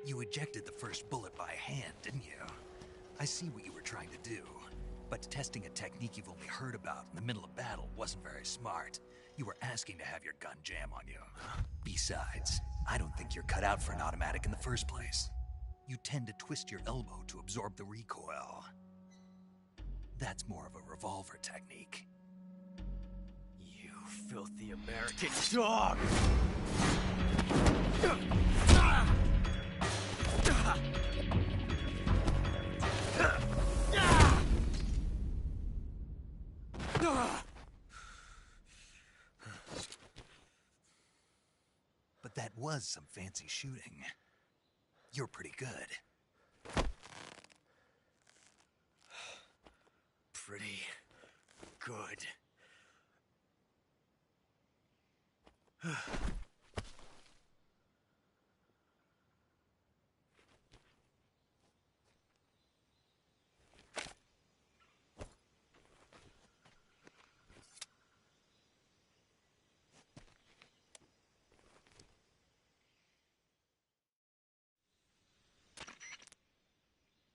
You ejected the first bullet by hand, didn't you? I see what you were trying to do. But testing a technique you've only heard about in the middle of battle wasn't very smart. You were asking to have your gun jam on you. Besides, I don't think you're cut out for an automatic in the first place. You tend to twist your elbow to absorb the recoil. That's more of a revolver technique. You filthy American dog! But that was some fancy shooting. You're pretty good. Pretty good.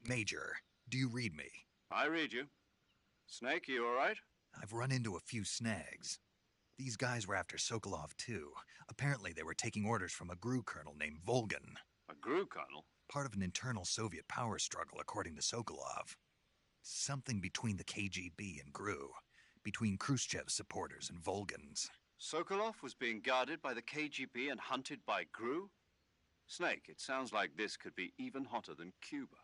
Major, do you read me? I read you. Snake, you all right? I've run into a few snags. These guys were after Sokolov, too. Apparently they were taking orders from a GRU colonel named Volgin. A GRU colonel? Part of an internal Soviet power struggle, according to Sokolov. Something between the KGB and GRU. Between Khrushchev's supporters and Volgin's. Sokolov was being guarded by the KGB and hunted by GRU? Snake, it sounds like this could be even hotter than Cuba.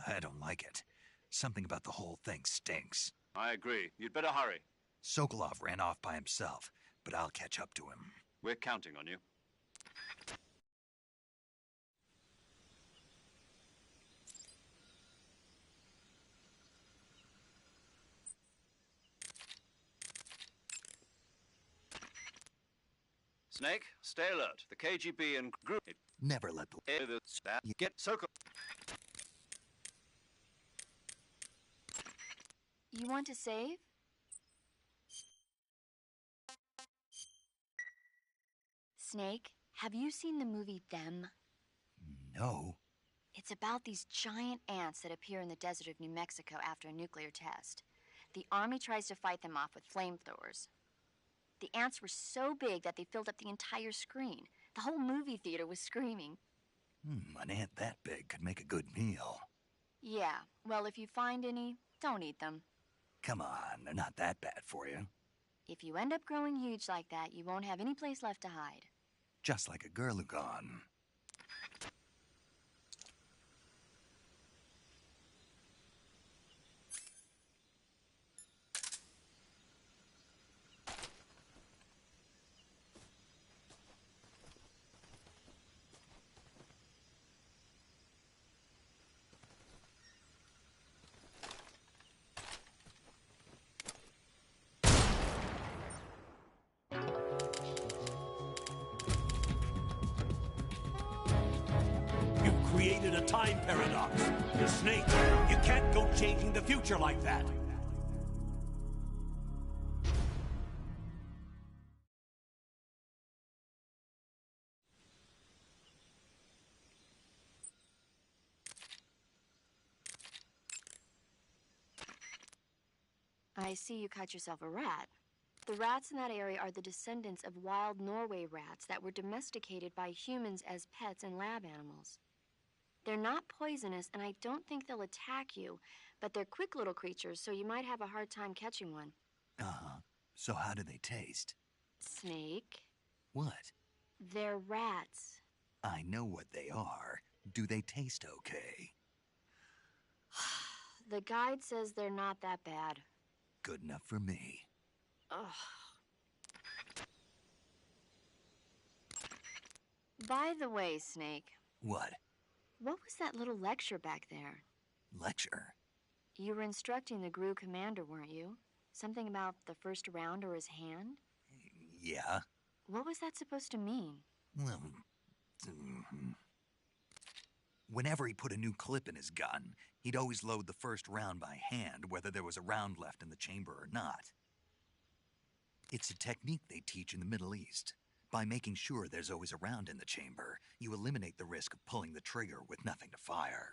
I don't like it. Something about the whole thing stinks. I agree. You'd better hurry. Sokolov ran off by himself, but I'll catch up to him. We're counting on you. Snake, stay alert. The KGB and GRU... Never let the... Get Sokolov... You want to save? Snake, have you seen the movie Them? No. It's about these giant ants that appear in the desert of New Mexico after a nuclear test. The army tries to fight them off with flamethrowers. The ants were so big that they filled up the entire screen. The whole movie theater was screaming. An ant that big could make a good meal. Yeah, well, if you find any, don't eat them. Come on, they're not that bad for you. If you end up growing huge like that, you won't have any place left to hide. Just like a Gurlugon. Created a time paradox. Snake, you can't go changing the future like that. I see you caught yourself a rat. The rats in that area are the descendants of wild Norway rats that were domesticated by humans as pets and lab animals. They're not poisonous, and I don't think they'll attack you, but they're quick little creatures, so you might have a hard time catching one. Uh-huh. So how do they taste? Snake? What? They're rats. I know what they are. Do they taste okay? The guide says they're not that bad. Good enough for me. Ugh. By the way, Snake. What? What was that little lecture back there? Lecture? You were instructing the GRU commander, weren't you? Something about the first round or his hand? Yeah. What was that supposed to mean? Well, whenever he put a new clip in his gun, he'd always load the first round by hand, whether there was a round left in the chamber or not. It's a technique they teach in the Middle East. By making sure there's always a round in the chamber, you eliminate the risk of pulling the trigger with nothing to fire.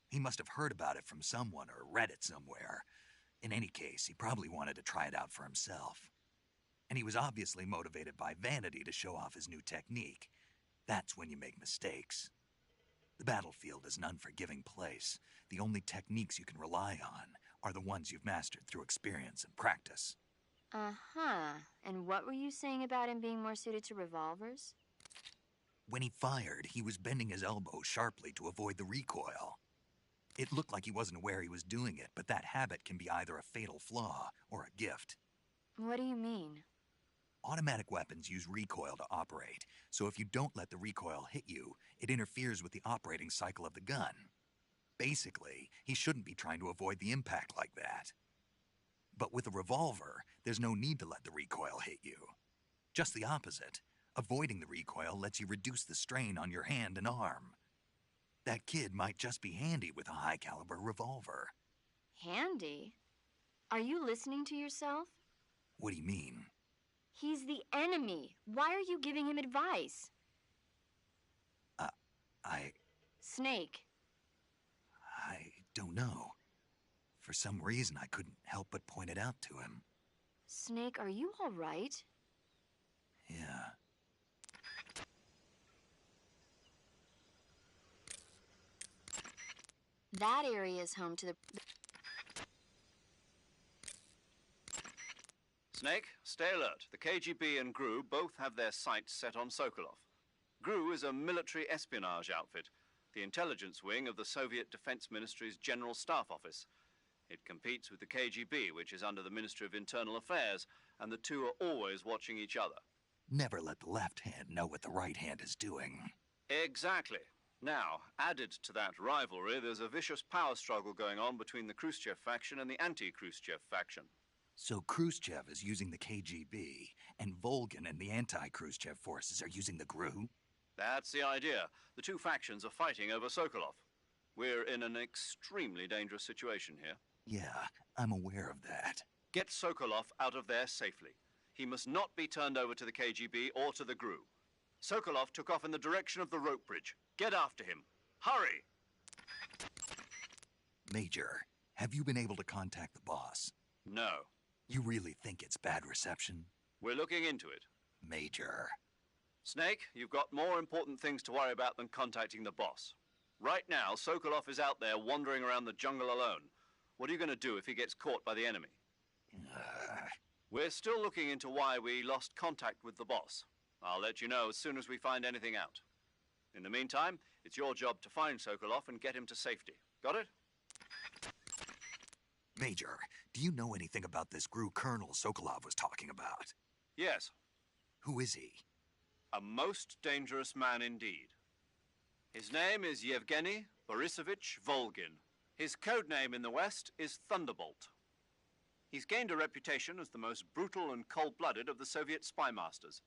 He must have heard about it from someone or read it somewhere. In any case, he probably wanted to try it out for himself. And he was obviously motivated by vanity to show off his new technique. That's when you make mistakes. The battlefield is an unforgiving place. The only techniques you can rely on are the ones you've mastered through experience and practice. Uh-huh. And what were you saying about him being more suited to revolvers? When he fired, he was bending his elbow sharply to avoid the recoil. It looked like he wasn't aware he was doing it, but that habit can be either a fatal flaw or a gift. What do you mean? Automatic weapons use recoil to operate, so if you don't let the recoil hit you, it interferes with the operating cycle of the gun. Basically, he shouldn't be trying to avoid the impact like that. But with a revolver, there's no need to let the recoil hit you. Just the opposite. Avoiding the recoil lets you reduce the strain on your hand and arm. That kid might just be handy with a high-caliber revolver. Handy? Are you listening to yourself? What do you mean? He's the enemy. Why are you giving him advice? Snake. I don't know. For some reason, I couldn't help but point it out to him. Snake, are you all right? Yeah. That area is home to the... Snake, stay alert. The KGB and GRU both have their sights set on Sokolov. GRU is a military espionage outfit, the intelligence wing of the Soviet Defense Ministry's General Staff Office. It competes with the KGB, which is under the Ministry of Internal Affairs, and the two are always watching each other. Never let the left hand know what the right hand is doing. Exactly. Now, added to that rivalry, there's a vicious power struggle going on between the Khrushchev faction and the anti-Khrushchev faction. So Khrushchev is using the KGB, and Volgin and the anti-Khrushchev forces are using the GRU? That's the idea. The two factions are fighting over Sokolov. We're in an extremely dangerous situation here. Yeah, I'm aware of that. Get Sokolov out of there safely. He must not be turned over to the KGB or to the GRU. Sokolov took off in the direction of the rope bridge. Get after him. Hurry! Major, have you been able to contact the boss? No. You really think it's bad reception? We're looking into it. Major. Snake, you've got more important things to worry about than contacting the boss. Right now, Sokolov is out there wandering around the jungle alone. What are you going to do if he gets caught by the enemy? We're still looking into why we lost contact with the boss. I'll let you know as soon as we find anything out. In the meantime, it's your job to find Sokolov and get him to safety. Got it? Major, do you know anything about this GRU colonel Sokolov was talking about? Yes. Who is he? A most dangerous man indeed. His name is Yevgeny Borisovich Volgin. His code name in the West is Thunderbolt. He's gained a reputation as the most brutal and cold-blooded of the Soviet spy masters.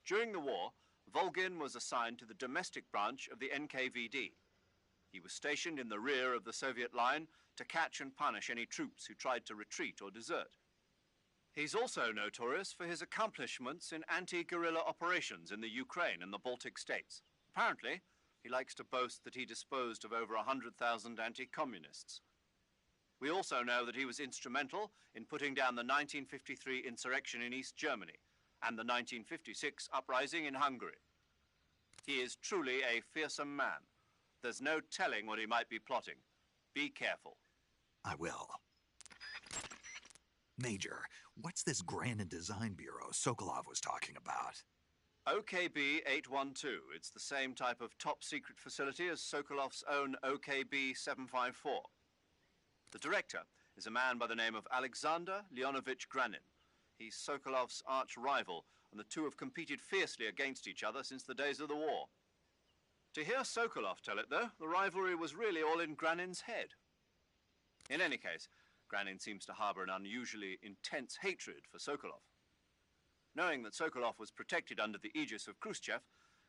During the war, Volgin was assigned to the domestic branch of the NKVD. He was stationed in the rear of the Soviet line to catch and punish any troops who tried to retreat or desert. He's also notorious for his accomplishments in anti-guerrilla operations in the Ukraine and the Baltic states. Apparently, he likes to boast that he disposed of over 100,000 anti-communists. We also know that he was instrumental in putting down the 1953 insurrection in East Germany and the 1956 uprising in Hungary. He is truly a fearsome man. There's no telling what he might be plotting. Be careful. I will. Major, what's this Granin Design Bureau Sokolov was talking about? OKB-812. It's the same type of top-secret facility as Sokolov's own OKB-754. The director is a man by the name of Alexander Leonovich Granin. He's Sokolov's arch-rival, and the two have competed fiercely against each other since the days of the war. To hear Sokolov tell it, though, the rivalry was really all in Granin's head. In any case, Granin seems to harbor an unusually intense hatred for Sokolov. Knowing that Sokolov was protected under the aegis of Khrushchev,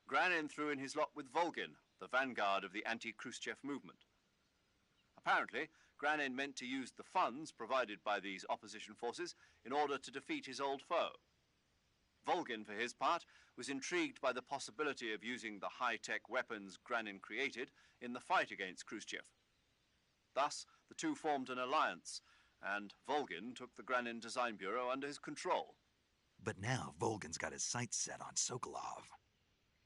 Granin threw in his lot with Volgin, the vanguard of the anti-Khrushchev movement. Apparently, Granin meant to use the funds provided by these opposition forces in order to defeat his old foe. Volgin, for his part, was intrigued by the possibility of using the high-tech weapons Granin created in the fight against Khrushchev. Thus, the two formed an alliance, and Volgin took the Granin Design Bureau under his control. But now Volgin's got his sights set on Sokolov.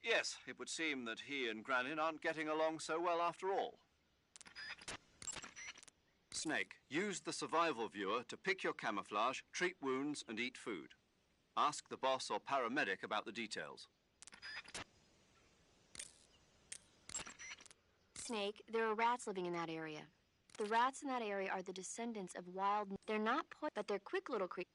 Yes, it would seem that he and Granin aren't getting along so well after all. Snake, use the survival viewer to pick your camouflage, treat wounds, and eat food. Ask the boss or paramedic about the details. Snake, there are rats living in that area. The rats in that area are the descendants of wild... They're not but they're quick little creatures.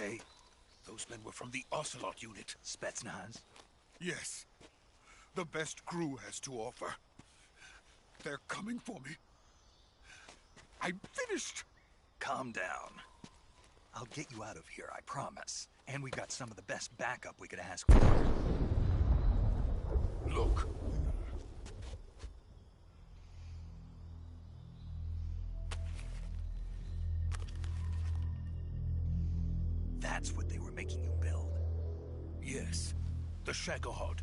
okay? Those men were from the Ocelot unit. Spetsnaz? Yes. The best crew has to offer. They're coming for me. I'm finished. Calm down. I'll get you out of here, I promise. And we've got some of the best backup we could ask for. Look. That's what they were making you build? Yes. The Shagohod.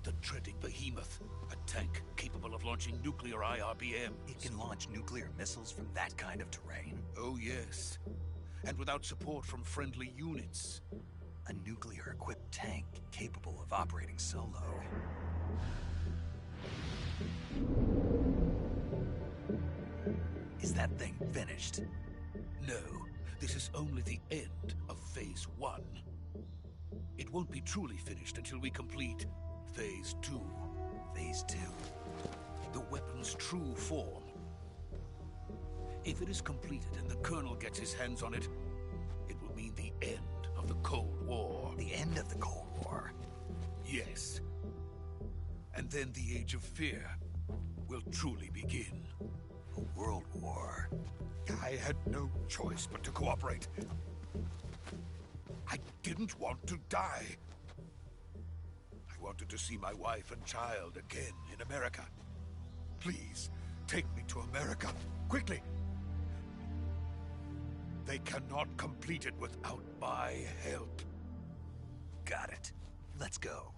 The dreaded behemoth. A tank capable of launching nuclear IRBMs. It can launch nuclear missiles from that kind of terrain? Oh, yes. And without support from friendly units. A nuclear-equipped tank capable of operating solo. Is that thing finished? No. This is only the end of Phase 1. It won't be truly finished until we complete Phase 2. Phase 2? The weapon's true form. If it is completed and the Colonel gets his hands on it, it will mean the end of the Cold War. The end of the Cold War? Yes. And then the Age of Fear will truly begin. A world war? I had no choice but to cooperate. I didn't want to die. I wanted to see my wife and child again in America. Please, take me to America, quickly. They cannot complete it without my help. Got it. Let's go.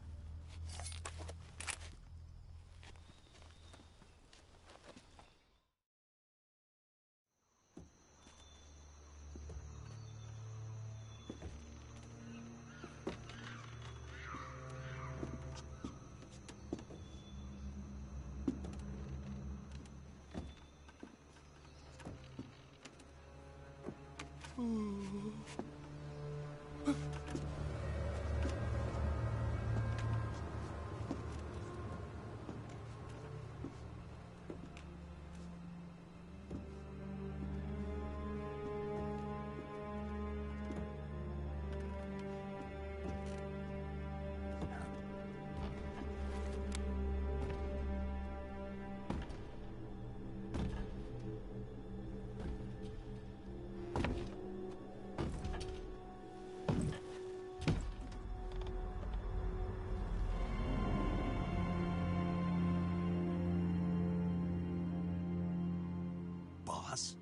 Boss?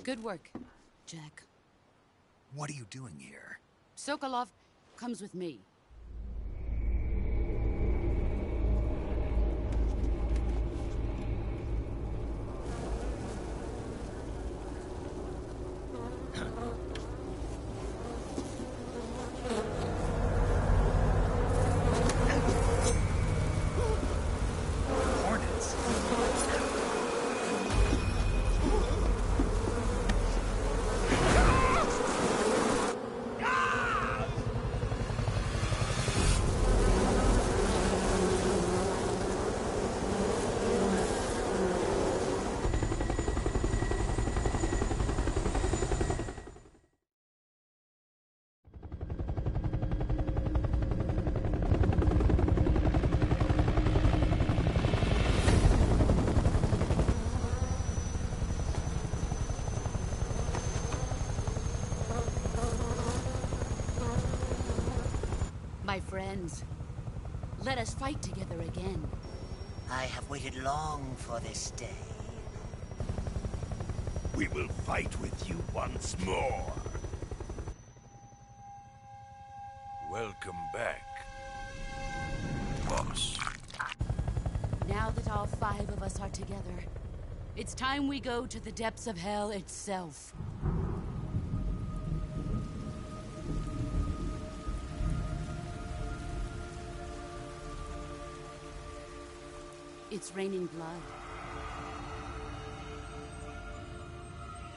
Good work, Jack. What are you doing here? Sokolov comes with me. My friends, let us fight together again. I have waited long for this day. We will fight with you once more. Welcome back, boss. Now that all 5 of us are together, it's time we go to the depths of hell itself. It's raining blood.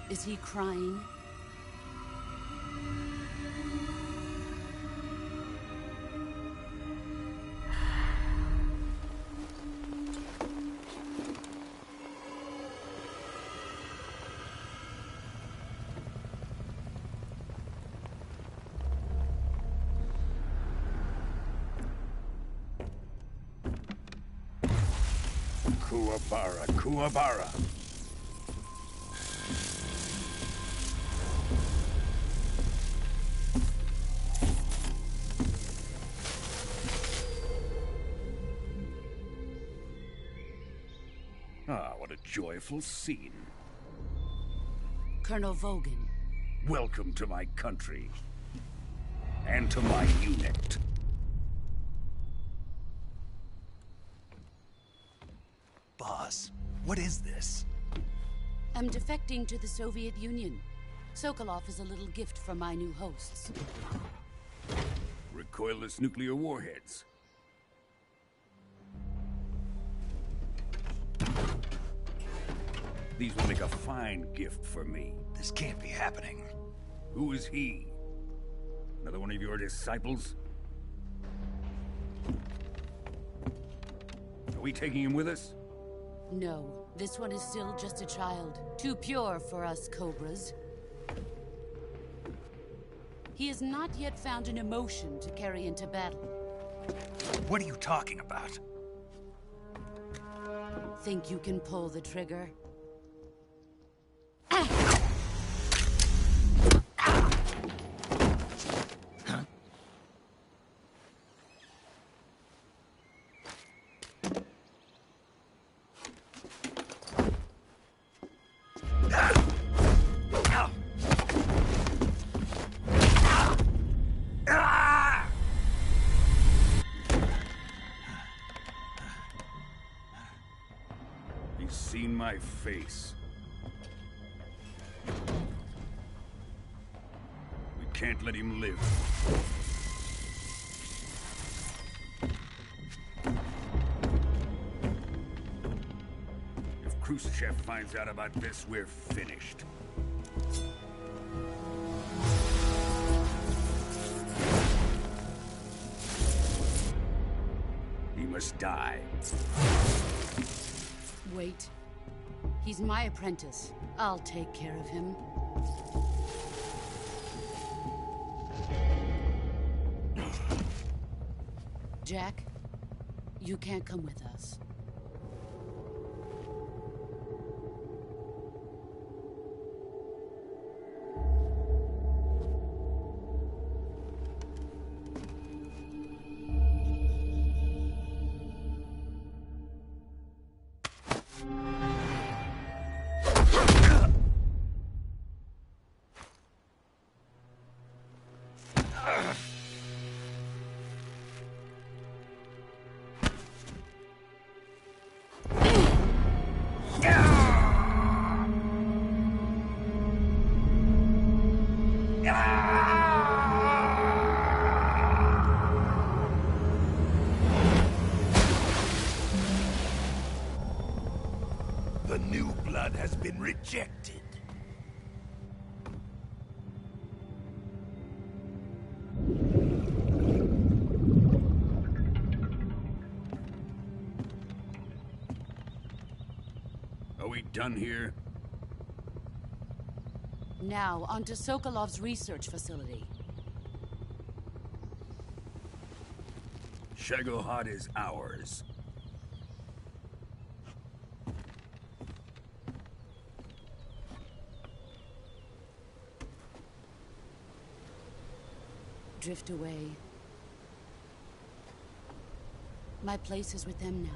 Is he crying? Kuwabara, Kuwabara. Ah, what a joyful scene. Colonel Vogan. Welcome to my country. And to my unit. Boss, what is this? I'm defecting to the Soviet Union. Sokolov is a little gift from my new hosts. Recoilless nuclear warheads. These will make a fine gift for me. This can't be happening. Who is he? Another one of your disciples? Are we taking him with us? No, this one is still just a child. Too pure for us Cobras. He has not yet found an emotion to carry into battle. What are you talking about? Think you can pull the trigger? He's seen my face. We can't let him live. If Khrushchev finds out about this, we're finished. He must die. Wait. He's my apprentice. I'll take care of him. Jack, you can't come with us. The new blood has been rejected. Are we done here? Now, onto Sokolov's research facility. Shagohod is ours. Drift away. My place is with them now.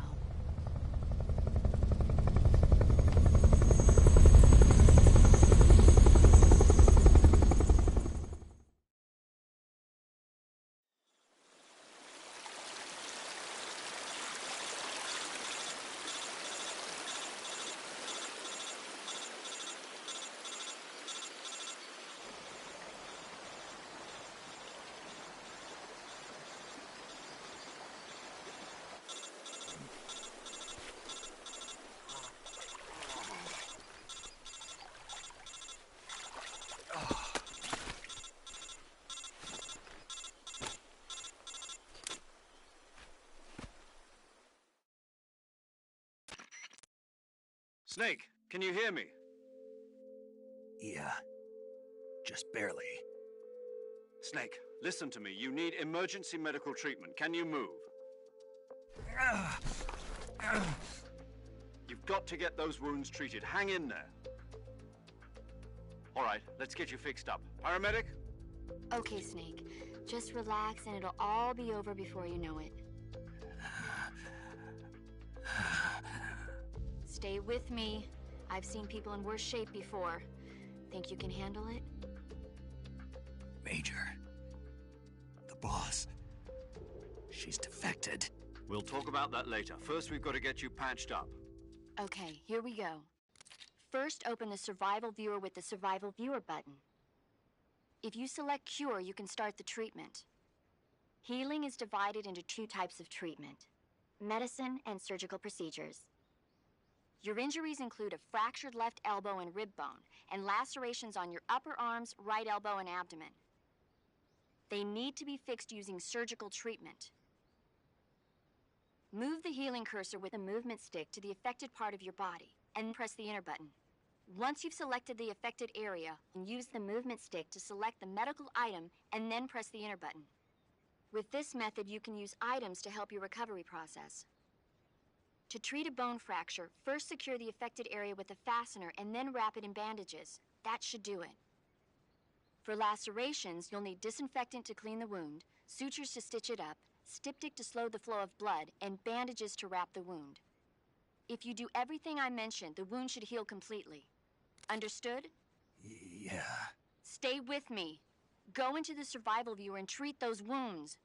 Snake, can you hear me? Yeah. Just barely. Snake, listen to me. You need emergency medical treatment. Can you move? got to get those wounds treated. Hang in there. All right, let's get you fixed up. Paramedic? Okay, Snake. Just relax and it'll all be over before you know it. Stay with me. I've seen people in worse shape before. Think you can handle it? Major. The boss. She's defected. We'll talk about that later. First, we've got to get you patched up. Okay, here we go. First, open the Survival Viewer with the Survival Viewer button. If you select Cure, you can start the treatment. Healing is divided into 2 types of treatment: medicine and surgical procedures. Your injuries include a fractured left elbow and rib bone, and lacerations on your upper arms, right elbow, and abdomen. They need to be fixed using surgical treatment. Move the healing cursor with a movement stick to the affected part of your body, and press the enter button. Once you've selected the affected area, use the movement stick to select the medical item, and then press the enter button. With this method, you can use items to help your recovery process. To treat a bone fracture, first secure the affected area with a fastener and then wrap it in bandages. That should do it. For lacerations, you'll need disinfectant to clean the wound, sutures to stitch it up, styptic to slow the flow of blood, and bandages to wrap the wound. If you do everything I mentioned, the wound should heal completely. Understood? Yeah. Stay with me. Go into the Survival Viewer and treat those wounds.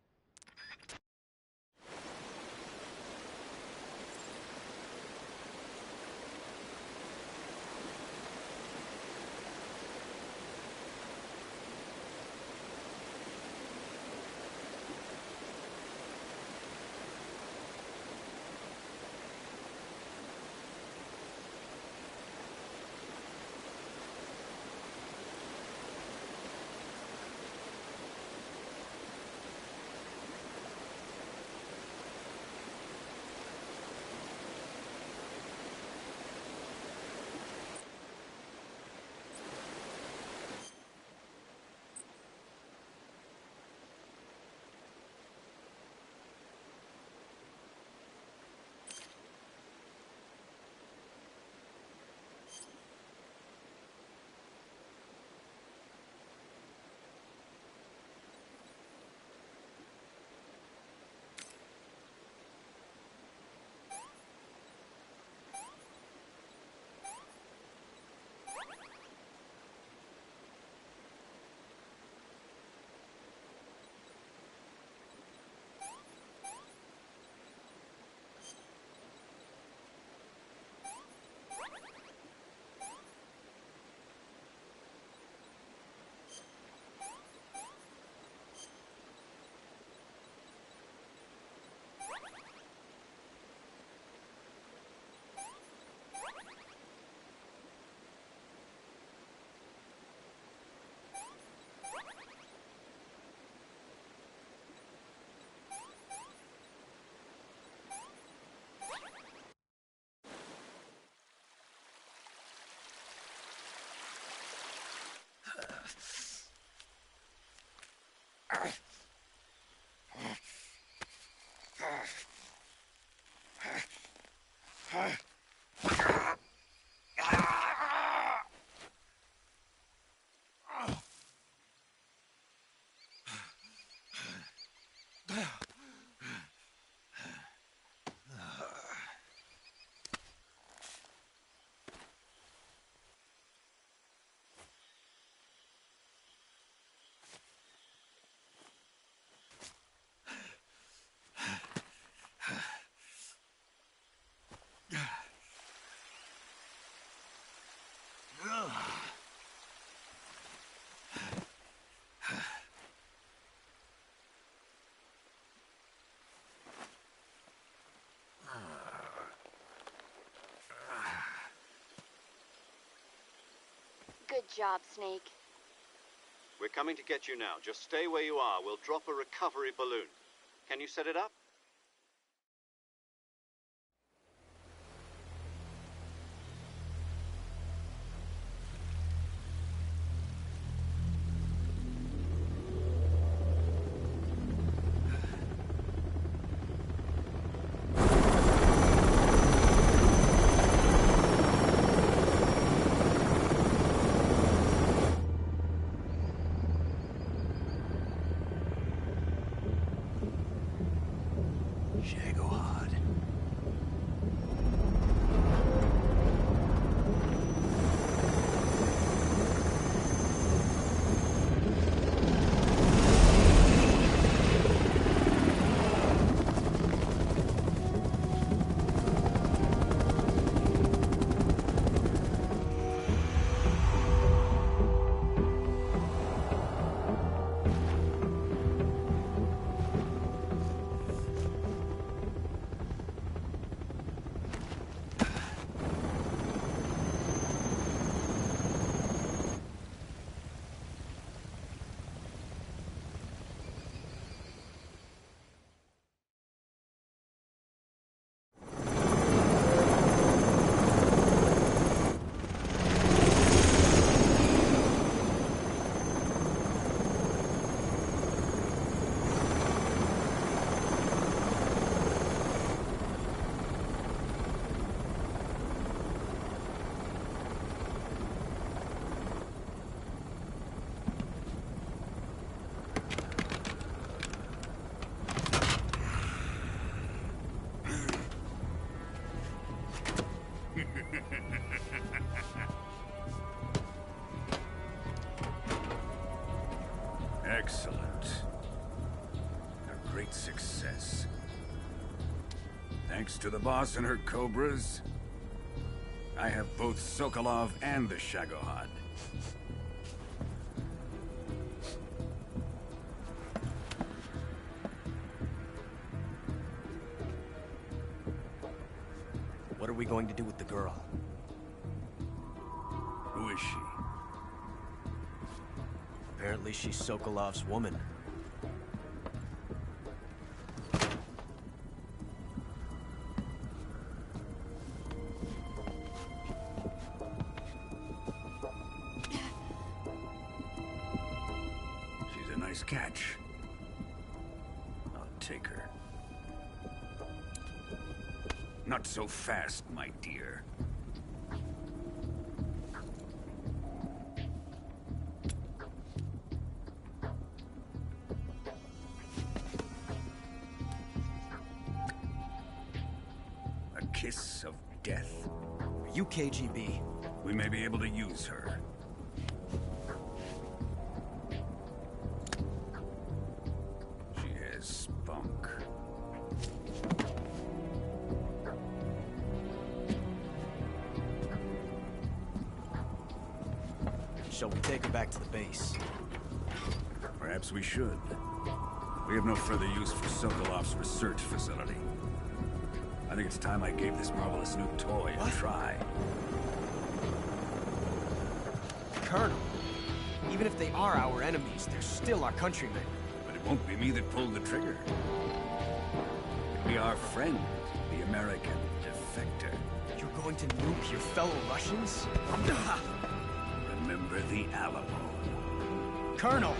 Good job, Snake. We're coming to get you now. Just stay where you are. We'll drop a recovery balloon. Can you set it up? Excellent. A great success. Thanks to the boss and her cobras, I have both Sokolov and the Shagohod. What are we going to do with the girl? Who is she? Apparently she's Sokolov's woman. She's a nice catch. I'll take her. Not so fast, my dear. A kiss of death? Are you KGB? We may be able to use her. She has spunk. Shall we take her back to the base? Perhaps we should. We have no further use for Sokolov's research facility. I think it's time I gave this marvelous new toy a try. Colonel, even if they are our enemies, they're still our countrymen. But it won't be me that pulled the trigger. It'll be our friend, the American defector. You're going to nuke your fellow Russians? Remember the Alamo. Colonel!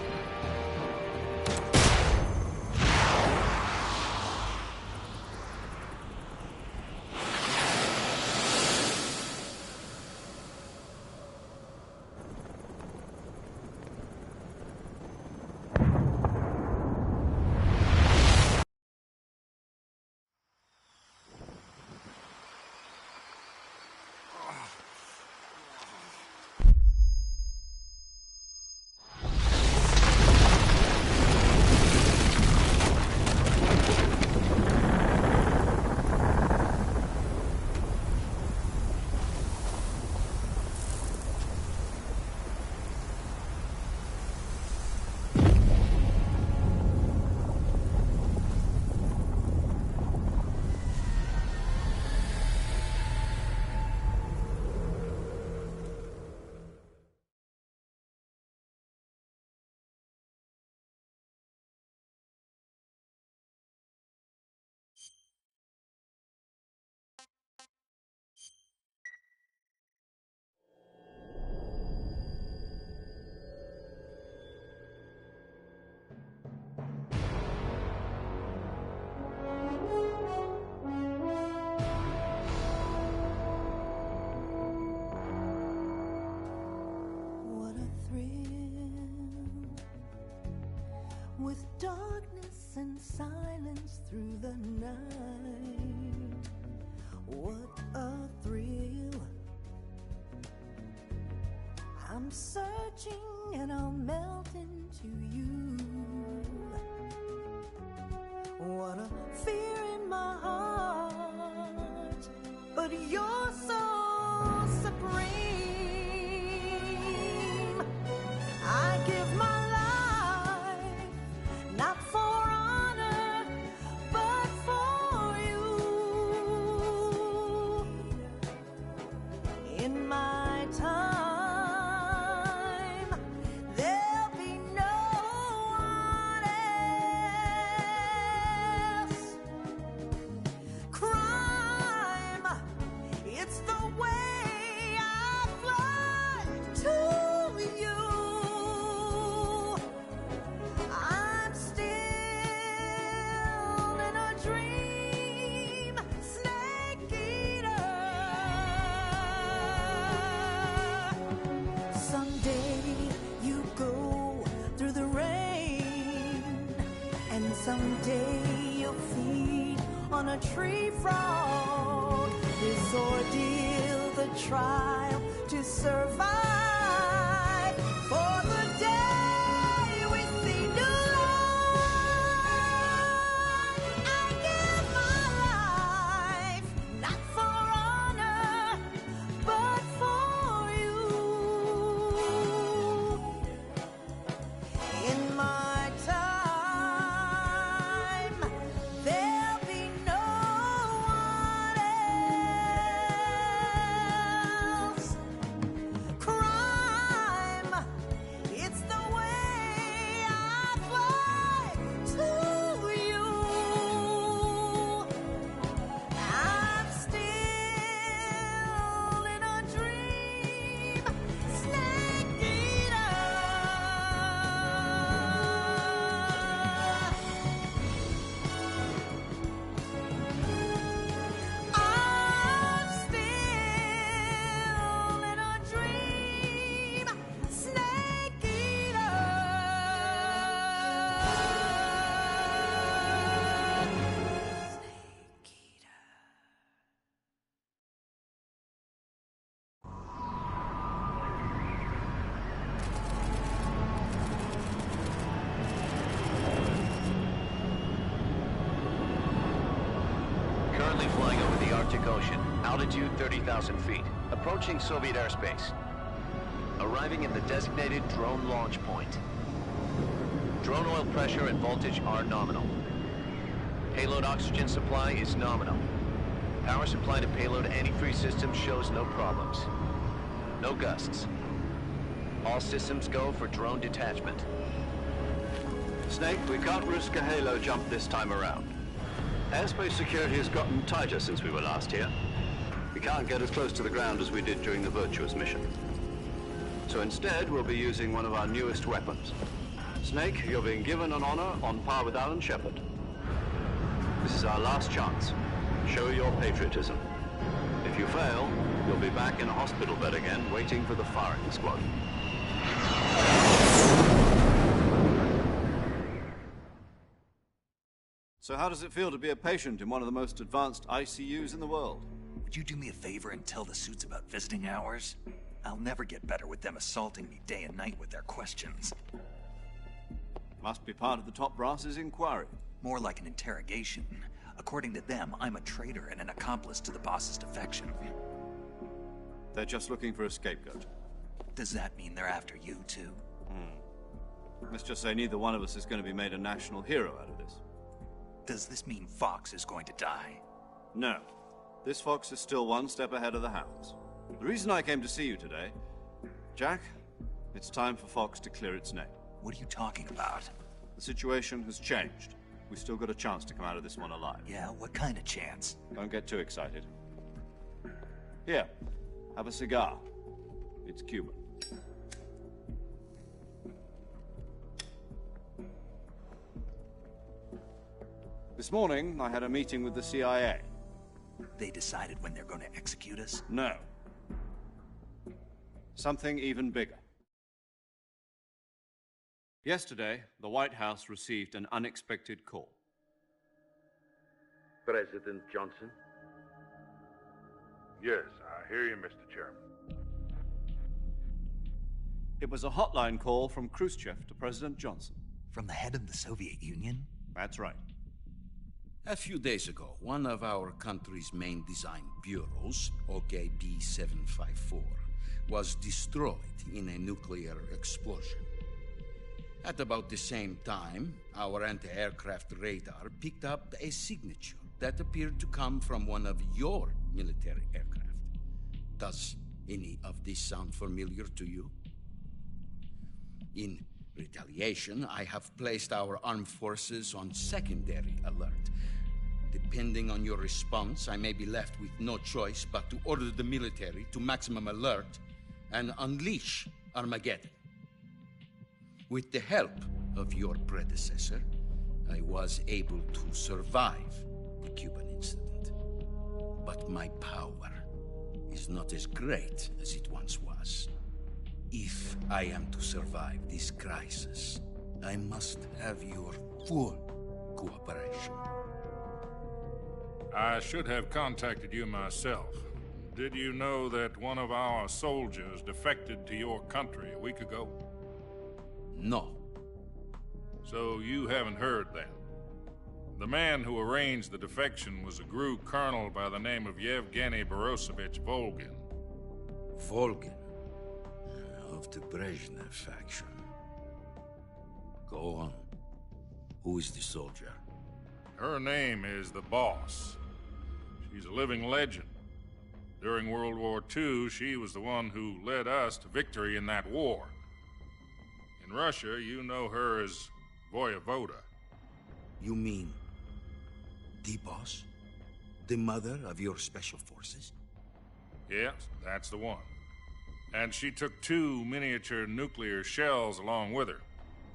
With darkness and silence through the night, what a thrill. I'm searching and I'll melt into you. What a fear in my heart, but you're so supreme. I give my not for honor, but for you. In my time, there'll be no one else. Crime, it's the way I fly to you. Someday you'll feed on a tree frog. This ordeal, the trial to survive. For the day we see new life, I give my life, not for honor, but for you. In my time, there'll be no one else. Crime, it's the way I fly to you. I'm still in a dream, Snake Eater. I'm still in a dream, Snake Eater. Currently flying over the Arctic Ocean. Altitude 30,000 feet. Approaching Soviet airspace. Arriving at the designated drone launch point. Drone oil pressure and voltage are nominal. Payload oxygen supply is nominal. Power supply to payload antifreeze system shows no problems. No gusts. All systems go for drone detachment. Snake, we can't risk a halo jump this time around. Airspace security has gotten tighter since we were last here. We can't get as close to the ground as we did during the Virtuous mission. So instead, we'll be using one of our newest weapons. Snake, you're being given an honor on par with Alan Shepard. This is our last chance. Show your patriotism. If you fail, you'll be back in a hospital bed again, waiting for the firing squad. So how does it feel to be a patient in one of the most advanced ICUs in the world? Would you do me a favor and tell the suits about visiting hours? I'll never get better with them assaulting me day and night with their questions. Must be part of the top brass's inquiry. More like an interrogation. According to them, I'm a traitor and an accomplice to the boss's defection. They're just looking for a scapegoat. Does that mean they're after you, too? Let's just say neither one of us is going to be made a national hero out of this. Does this mean Fox is going to die? No. This Fox is still one step ahead of the Hounds. The reason I came to see you today, Jack, it's time for Fox to clear its name. What are you talking about? The situation has changed. We've still got a chance to come out of this one alive. Yeah, what kind of chance? Don't get too excited. Here, have a cigar. It's Cuban. This morning, I had a meeting with the CIA. They decided when they're going to execute us? No. Something even bigger. Yesterday, the White House received an unexpected call. President Johnson? Yes, I hear you, Mr. Chairman. It was a hotline call from Khrushchev to President Johnson. From the head of the Soviet Union? That's right. A few days ago, one of our country's main design bureaus, OKB-754, was destroyed in a nuclear explosion. At about the same time, our anti-aircraft radar picked up a signature that appeared to come from one of your military aircraft. Does any of this sound familiar to you? In retaliation, I have placed our armed forces on secondary alert. Depending on your response, I may be left with no choice but to order the military to maximum alert and unleash Armageddon. With the help of your predecessor, I was able to survive the Cuban incident. But my power is not as great as it once was. If I am to survive this crisis, I must have your full cooperation. I should have contacted you myself, Did you know that one of our soldiers defected to your country a week ago? No. So you haven't heard then. The man who arranged the defection was a GRU colonel by the name of Yevgeny Borosovich Volgin. Volgin? Of the Brezhnev faction. Go on. Who is the soldier? Her name is the Boss. She's a living legend. During World War II, she was the one who led us to victory in that war. In Russia, you know her as Voyevoda. You mean the Boss? The mother of your special forces? Yes, that's the one. And she took 2 miniature nuclear shells along with her.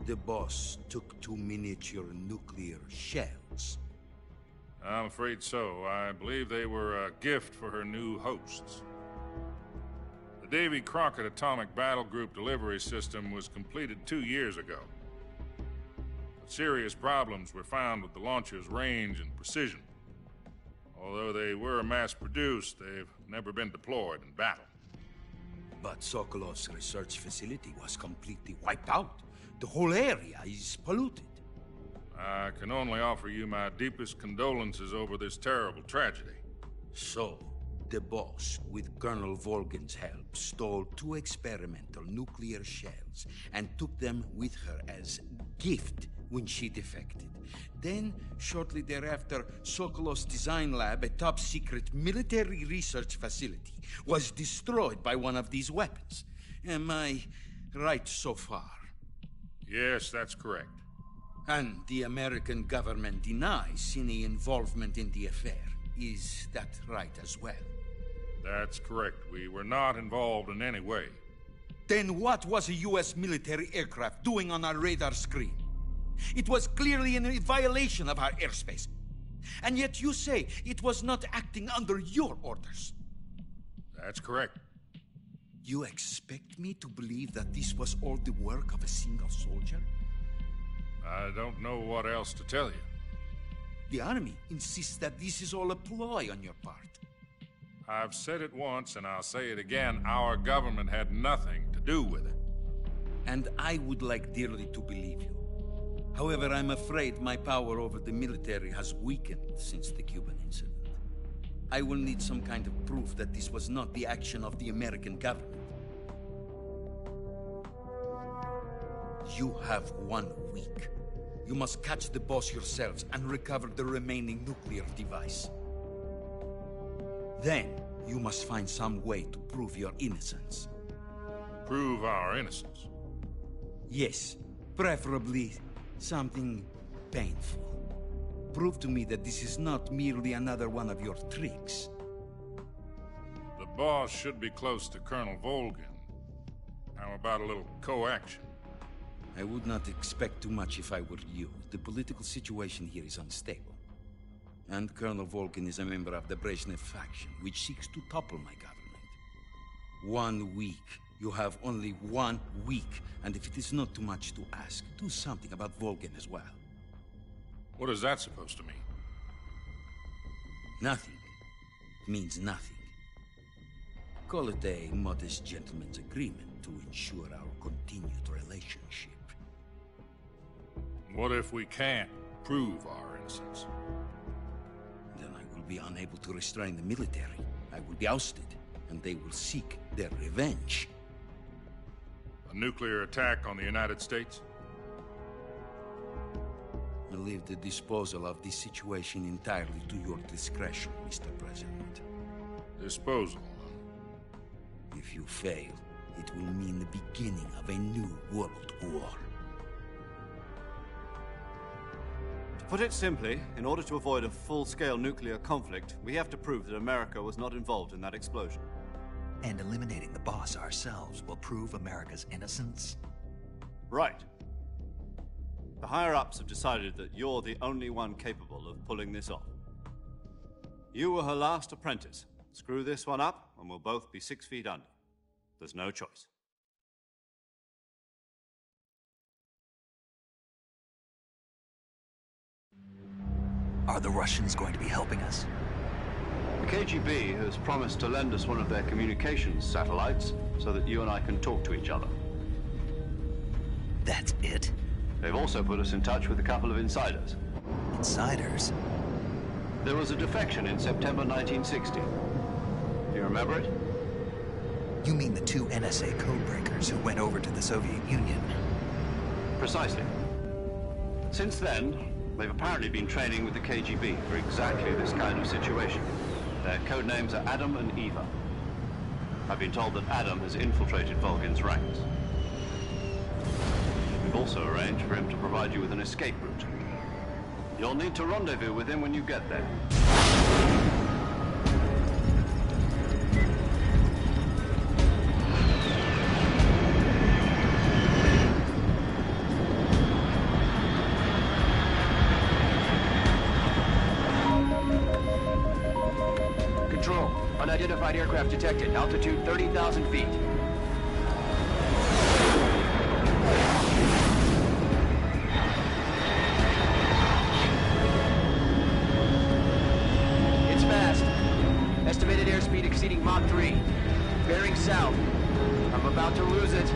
The Boss took 2 miniature nuclear shells? I'm afraid so. I believe they were a gift for her new hosts. The Davy Crockett Atomic Battle Group delivery system was completed 2 years ago. But serious problems were found with the launcher's range and precision. Although they were mass-produced, they've never been deployed in battle. But Sokolov's research facility was completely wiped out. The whole area is polluted. I can only offer you my deepest condolences over this terrible tragedy. So, the Boss, with Colonel Volgin's help, stole 2 experimental nuclear shells and took them with her as gift when she defected. Then, shortly thereafter, Sokolov's design lab, a top-secret military research facility, was destroyed by one of these weapons. Am I right so far? Yes, that's correct. And the American government denies any involvement in the affair. Is that right as well? That's correct. We were not involved in any way. Then what was a U.S. military aircraft doing on our radar screen? It was clearly in violation of our airspace. And yet you say it was not acting under your orders. That's correct. You expect me to believe that this was all the work of a single soldier? I don't know what else to tell you. The Army insists that this is all a ploy on your part. I've said it once, and I'll say it again. Our government had nothing to do with it. And I would like dearly to believe you. However, I'm afraid my power over the military has weakened since the Cuban incident. I will need some kind of proof that this was not the action of the American government. You have 1 week. You must catch the Boss yourselves and recover the remaining nuclear device. Then, you must find some way to prove your innocence. Prove our innocence? Yes, preferably something painful. Prove to me that this is not merely another one of your tricks. The Boss should be close to Colonel Volgin. How about a little co-action? I would not expect too much if I were you. The political situation here is unstable. And Colonel Volgin is a member of the Brezhnev faction, which seeks to topple my government. 1 week. You have only 1 week. And if it is not too much to ask, do something about Volgin as well. What is that supposed to mean? Nothing. It means nothing. Call it a modest gentleman's agreement to ensure our continued relationship. What if we can't prove our innocence? Then I will be unable to restrain the military. I will be ousted, and they will seek their revenge. A nuclear attack on the United States? I leave the disposal of this situation entirely to your discretion, Mr. President. Disposal? If you fail, it will mean the beginning of a new world war. To put it simply, in order to avoid a full-scale nuclear conflict, we have to prove that America was not involved in that explosion. And eliminating the Boss ourselves will prove America's innocence? Right. The higher-ups have decided that you're the only one capable of pulling this off. You were her last apprentice. Screw this one up, and we'll both be 6 feet under. There's no choice. Are the Russians going to be helping us? KGB has promised to lend us one of their communications satellites so that you and I can talk to each other. That's it? They've also put us in touch with a couple of insiders. Insiders? There was a defection in September 1960. Do you remember it? You mean the two NSA codebreakers who went over to the Soviet Union? Precisely. Since then, they've apparently been training with the KGB for exactly this kind of situation. Their codenames are Adam and Eva. I've been told that Adam has infiltrated Volgin's ranks. We've also arranged for him to provide you with an escape route. You'll need to rendezvous with him when you get there. Control, unidentified aircraft detected. Altitude 30,000 feet. It's fast. Estimated airspeed exceeding Mach 3. Bearing south. I'm about to lose it.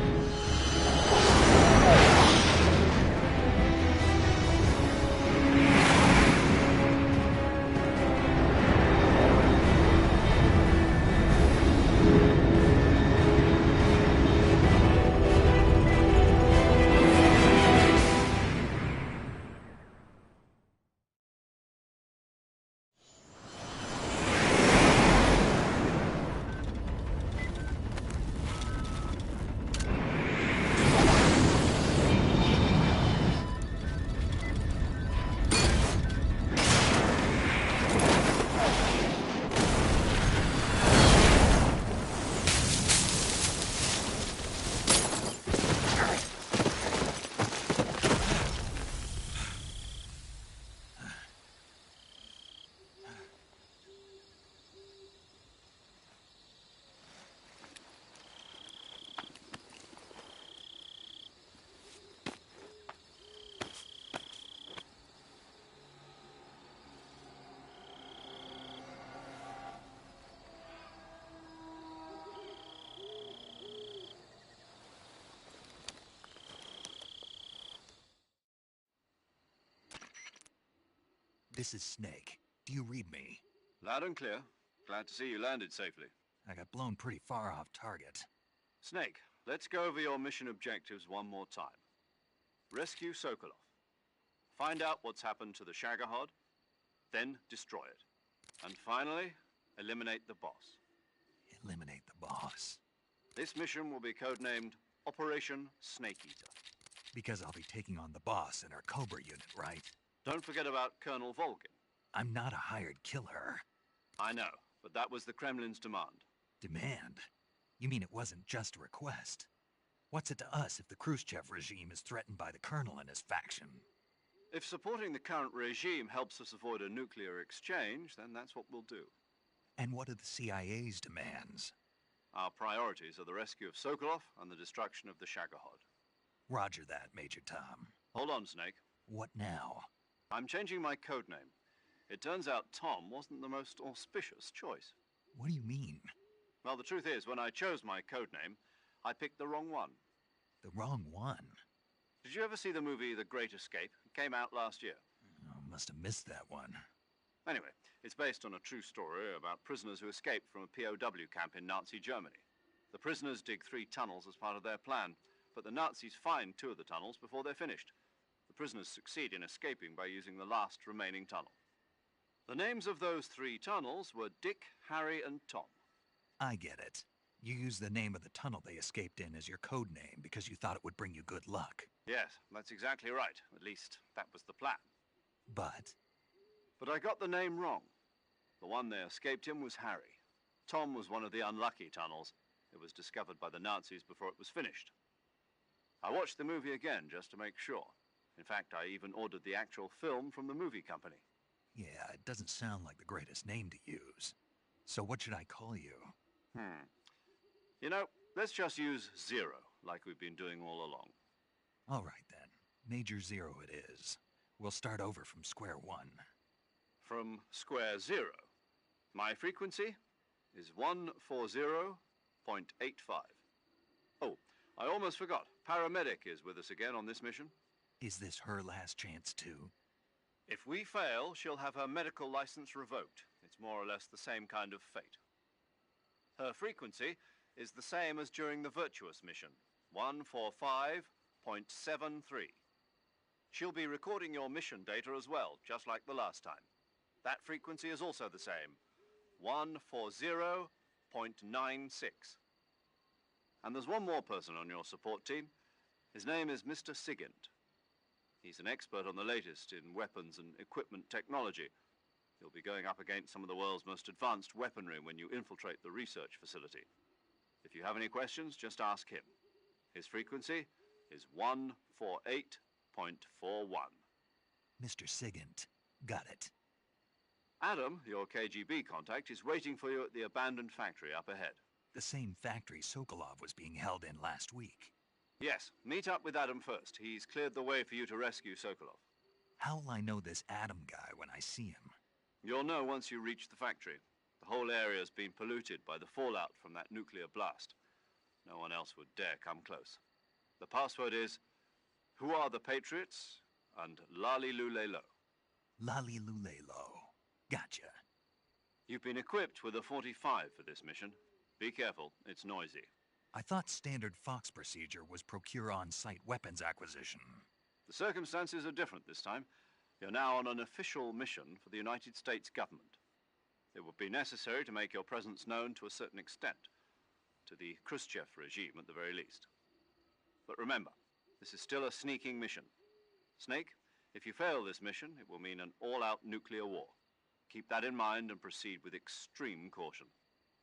This is Snake. Do you read me? Loud and clear. Glad to see you landed safely. I got blown pretty far off target. Snake, let's go over your mission objectives one more time. Rescue Sokolov. Find out what's happened to the Shagohod, then destroy it. And finally, eliminate the boss. Eliminate the boss. This mission will be codenamed Operation Snake Eater. Because I'll be taking on the boss in our Cobra unit, right? Don't forget about Colonel Volgin. I'm not a hired killer. I know, but that was the Kremlin's demand. Demand? You mean it wasn't just a request? What's it to us if the Khrushchev regime is threatened by the Colonel and his faction? If supporting the current regime helps us avoid a nuclear exchange, then that's what we'll do. And what are the CIA's demands? Our priorities are the rescue of Sokolov and the destruction of the Shagohod. Roger that, Major Tom. Hold on, Snake. What now? I'm changing my codename. It turns out Tom wasn't the most auspicious choice. What do you mean? Well, the truth is, when I chose my codename, I picked the wrong one. The wrong one? Did you ever see the movie The Great Escape? It came out last year. Oh, must have missed that one. Anyway, it's based on a true story about prisoners who escaped from a POW camp in Nazi Germany. The prisoners dig 3 tunnels as part of their plan, but the Nazis find 2 of the tunnels before they're finished. The prisoners succeed in escaping by using the last remaining tunnel. The names of those 3 tunnels were Dick, Harry, and Tom. I get it. You used the name of the tunnel they escaped in as your code name because you thought it would bring you good luck. Yes, that's exactly right. At least, that was the plan. But I got the name wrong. The one they escaped in was Harry. Tom was one of the unlucky tunnels. It was discovered by the Nazis before it was finished. I watched the movie again just to make sure. In fact, I even ordered the actual film from the movie company. yeah, it doesn't sound like the greatest name to use. So what should I call you? You know, let's just use Zero, like we've been doing all along. All right then. Major Zero it is. We'll start over from square one. From square 0. My frequency is 140.85. Oh, I almost forgot. Paramedic is with us again on this mission. Is this her last chance, too? If we fail, she'll have her medical license revoked. It's more or less the same kind of fate. Her frequency is the same as during the Virtuous mission, 145.73. She'll be recording your mission data as well, just like the last time. That frequency is also the same, 140.96. And there's one more person on your support team. His name is Mr. Sigint. He's an expert on the latest in weapons and equipment technology. You'll be going up against some of the world's most advanced weaponry when you infiltrate the research facility. If you have any questions, just ask him. His frequency is 148.41. Mr. Sigint. Got it. Adam, your KGB contact, is waiting for you at the abandoned factory up ahead. The same factory Sokolov was being held in last week. Yes, meet up with Adam first. He's cleared the way for you to rescue Sokolov. How'll I know this Adam guy when I see him? You'll know once you reach the factory. The whole area's been polluted by the fallout from that nuclear blast. No one else would dare come close. The password is, "Who are the Patriots?" and Lali Lule Lo. Lali Lule Lo. Gotcha. You've been equipped with a 45 for this mission. Be careful, it's noisy. I thought standard Fox procedure was procure on-site weapons acquisition. The circumstances are different this time. You're now on an official mission for the United States government. It would be necessary to make your presence known to a certain extent, to the Khrushchev regime at the very least. But remember, this is still a sneaking mission. Snake, if you fail this mission, it will mean an all-out nuclear war. Keep that in mind and proceed with extreme caution.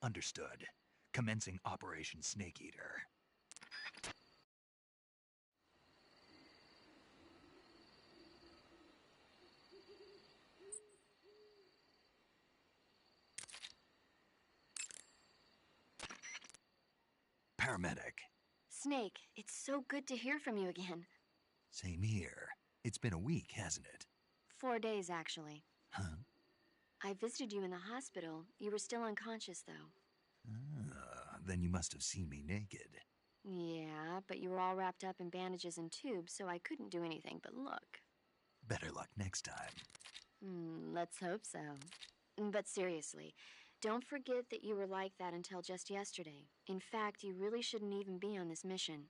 Understood. Commencing Operation Snake Eater. Paramedic. Snake, it's so good to hear from you again. Same here. It's been a week, hasn't it? 4 days, actually. Huh? I visited you in the hospital. You were still unconscious, though. Then you must have seen me naked. Yeah, but you were all wrapped up in bandages and tubes, so I couldn't do anything but look. Better luck next time. Let's hope so. But seriously, don't forget that you were like that until just yesterday. In fact, you really shouldn't even be on this mission.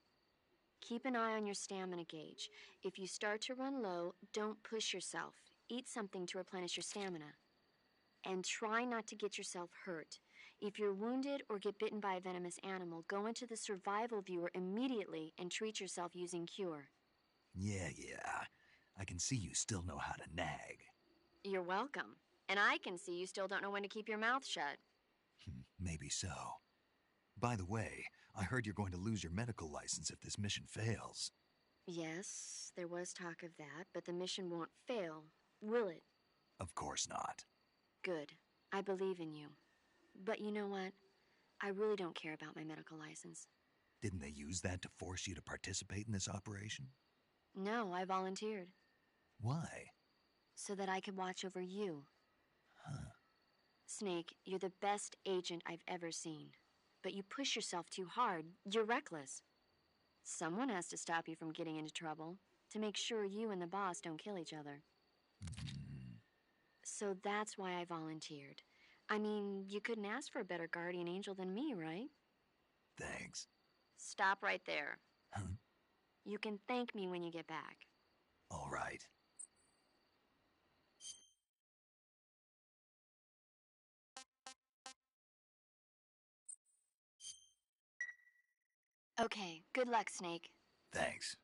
Keep an eye on your stamina gauge. If you start to run low, don't push yourself. Eat something to replenish your stamina. And try not to get yourself hurt. If you're wounded or get bitten by a venomous animal, go into the survival viewer immediately and treat yourself using Cure. Yeah. I can see you still know how to nag. You're welcome. And I can see you still don't know when to keep your mouth shut. Maybe so. By the way, I heard you're going to lose your medical license if this mission fails. Yes, there was talk of that, but the mission won't fail, will it? Of course not. Good. I believe in you. But you know what? I really don't care about my medical license. Didn't they use that to force you to participate in this operation? No, I volunteered. Why? So that I could watch over you. Huh. Snake, you're the best agent I've ever seen. But you push yourself too hard. You're reckless. Someone has to stop you from getting into trouble, to make sure you and the boss don't kill each other. So that's why I volunteered. I mean, you couldn't ask for a better guardian angel than me, right? Thanks. Stop right there. Huh? You can thank me when you get back. All right. Okay, good luck, Snake. Thanks.